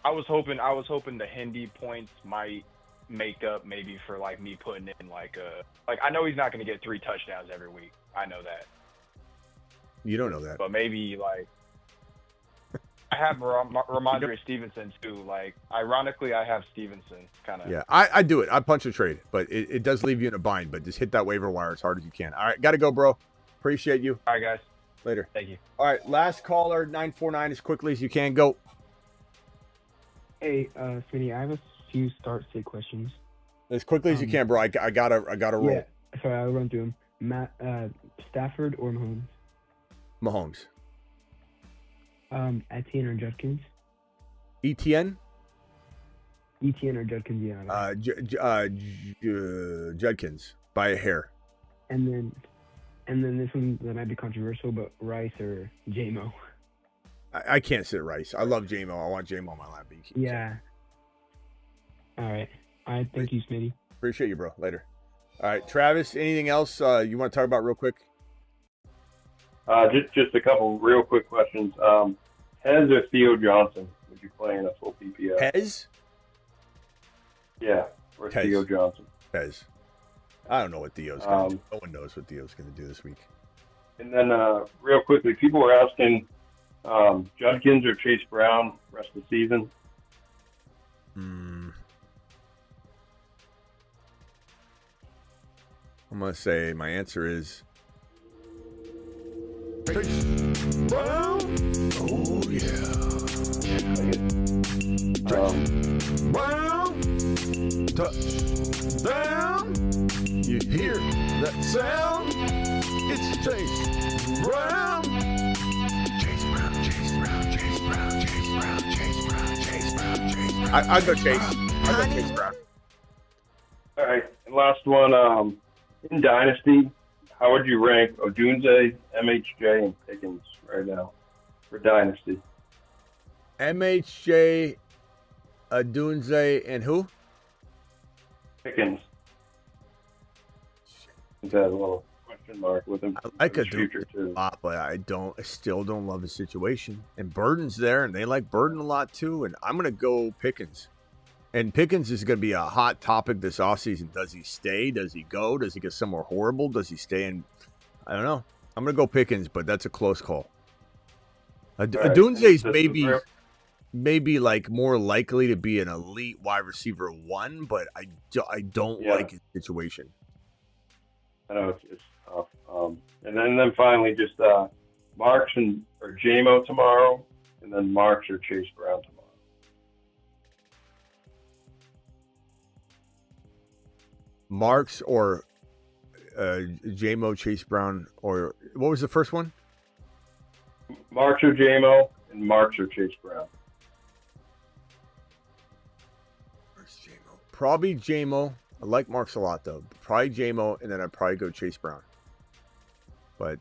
Speaker 16: I was hoping the Hendy points might make up maybe for like me putting in like I know he's not going to get 3 touchdowns every week. I know that.
Speaker 1: You don't know that.
Speaker 16: But maybe like I have Ramondre Stevenson too. Like, ironically, I have Stevenson kind of.
Speaker 1: Yeah, I do it. I punch a trade, but it does leave you in a bind. But just hit that waiver wire as hard as you can. All right, got to go, bro. Appreciate you.
Speaker 16: All right, guys.
Speaker 1: Later.
Speaker 16: Thank you.
Speaker 1: All right, last caller, 949, as quickly as you can. Go.
Speaker 17: Hey, Smitty, I have a few start-sit questions.
Speaker 1: As quickly as you can, bro. I gotta roll.
Speaker 17: Yeah, sorry, I'll run through them. Stafford or Mahomes?
Speaker 1: Mahomes.
Speaker 17: Etienne or Judkins?
Speaker 1: ETN?
Speaker 17: Etienne or Judkins, yeah.
Speaker 1: Judkins by a hair.
Speaker 17: And then this one that might be controversial, but Rice or J-Mo?
Speaker 1: I can't sit Rice. I love J-Mo. I want J-Mo on my lap.
Speaker 17: Yeah. All right. Thank you, Smitty.
Speaker 1: Appreciate you, bro. Later. All right, Travis, anything else you want to talk about real quick?
Speaker 10: Just a couple real quick questions. Hez or Theo Johnson would you play in a full PPR?
Speaker 1: Hez?
Speaker 10: Yeah, or Theo Johnson.
Speaker 1: Hez. I don't know what Theo's going to do. No one knows what Theo's going to do this week.
Speaker 10: And then real quickly, people were asking Judkins or Chase Brown rest of the season.
Speaker 1: I'm going to say my answer is
Speaker 5: Chase Brown. Oh, yeah. Brown. Touchdown. You hear that sound? It's Chase Brown. Chase Brown, Chase Brown, Chase Brown, Chase Brown, Chase Brown, Chase Brown, Chase Brown.
Speaker 1: I'll go Chase. I'll go Chase Brown.
Speaker 10: All right, and last one. In Dynasty, how would you rank Odunze, MHJ, and Pickens right now for Dynasty?
Speaker 1: MHJ, Odunze, and who?
Speaker 10: Pickens. He's had a little question mark with him.
Speaker 1: I could do a lot, but I still don't love the situation. And Burden's there, and they like Burden a lot too. And I'm gonna go Pickens. And Pickens is going to be a hot topic this offseason. Does he stay? Does he go? Does he get somewhere horrible? Does he stay in? I don't know. I'm going to go Pickens, but that's a close call. Odunze's maybe like more likely to be an elite wide receiver one, but I don't like his situation.
Speaker 10: I know it's tough. And then finally, just Marks or J-Mo tomorrow, and then Marks or Chase Brown tomorrow.
Speaker 1: Marks or J-Mo, Chase Brown, or what was the first one?
Speaker 10: Marks or J-Mo, and Marks or Chase Brown.
Speaker 1: Probably J-Mo. I like Marks a lot, though. Probably J-Mo, and then I'd probably go Chase Brown. But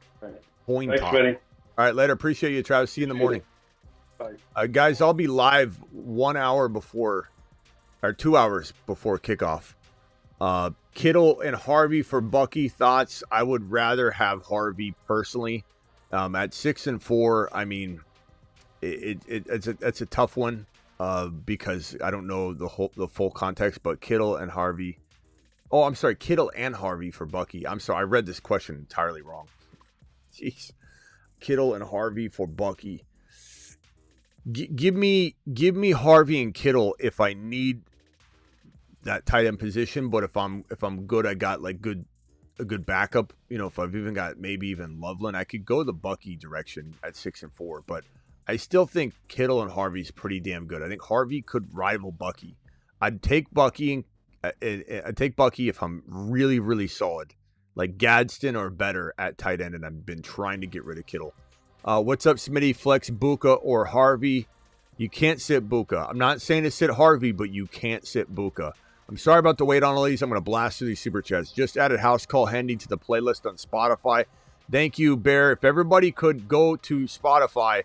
Speaker 1: coin
Speaker 10: Thanks,
Speaker 1: toss.
Speaker 10: Smitty.
Speaker 1: All right, later. Appreciate you, Travis. See you in the morning.
Speaker 10: Bye.
Speaker 1: Guys, I'll be live 1 hour before, or 2 hours before kickoff. Kittle and Harvey for Bucky. Thoughts? I would rather have Harvey personally. At 6-4, I mean, it's a tough one because I don't know the full context. But Kittle and Harvey. Oh, I'm sorry, Kittle and Harvey for Bucky. I'm sorry, I read this question entirely wrong. Jeez, Kittle and Harvey for Bucky. Give me Harvey and Kittle if I need that tight end position, but if I'm good, I got like a good backup. You know, if I've even got maybe even Loveland, I could go the Bucky direction at 6-4. But I still think Kittle and Harvey's pretty damn good. I think Harvey could rival Bucky. I'd take Bucky if I'm really, really solid, like Gadsden or better at tight end, and I've been trying to get rid of Kittle. What's up, Smitty? Flex Buka or Harvey? You can't sit Buka. I'm not saying to sit Harvey, but you can't sit Buka. I'm sorry about the wait on all these. I'm going to blast through these super chats. Just added House Call Handy to the playlist on Spotify. Thank you, Bear. If everybody could go to Spotify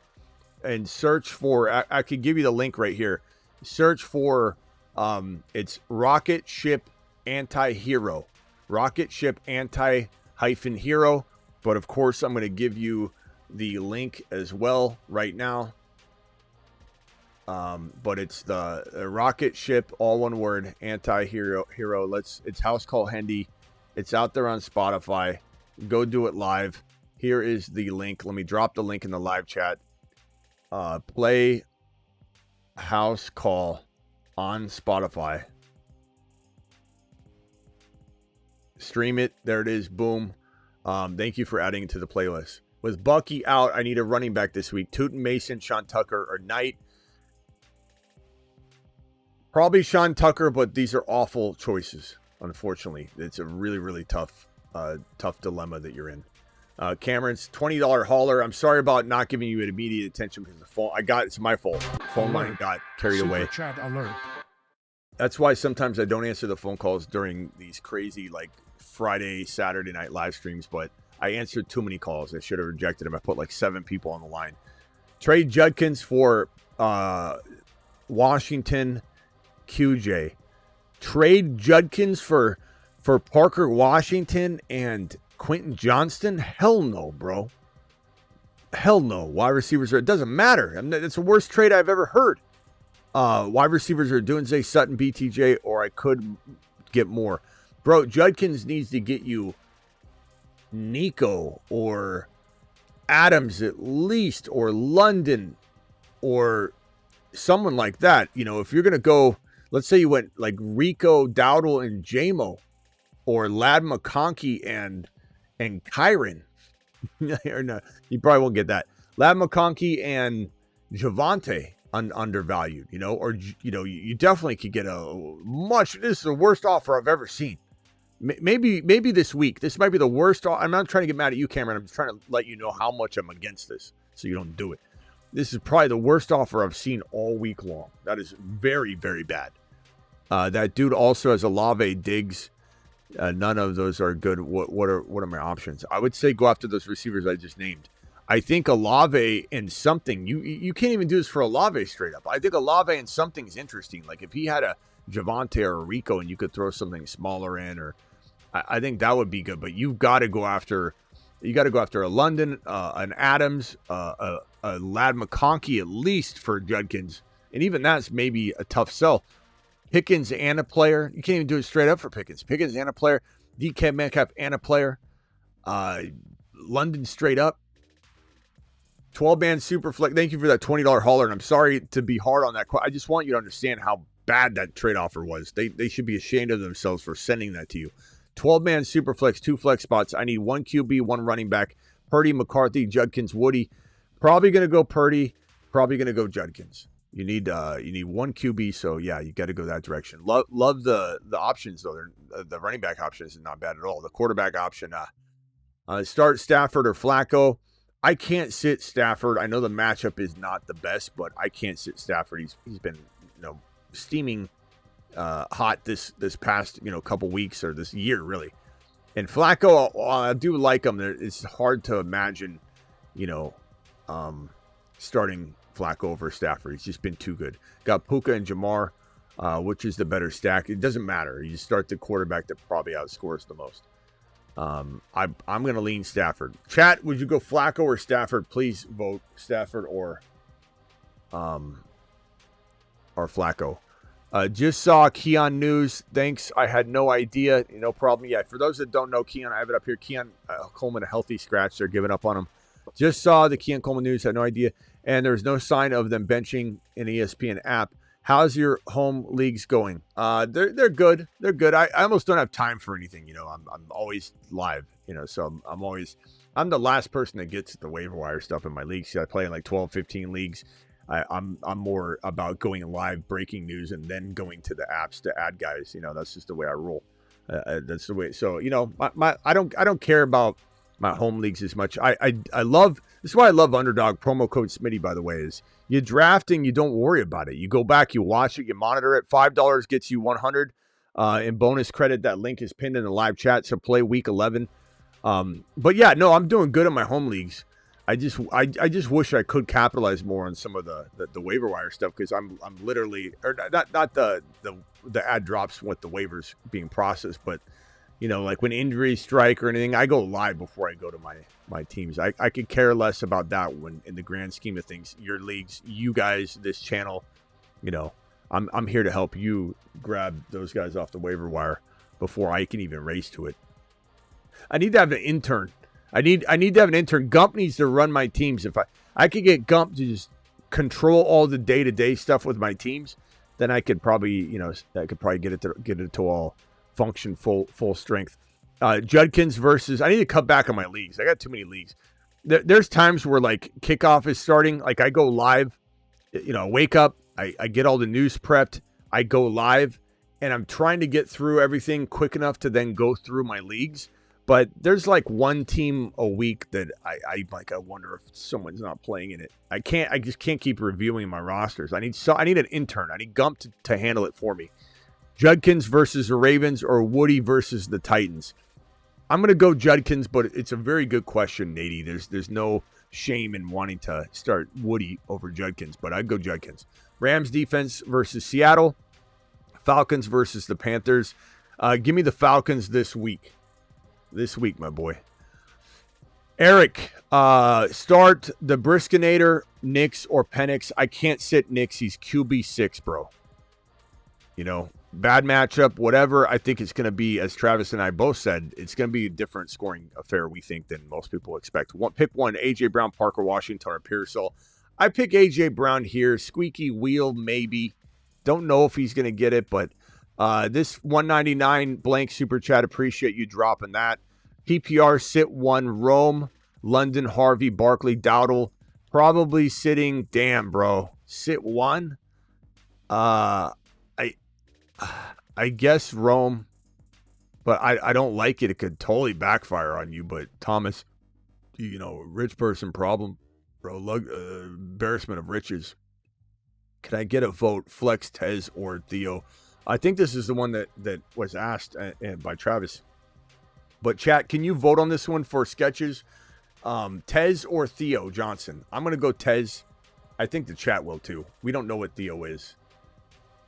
Speaker 1: and search for, I could give you the link right here. Search for, it's Rocket Ship Anti-Hero. Rocket Ship Anti-Hero. But of course, I'm going to give you the link as well right now. But it's the Rocket Ship, all one word, Anti-Hero. It's House Call Handy. It's out there on Spotify. Go do it live. Here is the link. Let me drop the link in the live chat. play House Call on Spotify. Stream it. There it is. Boom. Thank you for adding it to the playlist. With Bucky out, I need a running back this week. Tootin Mason, Sean Tucker, or Knight. Probably Sean Tucker, but these are awful choices. Unfortunately, it's a really, really tough dilemma that you're in. Cameron's $20 hauler. I'm sorry about not giving you an immediate attention because the phone it's my fault. Phone line got carried away.
Speaker 12: Super chat alert.
Speaker 1: That's why sometimes I don't answer the phone calls during these crazy like Friday, Saturday night live streams, but I answered too many calls. I should have rejected them. I put like 7 people on the line. Trade Judkins for Washington QJ. Trade Judkins for Parker Washington and Quentin Johnston? Hell no, bro. Hell no. Wide receivers it doesn't matter. It's the worst trade I've ever heard. Wide receivers are Dunze, Sutton, BTJ, or I could get more. Bro, Judkins needs to get you Nico or Adams at least, or London, or someone like that. You know, if you're going to go, let's say you went like Rico, Dowdle, and JMO, or Lad McConkey and Kyron. Or no, you probably won't get that. Lad McConkey and Javante undervalued, you know, or, you know, you definitely could get this is the worst offer I've ever seen. Maybe this week. This might be the worst. I'm not trying to get mad at you, Cameron. I'm just trying to let you know how much I'm against this so you don't do it. This is probably the worst offer I've seen all week long. That is very, very bad. That dude also has Olave, Diggs. None of those are good. What are my options? I would say go after those receivers I just named. I think Olave and something. You can't even do this for Olave straight up. I think Olave and something's interesting. Like if he had a Javante or a Rico and you could throw something smaller in, or I think that would be good. But you've got to go after. You got to go after a London, an Adams, a Lad McConkey at least for Judkins, and even that's maybe a tough sell. Pickens and a player. You can't even do it straight up for Pickens. Pickens and a player. DK Metcalf and a player. London straight up. 12-man super flex. Thank you for that $20 hauler. And I'm sorry to be hard on that. I just want you to understand how bad that trade offer was. They should be ashamed of themselves for sending that to you. 12-man super flex, 2 flex spots. I need 1 QB, 1 running back. Purdy, McCarthy, Judkins, Woody. Probably going to go Purdy. Probably going to go Judkins. You need 1 QB, so yeah, you got to go that direction. Love the options though. The running back option is not bad at all. The quarterback option, start Stafford or Flacco. I can't sit Stafford. I know the matchup is not the best, but I can't sit Stafford. He's been steaming hot this past couple weeks or this year really. And Flacco, I do like him. It's hard to imagine, starting Flacco over Stafford. He's just been too good. Got Puka and Jamar, which is the better stack. It doesn't matter. You start the quarterback that probably outscores the most. I'm going to lean Stafford. Chat, would you go Flacco or Stafford? Please vote Stafford or Flacco. Just saw Keon news. Thanks. I had no idea. No problem. Yeah, for those that don't know Keon, I have it up here. Keon Coleman, a healthy scratch. They're giving up on him. Just saw the Keon Coleman news. Had no idea. And there's no sign of them benching an ESPN app. How's your home leagues going? They're good. They're good. I almost don't have time for anything. I'm always live. So I'm the last person that gets the waiver wire stuff in my leagues. I play in like 12, 15 leagues. I'm more about going live, breaking news, and then going to the apps to add guys. That's just the way I roll. That's the way. So I don't care about my home leagues as much. I love, this is why I love Underdog. Promo code Smitty, by the way, is you drafting, you don't worry about it. You go back, you watch it, you monitor it. $5 gets you 100 in bonus credit. That link is pinned in the live chat. So play week 11. But yeah, no, I'm doing good in my home leagues. I just wish I could capitalize more on some of the waiver wire stuff, because I'm literally, or not the ad drops with the waivers being processed, but like when injuries strike or anything, I go live before I go to my teams. I could care less about that when, in the grand scheme of things, your leagues, you guys, this channel, I'm here to help you grab those guys off the waiver wire before I can even race to it. I need to have an intern. I need to have an intern. Gump needs to run my teams. If I could get Gump to just control all the day-to-day stuff with my teams, then I could probably, get it to all function full strength. Judkins versus, I need to cut back on my leagues. I got too many leagues. There's times where like kickoff is starting, like I go live, wake up, I get all the news prepped, I go live, and I'm trying to get through everything quick enough to then go through my leagues. But there's like one team a week that I wonder if someone's not playing in it. I just can't keep reviewing my rosters. I need an intern. I need Gump to handle it for me. Judkins versus the Ravens or Woody versus the Titans. I'm going to go Judkins, but it's a very good question, Nady. There's no shame in wanting to start Woody over Judkins, but I'd go Judkins. Rams defense versus Seattle. Falcons versus the Panthers. Give me the Falcons this week. This week, my boy. Eric, start the Briskinator, Nix, or Penix. I can't sit Nix. He's QB6, bro. Bad matchup, whatever. I think it's going to be, as Travis and I both said, it's going to be a different scoring affair, we think, than most people expect. Pick one, A.J. Brown, Parker Washington, or Pearsall. I pick A.J. Brown here. Squeaky wheel, maybe. Don't know if he's going to get it, but this 199 blank super chat, appreciate you dropping that. PPR, sit one, Rome, London, Harvey, Barkley, Dowdle. Probably sitting, damn, bro. Sit one? I guess Rome, but I don't like it. It could totally backfire on you. But Thomas, rich person problem, bro. Embarrassment of riches. Can I get a vote? Flex, Tez, or Theo? I think this is the one that was asked by Travis. But chat, can you vote on this one for sketches? Tez or Theo Johnson? I'm going to go Tez. I think the chat will too. We don't know what Theo is.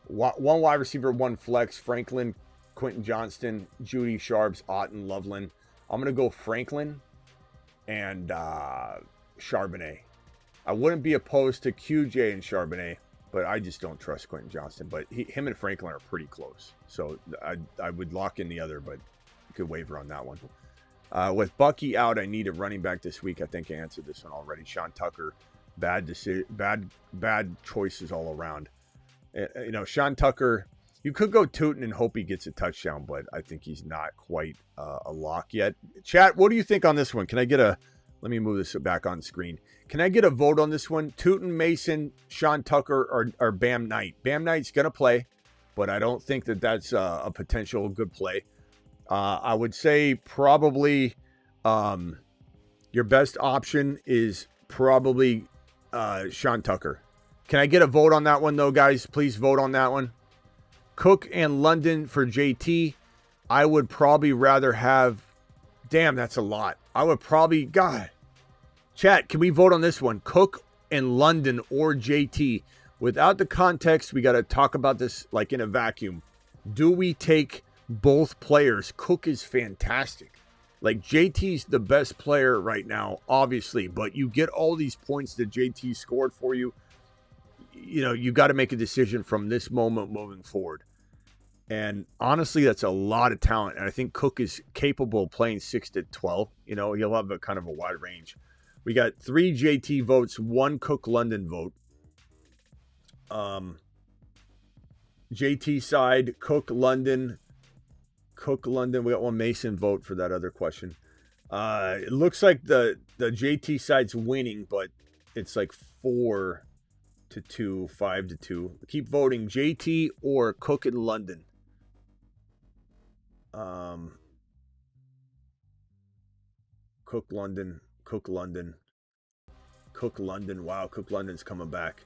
Speaker 1: One wide receiver, one flex. Franklin, Quentin Johnston, Judy, Sharps, Otten, Loveland. I'm going to go Franklin and Charbonnet. I wouldn't be opposed to QJ and Charbonnet, but I just don't trust Quentin Johnston. But him and Franklin are pretty close. So I would lock in the other, but good waiver on that one. With Bucky out, I need a running back this week. I think I answered this one already. Sean Tucker, bad choices all around. Sean Tucker, you could go Tootin and hope he gets a touchdown, but I think he's not quite a lock yet. Chat, what do you think on this one? Can I get let me move this back on screen. Can I get a vote on this one? Tootin, Mason, Sean Tucker, or Bam Knight? Bam Knight's going to play, but I don't think that's a potential good play. I would say probably your best option is probably Sean Tucker. Can I get a vote on that one, though, guys? Please vote on that one. Cook and London for JT. I would probably rather have... Damn, that's a lot. I would probably... God. Chat, can we vote on this one? Cook and London or JT. Without the context, we got to talk about this like in a vacuum. Do we take both players? Cook is fantastic. Like, JT's the best player right now, obviously. But you get all these points that JT scored for you. You got to make a decision from this moment moving forward. And honestly, that's a lot of talent. And I think Cook is capable of playing 6 to 12. He'll have a kind of a wide range. We got 3 JT votes, 1 Cook London vote. JT side, Cook London. We got 1 Mason vote for that other question. It looks like the JT side's winning, but it's like 4 to 2, 5 to 2. Keep voting JT or Cook in London. Cook London. Wow, Cook London's coming back.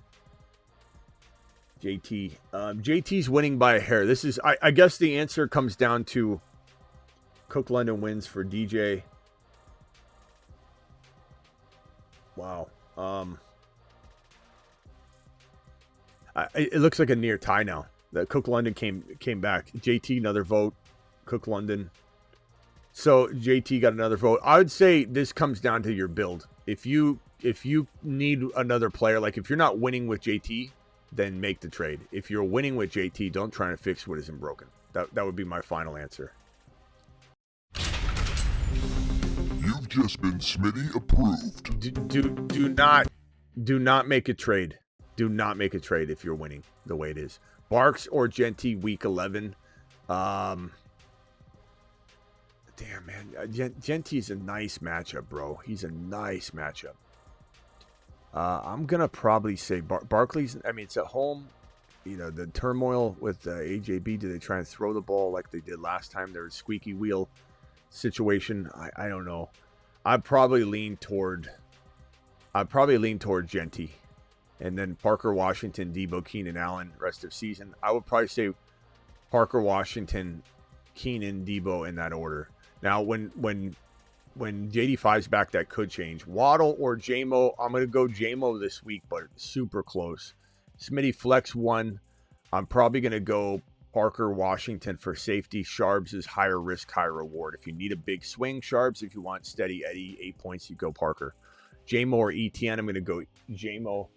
Speaker 1: JT. JT's winning by a hair. This is, I guess the answer comes down to Cook London wins for DJ. Wow. It looks like a near tie now. The Cook London came back. JT, another vote. Cook London. So JT got another vote. I would say this comes down to your build. If you need another player, like if you're not winning with JT, then make the trade. If you're winning with JT, don't try to fix what isn't broken. That would be my final answer.
Speaker 2: You've just been Smitty approved.
Speaker 1: Do not make a trade. Do not make a trade if you're winning the way it is. Barks or Genty week 11. Damn, man. Genty's a nice matchup, bro. He's a nice matchup. I'm going to probably say Barkley's, I mean, it's at home. You know, the turmoil with AJB, do they try and throw the ball like they did last time? There was squeaky wheel situation. I don't know. I'd probably lean toward Genty. And then Parker Washington, Debo, Keenan Allen, rest of season. I would probably say Parker Washington, Keenan, Debo in that order. Now, when JD5's back, that could change. Waddle or JMO, I'm going to go JMO this week, but super close. Smitty flex 1. I'm probably going to go Parker Washington for safety. Sharps is higher risk, higher reward. If you need a big swing, Sharps. If you want steady Eddie, 8 points, you go Parker. JMO or ETN, I'm going to go JMO.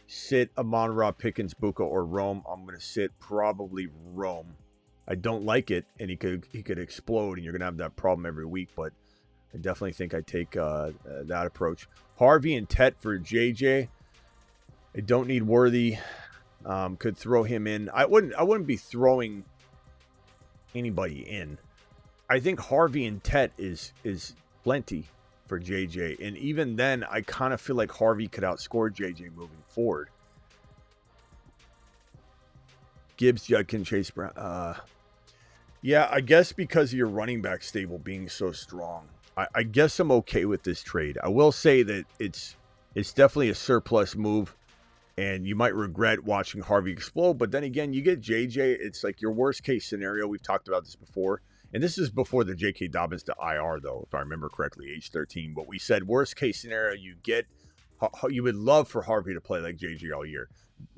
Speaker 1: Sit Amon-Ra, Pickens, Buka, or Rome. I'm going to sit probably Rome. I don't like it, and he could explode, and you're going to have that problem every week, but I definitely think I take that approach. Harvey and Tet for JJ. I don't need Worthy. Could throw him in. I wouldn't be throwing anybody in. I think Harvey and Tet is plenty for JJ. And even then, I kind of feel like Harvey could outscore JJ moving forward. Gibbs, Judkin, Chase Brown. Yeah, I guess because of your running back stable being so strong, I guess I'm okay with this trade. I will say that it's definitely a surplus move, and you might regret watching Harvey explode. But then again, you get JJ. It's like your worst case scenario. We've talked about this before. And this is before the J.K. Dobbins to IR, though, if I remember correctly, age 13. But we said worst case scenario, you would love for Harvey to play like JJ all year.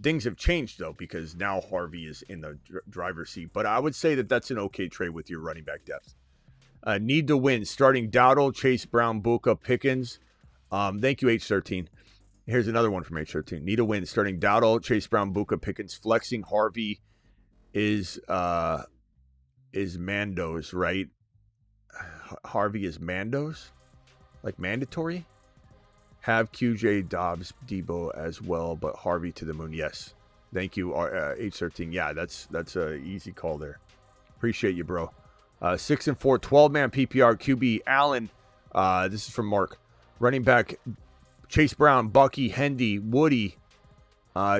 Speaker 1: Things have changed, though, because now Harvey is in the driver's seat. But I would say that that's an okay trade with your running back depth. Need to win. Starting Dowdle, Chase Brown, Buka, Pickens. Thank you, H13. Here's another one from H13. Need to win. Starting Dowdle, Chase Brown, Buka, Pickens. Flexing Harvey is Mandos, right? Harvey is Mandos? Like mandatory? Have QJ, Dobbs, Debo as well, but Harvey to the moon. Yes. Thank you, H13. Yeah, that's a easy call there. Appreciate you, bro. 6-4, 12-man PPR, QB, Allen. This is from Mark. Running back, Chase Brown, Bucky, Hendy, Woody,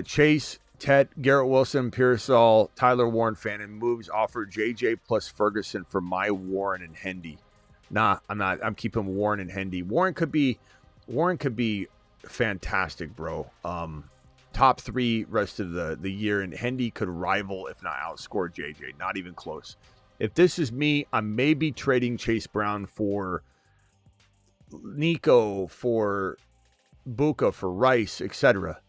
Speaker 1: Chase, Ted, Garrett Wilson, Pearsall, Tyler Warren, Fannin. Moves offered JJ plus Ferguson for my Warren and Hendy. Nah, I'm not. I'm keeping Warren and Hendy. Warren could be fantastic, bro. Top 3 rest of the year, and Hendy could rival, if not outscore JJ. Not even close. If this is me, I may be trading Chase Brown for Nico, for Buka, for Rice, etc.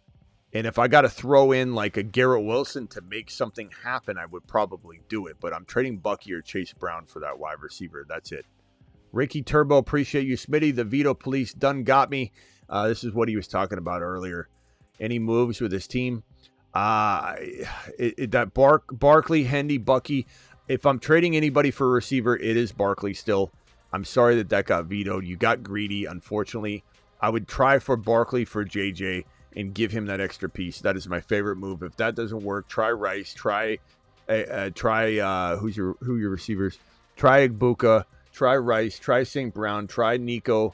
Speaker 1: And if I got to throw in like a Garrett Wilson to make something happen, I would probably do it. But I'm trading Bucky or Chase Brown for that wide receiver. That's it. Ricky Turbo, appreciate you. Smitty, the veto police done got me. This is what he was talking about earlier. Any moves with his team? Barkley, Hendy, Bucky. If I'm trading anybody for a receiver, it is Barkley still. I'm sorry that got vetoed. You got greedy, unfortunately. I would try for Barkley for JJ and give him that extra piece. That is my favorite move. If that doesn't work, try Rice. Try who's your receivers? Try Igbuka. Try Rice. Try St. Brown. Try Nico.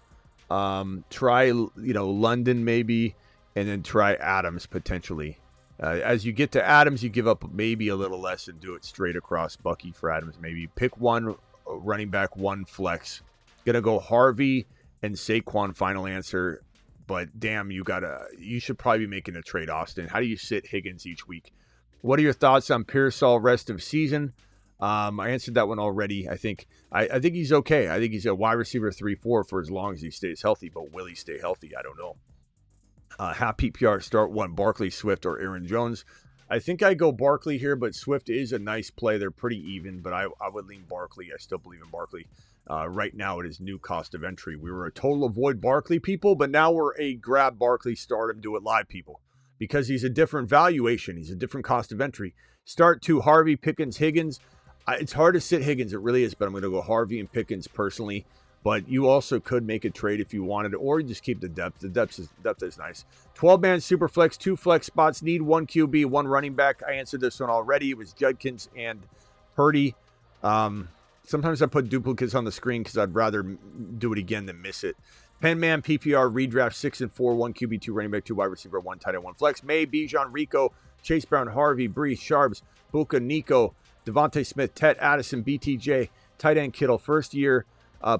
Speaker 1: Try London maybe, and then try Adams potentially. As you get to Adams, you give up maybe a little less and do it straight across. Bucky for Adams maybe. Pick one running back, one flex. Gonna go Harvey and Saquon, final answer. But damn, you should probably be making a trade, Austin. How do you sit Higgins each week? What are your thoughts on Pearsall rest of season? I answered that one already. I think he's okay. I think he's a wide receiver 3-4 for as long as he stays healthy. But will he stay healthy? I don't know. Half PPR start 1, Barkley, Swift, or Aaron Jones. I think I go Barkley here, but Swift is a nice play. They're pretty even, but I would lean Barkley. I still believe in Barkley. Right now, it is new cost of entry. We were a total avoid Barkley people, but now we're a grab Barkley, start him, do it live people. Because he's a different valuation. He's a different cost of entry. Start 2, Harvey, Pickens, Higgins. It's hard to sit Higgins. It really is, but I'm going to go Harvey and Pickens personally. But you also could make a trade if you wanted, or you just keep the depth. The depth is nice. 12-man super flex, 2 flex spots, need 1 QB, 1 running back. I answered this one already. It was Judkins and Purdy. Sometimes I put duplicates on the screen because I'd rather do it again than miss it. 10-man PPR redraft 6 and 4, 1 QB, 2 running back, 2 wide receiver, 1 tight end, 1 flex. May, Bijan, Rico, Chase Brown, Harvey, Brees, Sharps, Buka, Nico, Devontae Smith, Tet, Addison, BTJ, tight end Kittle, first year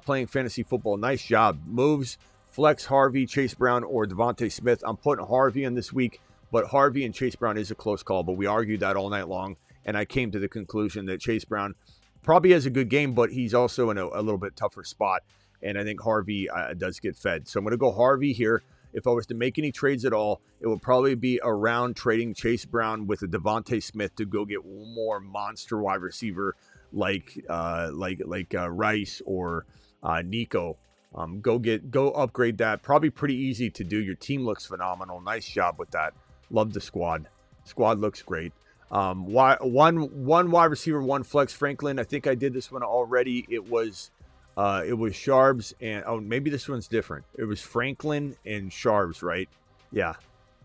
Speaker 1: playing fantasy football. Nice job. Moves, flex Harvey, Chase Brown, or Devontae Smith. I'm putting Harvey in this week, but Harvey and Chase Brown is a close call, but we argued that all night long, and I came to the conclusion that Chase Brown probably has a good game, but he's also in a little bit tougher spot, and I think Harvey does get fed. So I'm going to go Harvey here. If I was to make any trades at all, it would probably be around trading Chase Brown with a Devontae Smith to go get one more monster wide receiver like Rice or Nico. Go upgrade that. Probably pretty easy to do. Your team looks phenomenal. Nice job with that. Love the squad. Squad looks great. One wide receiver, 1 flex. Franklin. I think I did this one already. It was Sharbs and maybe this one's different. It was Franklin and Sharbs, right? Yeah,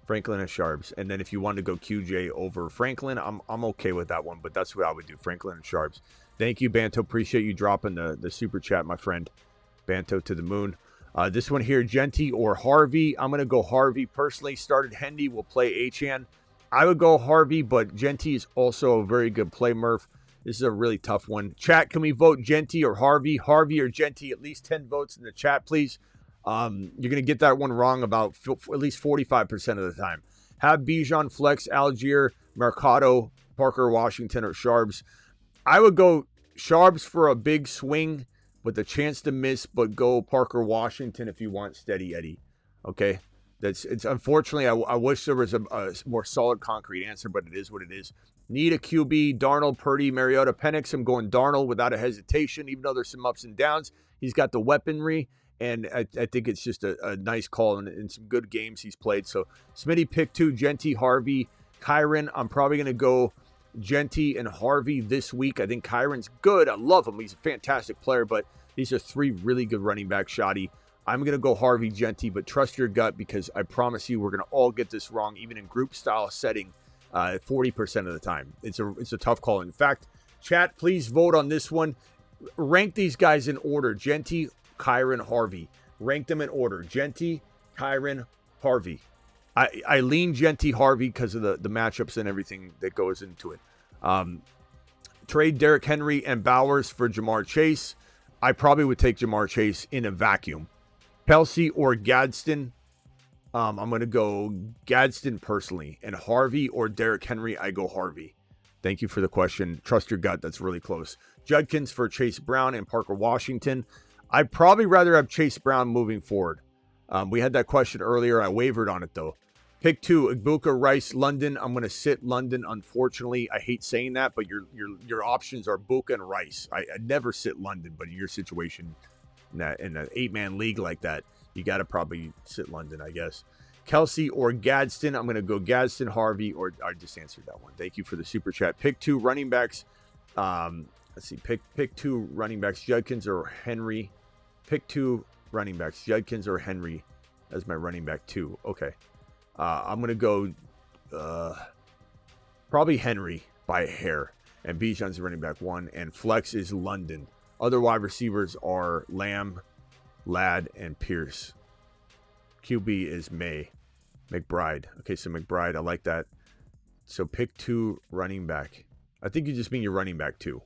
Speaker 1: Franklin and Sharbs. And then if you wanted to go QJ over Franklin, I'm okay with that one. But that's what I would do. Franklin and Sharbs. Thank you, Banto. Appreciate you dropping the super chat, my friend. Banto to the moon. This one here, Genty or Harvey. I'm gonna go Harvey personally. Started Hendy. Will play Achan. I would go Harvey, but Genty is also a very good play, Murph. This is a really tough one. Chat, can we vote Genty or Harvey? Harvey or Genty? At least 10 votes in the chat, please. You're going to get that one wrong about at least 45% of the time. Have Bijan, Flex, Algier, Mercado, Parker, Washington, or Sharbs. I would go Sharbs for a big swing with a chance to miss, but go Parker, Washington if you want Steady Eddie. Okay? It's unfortunately, I wish there was a more solid, concrete answer, but it is what it is. Need a QB, Darnold, Purdy, Mariota, Penix. I'm going Darnold without a hesitation, even though there's some ups and downs. He's got the weaponry, and I think it's just a nice call and some good games he's played. So Smitty, pick 2, Genty, Harvey, Kyron. I'm probably going to go Genty and Harvey this week. I think Kyron's good. I love him. He's a fantastic player, but these are 3 really good running back shoddy. I'm going to go Harvey, Genty, but trust your gut because I promise you we're going to all get this wrong, even in group style setting, 40% of the time. It's a tough call. In fact, chat, please vote on this one. Rank these guys in order. Genty, Kyron, Harvey. Rank them in order. Genty, Kyron, Harvey. I lean Genty, Harvey because of the matchups and everything that goes into it. Trade Derrick Henry and Bowers for Jamar Chase. I probably would take Jamar Chase in a vacuum. Kelsey or Gadsden. I'm going to go Gadsden personally. And Harvey or Derrick Henry, I go Harvey. Thank you for the question. Trust your gut. That's really close. Judkins for Chase Brown and Parker Washington. I'd probably rather have Chase Brown moving forward. We had that question earlier. I wavered on it, though. Pick 2, Igbuka, Rice, London. I'm going to sit London, unfortunately. I hate saying that, but your options are Buka and Rice. I'd never sit London, but in your situation, in an 8-man league like that, you got to probably sit London, I guess. Kelsey or Gadsden. I'm going to go Gadsden, Harvey, or I just answered that one. Thank you for the super chat. Pick 2 running backs. Let's see. Pick 2 running backs, Judkins or Henry. Pick 2 running backs, Judkins or Henry as my running back 2. Okay. I'm going to go probably Henry by a hair. And Bijan's running back 1. And flex is London. Other wide receivers are Lamb, Ladd, and Pierce. QB is McBride. Okay, so McBride, I like that. So pick 2 running back. I think you just mean your running back 2.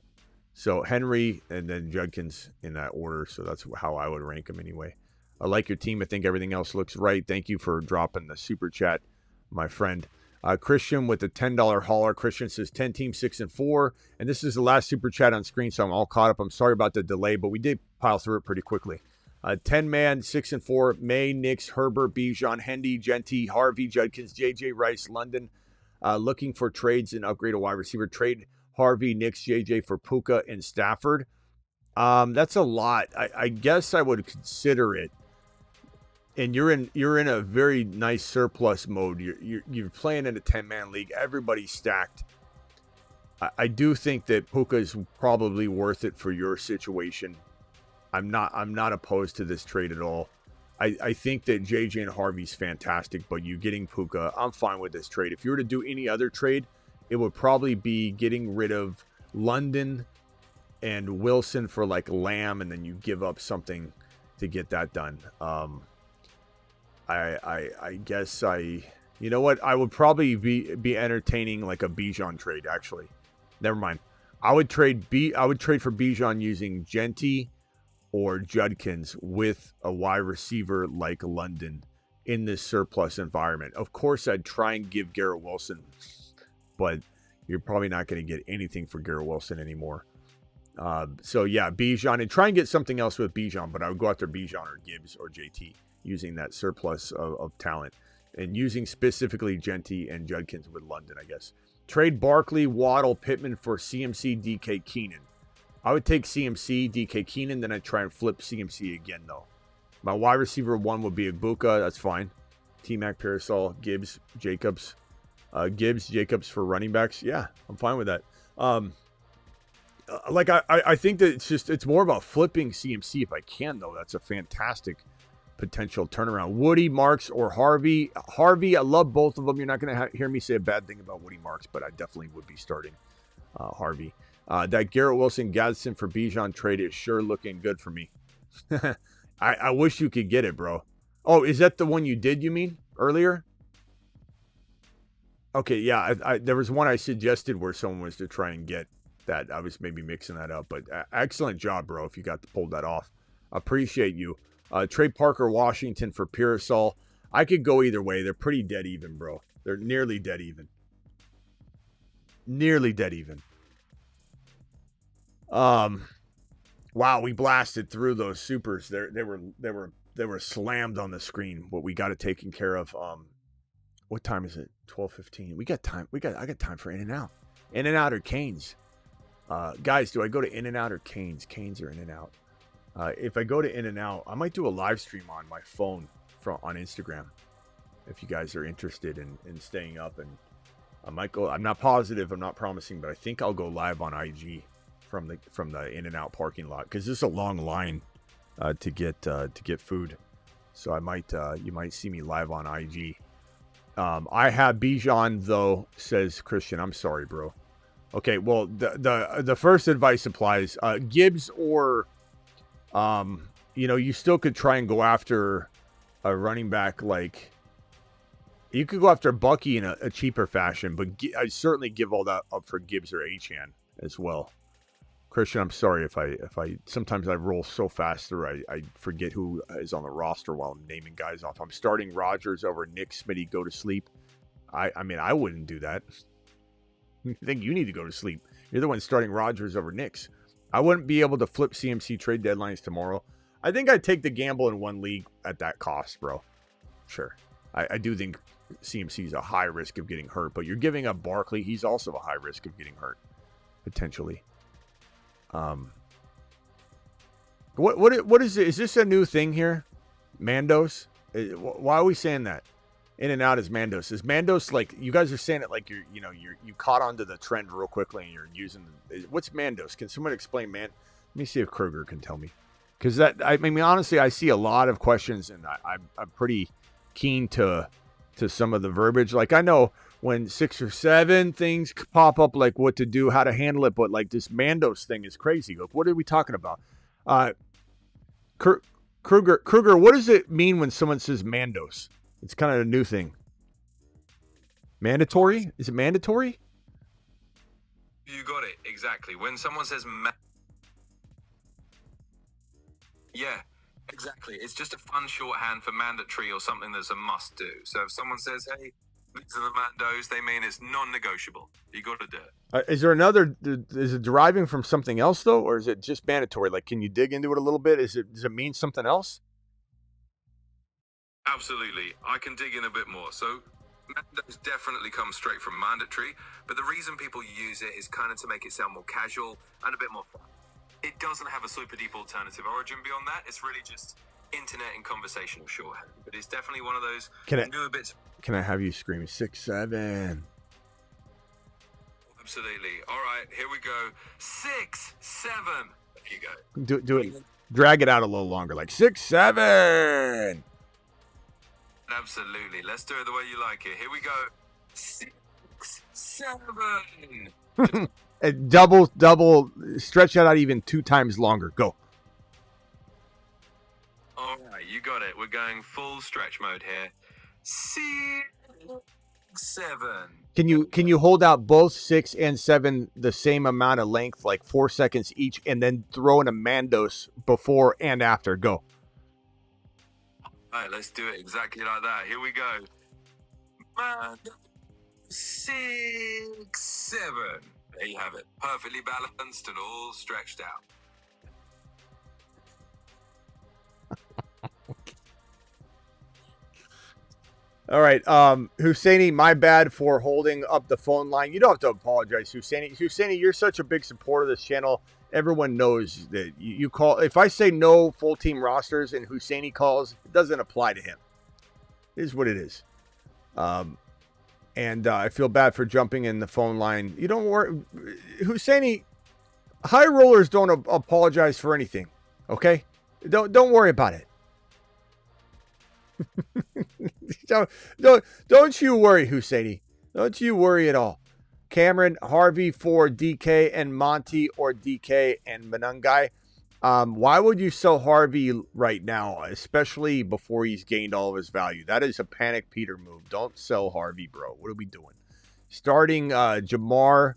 Speaker 1: So Henry and then Judkins in that order. So that's how I would rank them anyway. I like your team. I think everything else looks right. Thank you for dropping the super chat, my friend. Christian with the $10 hauler. Christian says 10 teams, 6 and 4. And this is the last super chat on screen, so I'm all caught up. I'm sorry about the delay, but we did pile through it pretty quickly. 10-man, 6 and 4. May, Nix, Herbert, Bijan, Hendy, Genty, Harvey, Judkins, JJ, Rice, London. Looking for trades and upgrade a wide receiver. Trade Harvey, Nix, JJ for Puka and Stafford. That's a lot. I guess I would consider it. And you're in a very nice surplus mode. You're playing in a 10-man league. Everybody's stacked. I do think that Puka is probably worth it for your situation. I'm not opposed to this trade at all. I think that JJ and Harvey's fantastic, but you getting Puka, I'm fine with this trade. If you were to do any other trade, it would probably be getting rid of London and Wilson for like Lamb, and then you give up something to get that done. I guess you know what? I would probably be entertaining like a Bijan trade. Actually, never mind. I would trade for Bijan using Genty or Judkins with a wide receiver like London in this surplus environment. Of course, I'd try and give Garrett Wilson, but you're probably not going to get anything for Garrett Wilson anymore. So yeah, Bijan, and try and get something else with Bijan, but I would go after Bijan or Gibbs or JT using that surplus of talent, and using specifically Genty and Judkins with London, I guess. Trade Barkley, Waddle, Pittman for CMC, DK, Keenan. I would take CMC, DK, Keenan, then I'd try and flip CMC again, though. My wide receiver 1 would be Igbuka. That's fine. T-Mac, Parasol, Gibbs, Jacobs. Gibbs, Jacobs for running backs. Yeah, I'm fine with that. I think that it's more about flipping CMC if I can, though. That's a fantastic potential turnaround. Woody, Marks, or Harvey. Harvey, I love both of them. You're not going to hear me say a bad thing about Woody Marks, but I definitely would be starting Harvey. That Garrett Wilson, Gadsden for Bijan trade is sure looking good for me. I wish you could get it, bro. Oh, is that the one you did, you mean, earlier? Okay, yeah. There was one I suggested where someone was to try and get that. I was maybe mixing that up, but excellent job, bro, if you got to pull that off. Appreciate you. Trey Parker, Washington for Parasol. I could go either way. They're pretty dead even, bro. They're nearly dead even. Nearly dead even. Wow, we blasted through those supers. They were slammed on the screen. But we got it taken care of. What time is it? 12:15. We got time. I got time for In-N-Out. In-N-Out or Cane's. Guys, do I go to In-N-Out or Cane's? Cane's or In-N-Out? If I go to In-N-Out, I might do a live stream on my phone on Instagram. If you guys are interested in staying up, and I might go. I'm not positive. I'm not promising, but I think I'll go live on IG from the In-N-Out parking lot, because there's a long line to get food. So I might you might see me live on IG. I have Bijan though, says Christian. I'm sorry, bro. Okay, well the first advice applies. Gibbs or you still could try and go after a running back. Like, you could go after Bucky in a cheaper fashion, but I certainly give all that up for Gibbs or Achane as well. Christian, I'm sorry if I sometimes I roll so fast through I forget who is on the roster while I'm naming guys off. I'm starting Rodgers over Nick, Smitty, go to sleep. I mean, I wouldn't do that. I think you need to go to sleep. You're the one starting Rodgers over Knicks. I wouldn't be able to flip CMC trade deadlines tomorrow. I think I'd take the gamble in one league at that cost, bro. Sure. I do think CMC is a high risk of getting hurt, but you're giving up Barkley. He's also a high risk of getting hurt, potentially. What is it? Is this a new thing here? Mandos? Why are we saying that? In-N-Out is Mandos. Is Mandos like, you guys are saying it like you caught onto the trend real quickly and you're using what's Mandos? Can someone explain Let me see if Kruger can tell me. Because I mean honestly, I see a lot of questions and I'm pretty keen to some of the verbiage. Like, I know when 6 or 7 things pop up, like what to do, how to handle it, but like this Mandos thing is crazy. Like, what are we talking about? Kruger, what does it mean when someone says Mandos? It's kind of a new thing. Mandatory? Is it mandatory?
Speaker 18: You got it, exactly. When someone says yeah, exactly. It's just a fun shorthand for mandatory or something that's a must do. So if someone says, hey, these are the Mandos, they mean it's non-negotiable. You got to do it.
Speaker 1: Is there another? Is it deriving from something else though, or is it just mandatory? Like, can you dig into it a little bit? Does it mean something else?
Speaker 18: Absolutely. I can dig in a bit more. So Mandos definitely come straight from mandatory, but the reason people use it is kind of to make it sound more casual and a bit more fun. It doesn't have a super deep alternative origin beyond that. It's really just internet and conversational shorthand, but it's definitely one of those newer bits.
Speaker 1: Can I have you scream 6-7?
Speaker 18: Absolutely. All right, here we go. 6-7. If you go.
Speaker 1: Do it. Drag it out a little longer, like 6, 7.
Speaker 18: Absolutely. Let's do it the way you like it. Here we go. 6, 7.
Speaker 1: And double, stretch that out even 2 times longer. Go.
Speaker 18: All right, you got it. We're going full stretch mode here. 6, 7.
Speaker 1: Can you hold out both 6 and 7 the same amount of length, like 4 seconds each, and then throw in a Mandos before and after? Go.
Speaker 18: All right, let's do it exactly like that. Here we go. 6, 7. There you have it. Perfectly balanced and all stretched out.
Speaker 1: All right, Husseini, my bad for holding up the phone line. You don't have to apologize, Husseini. Husseini, you're such a big supporter of this channel. Everyone knows that you call. If I say no full team rosters and Husseini calls, it doesn't apply to him. It is what it is. And I feel bad for jumping in the phone line. You don't worry, Husseini. High rollers don't apologize for anything. Okay, don't worry about it. Don't you worry, Husseini. Don't you worry at all. Cameron, Harvey for DK and Monty, or DK and Manungai. Why would you sell Harvey right now, especially before he's gained all of his value? That is a panic Peter move. Don't sell Harvey, bro. What are we doing? Starting Jamar,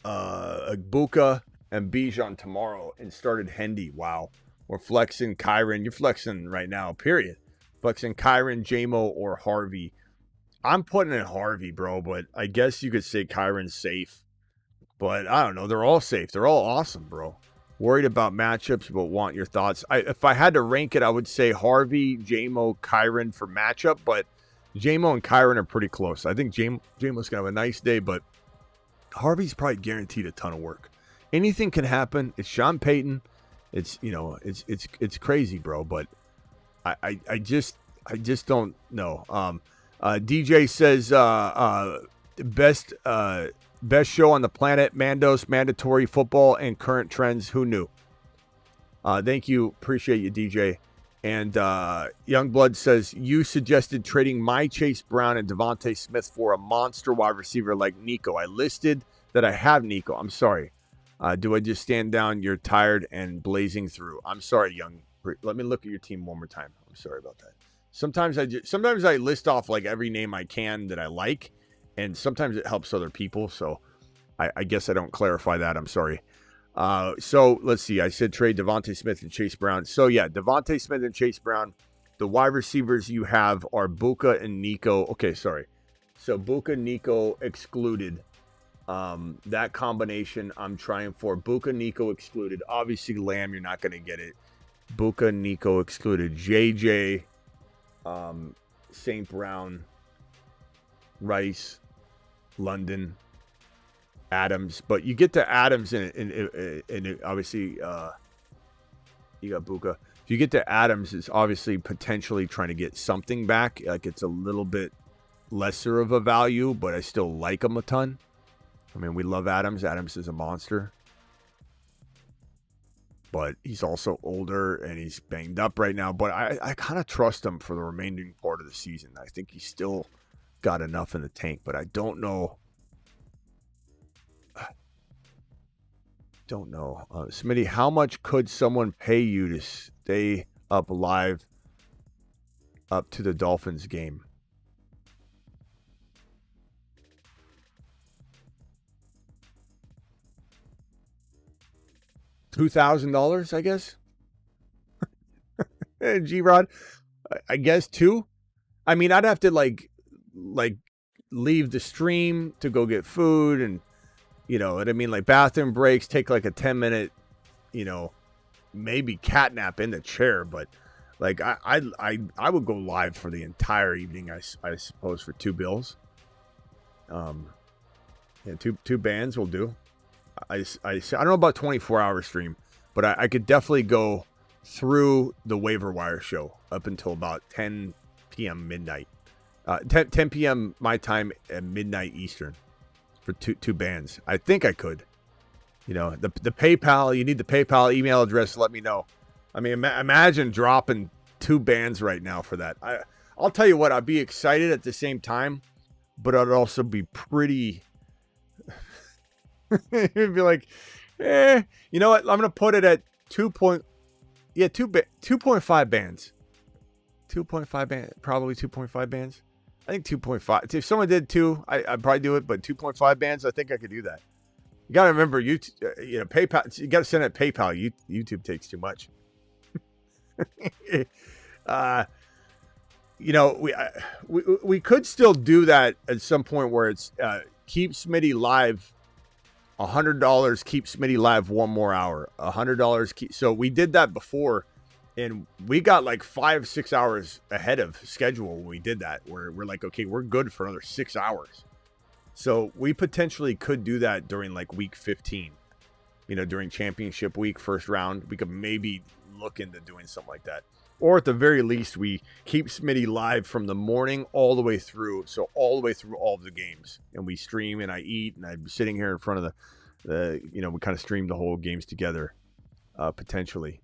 Speaker 1: Agbuka, and Bijan tomorrow, and started Hendy. Wow. We're flexing Kyron. You're flexing right now, period. Flexing Kyron, JMO, or Harvey. I'm putting in Harvey, bro, but I guess you could say Kyron's safe. But I don't know. They're all safe. They're all awesome, bro. Worried about matchups, but want your thoughts. If I had to rank it, I would say Harvey, JMO, Kyron for matchup, but JMO and Kyron are pretty close. I think JMO's going to have a nice day, but Harvey's probably guaranteed a ton of work. Anything can happen. It's Sean Payton. It's, it's crazy, bro, but I just don't know. DJ says best show on the planet, Mandos, mandatory football, and current trends. Who knew? Thank you. Appreciate you, DJ. And Youngblood says, you suggested trading my Chase Brown and Devontae Smith for a monster wide receiver like Nico. I listed that I have Nico. I'm sorry. Do I just stand down? You're tired and blazing through. I'm sorry, Young. Let me look at your team one more time. I'm sorry about that. Sometimes I list off like every name I can that I like, and sometimes it helps other people. So I guess I don't clarify that. I'm sorry. So let's see. I said trade Devontae Smith and Chase Brown. So yeah, Devontae Smith and Chase Brown. The wide receivers you have are Buka and Nico. Okay, sorry. So Buka, Nico excluded. That combination I'm trying for. Buka, Nico excluded. Obviously, Lamb, you're not going to get it. Buka, Nico excluded. JJ, St. Brown, Rice, London, Adams. But you get to Adams and obviously you got Buka. If you get to Adams, it's obviously potentially trying to get something back. Like it's a little bit lesser of a value, but I still like him a ton. I mean, we love Adams. Adams is a monster. But he's also older and he's banged up right now. But I kind of trust him for the remaining part of the season. I think he's still got enough in the tank, but I don't know. Smitty, how much could someone pay you to stay up live up to the Dolphins game? $2,000, I guess. G-Rod, I guess $2. I mean, I'd have to like leave the stream to go get food, and you know what I mean, like bathroom breaks, take like a 10-minute, maybe catnap in the chair, but like I would go live for the entire evening. I suppose for $2. Yeah, two bands will do. I don't know about 24-hour stream, but I could definitely go through the waiver wire show up until about 10 p.m. midnight. 10 p.m. my time at midnight Eastern for two bands. I think I could. You know, the PayPal, you need the PayPal email address to let me know. I mean, imagine dropping 2 bands right now for that. I'll tell you what, I'd be excited at the same time, but I'd also be pretty... It'd be like, you know what? I'm going to put it at 2.5 bands. 2.5 bands, probably 2.5 bands. I think 2.5. If someone did 2, I'd probably do it, but 2.5 bands, I think I could do that. You got to remember, PayPal, you got to send it PayPal. YouTube takes too much. We could still do that at some point where it's keep Smitty live. $100 keep Smitty live 1 more hour. $100 so we did that before, and we got like 5-6 hours ahead of schedule when we did that. We're like, okay, we're good for another 6 hours. So we potentially could do that during like week 15. During championship week, first round, we could maybe look into doing something like that. Or at the very least, we keep Smitty live from the morning all the way through. So all the way through all of the games. And we stream and I eat and I'm sitting here in front of we kind of stream the whole games together, potentially.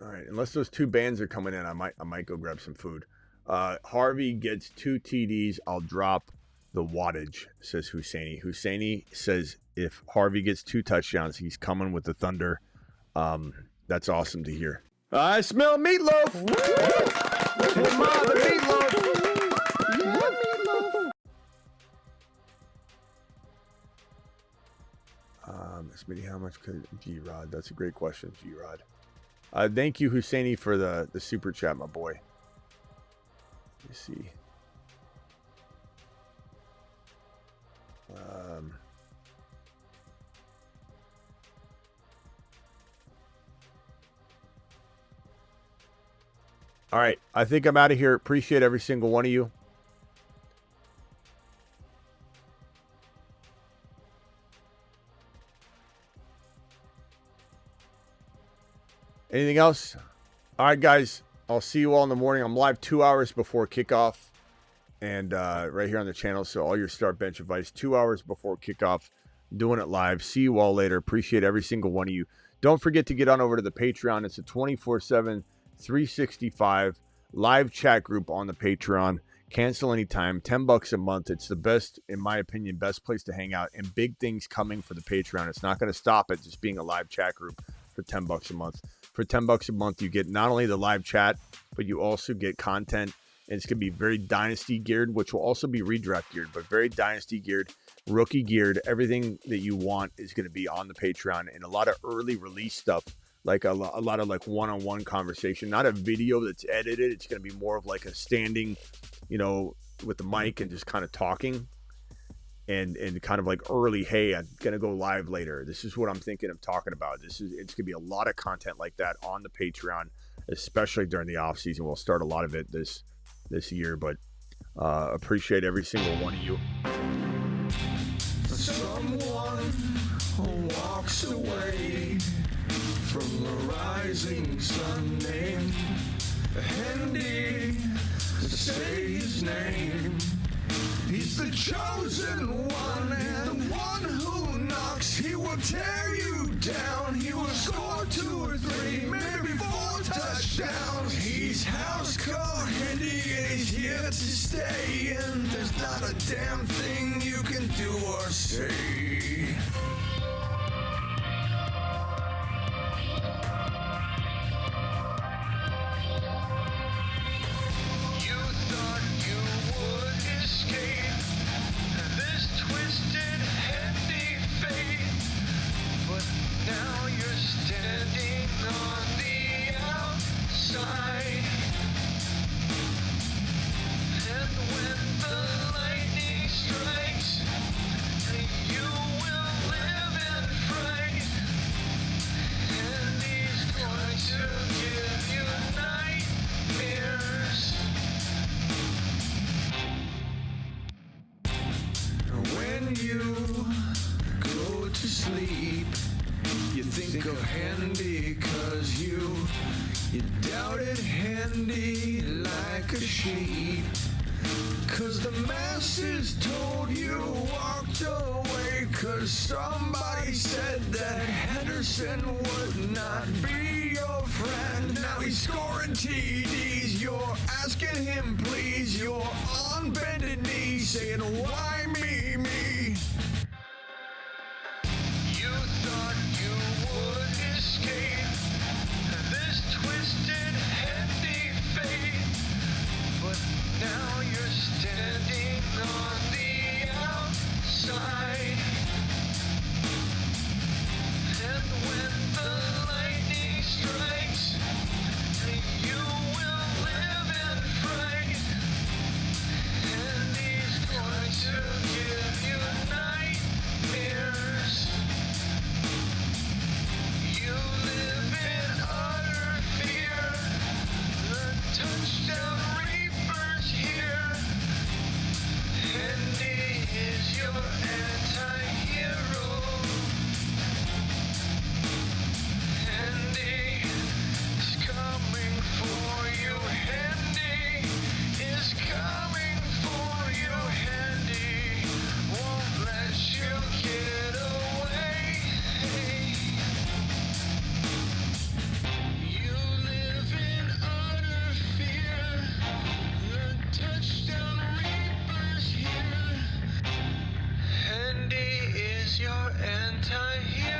Speaker 1: All right. Unless those 2 bands are coming in, I might go grab some food. Harvey gets 2 TDs. I'll drop the wattage, says Husseini. Husseini says if Harvey gets 2 touchdowns, he's coming with the thunder. That's awesome to hear. I smell meatloaf. Hey, Ma, the meatloaf. Yeah, meatloaf. Smitty, how much could G-Rod? That's a great question, G-Rod. Thank you, Husseini, for the super chat, my boy. Let me see. All right. I think I'm out of here. Appreciate every single one of you. Anything else? All right, guys. I'll see you all in the morning. I'm live 2 hours before kickoff. And right here on the channel. So all your start bench advice, 2 hours before kickoff. Doing it live. See you all later. Appreciate every single one of you. Don't forget to get on over to the Patreon. It's a 24/7, 365 live chat group on the Patreon. Cancel anytime. $10 a month. It's the best, in my opinion, best place to hang out. And big things coming for the Patreon. It's not going to stop at just being a live chat group for $10 a month. For $10 a month, you get not only the live chat, but you also get content. And it's going to be very dynasty geared, which will also be redraft geared, but very dynasty geared, rookie geared. Everything that you want is going to be on the Patreon, and a lot of early release stuff, like a lot of like one-on-one conversation, not a video that's edited. It's going to be more of like a standing, with the mic and just kind of talking and kind of like early, hey, I'm going to go live later. This is what I'm thinking of talking about. It's going to be a lot of content like that on the Patreon, especially during the off season. We'll start a lot of it this year, but appreciate every single one of you.
Speaker 5: Someone walks away from the rising sun named Handy. Say his name. He's the chosen one, and the one who knocks, he will tear you down. He will score 2 or 3, maybe 4 touchdowns. He's house called Handy, and he's here to stay. And there's not a damn thing you can do or say. Now you're standing on the outside. And when the lightning strikes, you will live in fright. And he's going to give you nightmares. When you go to sleep, you think of Handy 'cause you doubted Handy like a sheep. 'Cause the masses told you walked away. 'Cause somebody said that Henderson would not be your friend. Now he's scoring TDs. You're asking him, please. You're on bended knee saying, why me, me? You thought you would escape this twisted, handy fate. But now you're standing on the outside. And when the lightning strikes, you will live in fright. And he's going to give you nightmares. You live in utter fear. The touchdown reaper's here. And he is your anti-hero. Handy is coming for you. Handy is coming for you. Handy won't let you get away. You live in utter fear. The touchdown reaper's here. Handy is your anti-hero.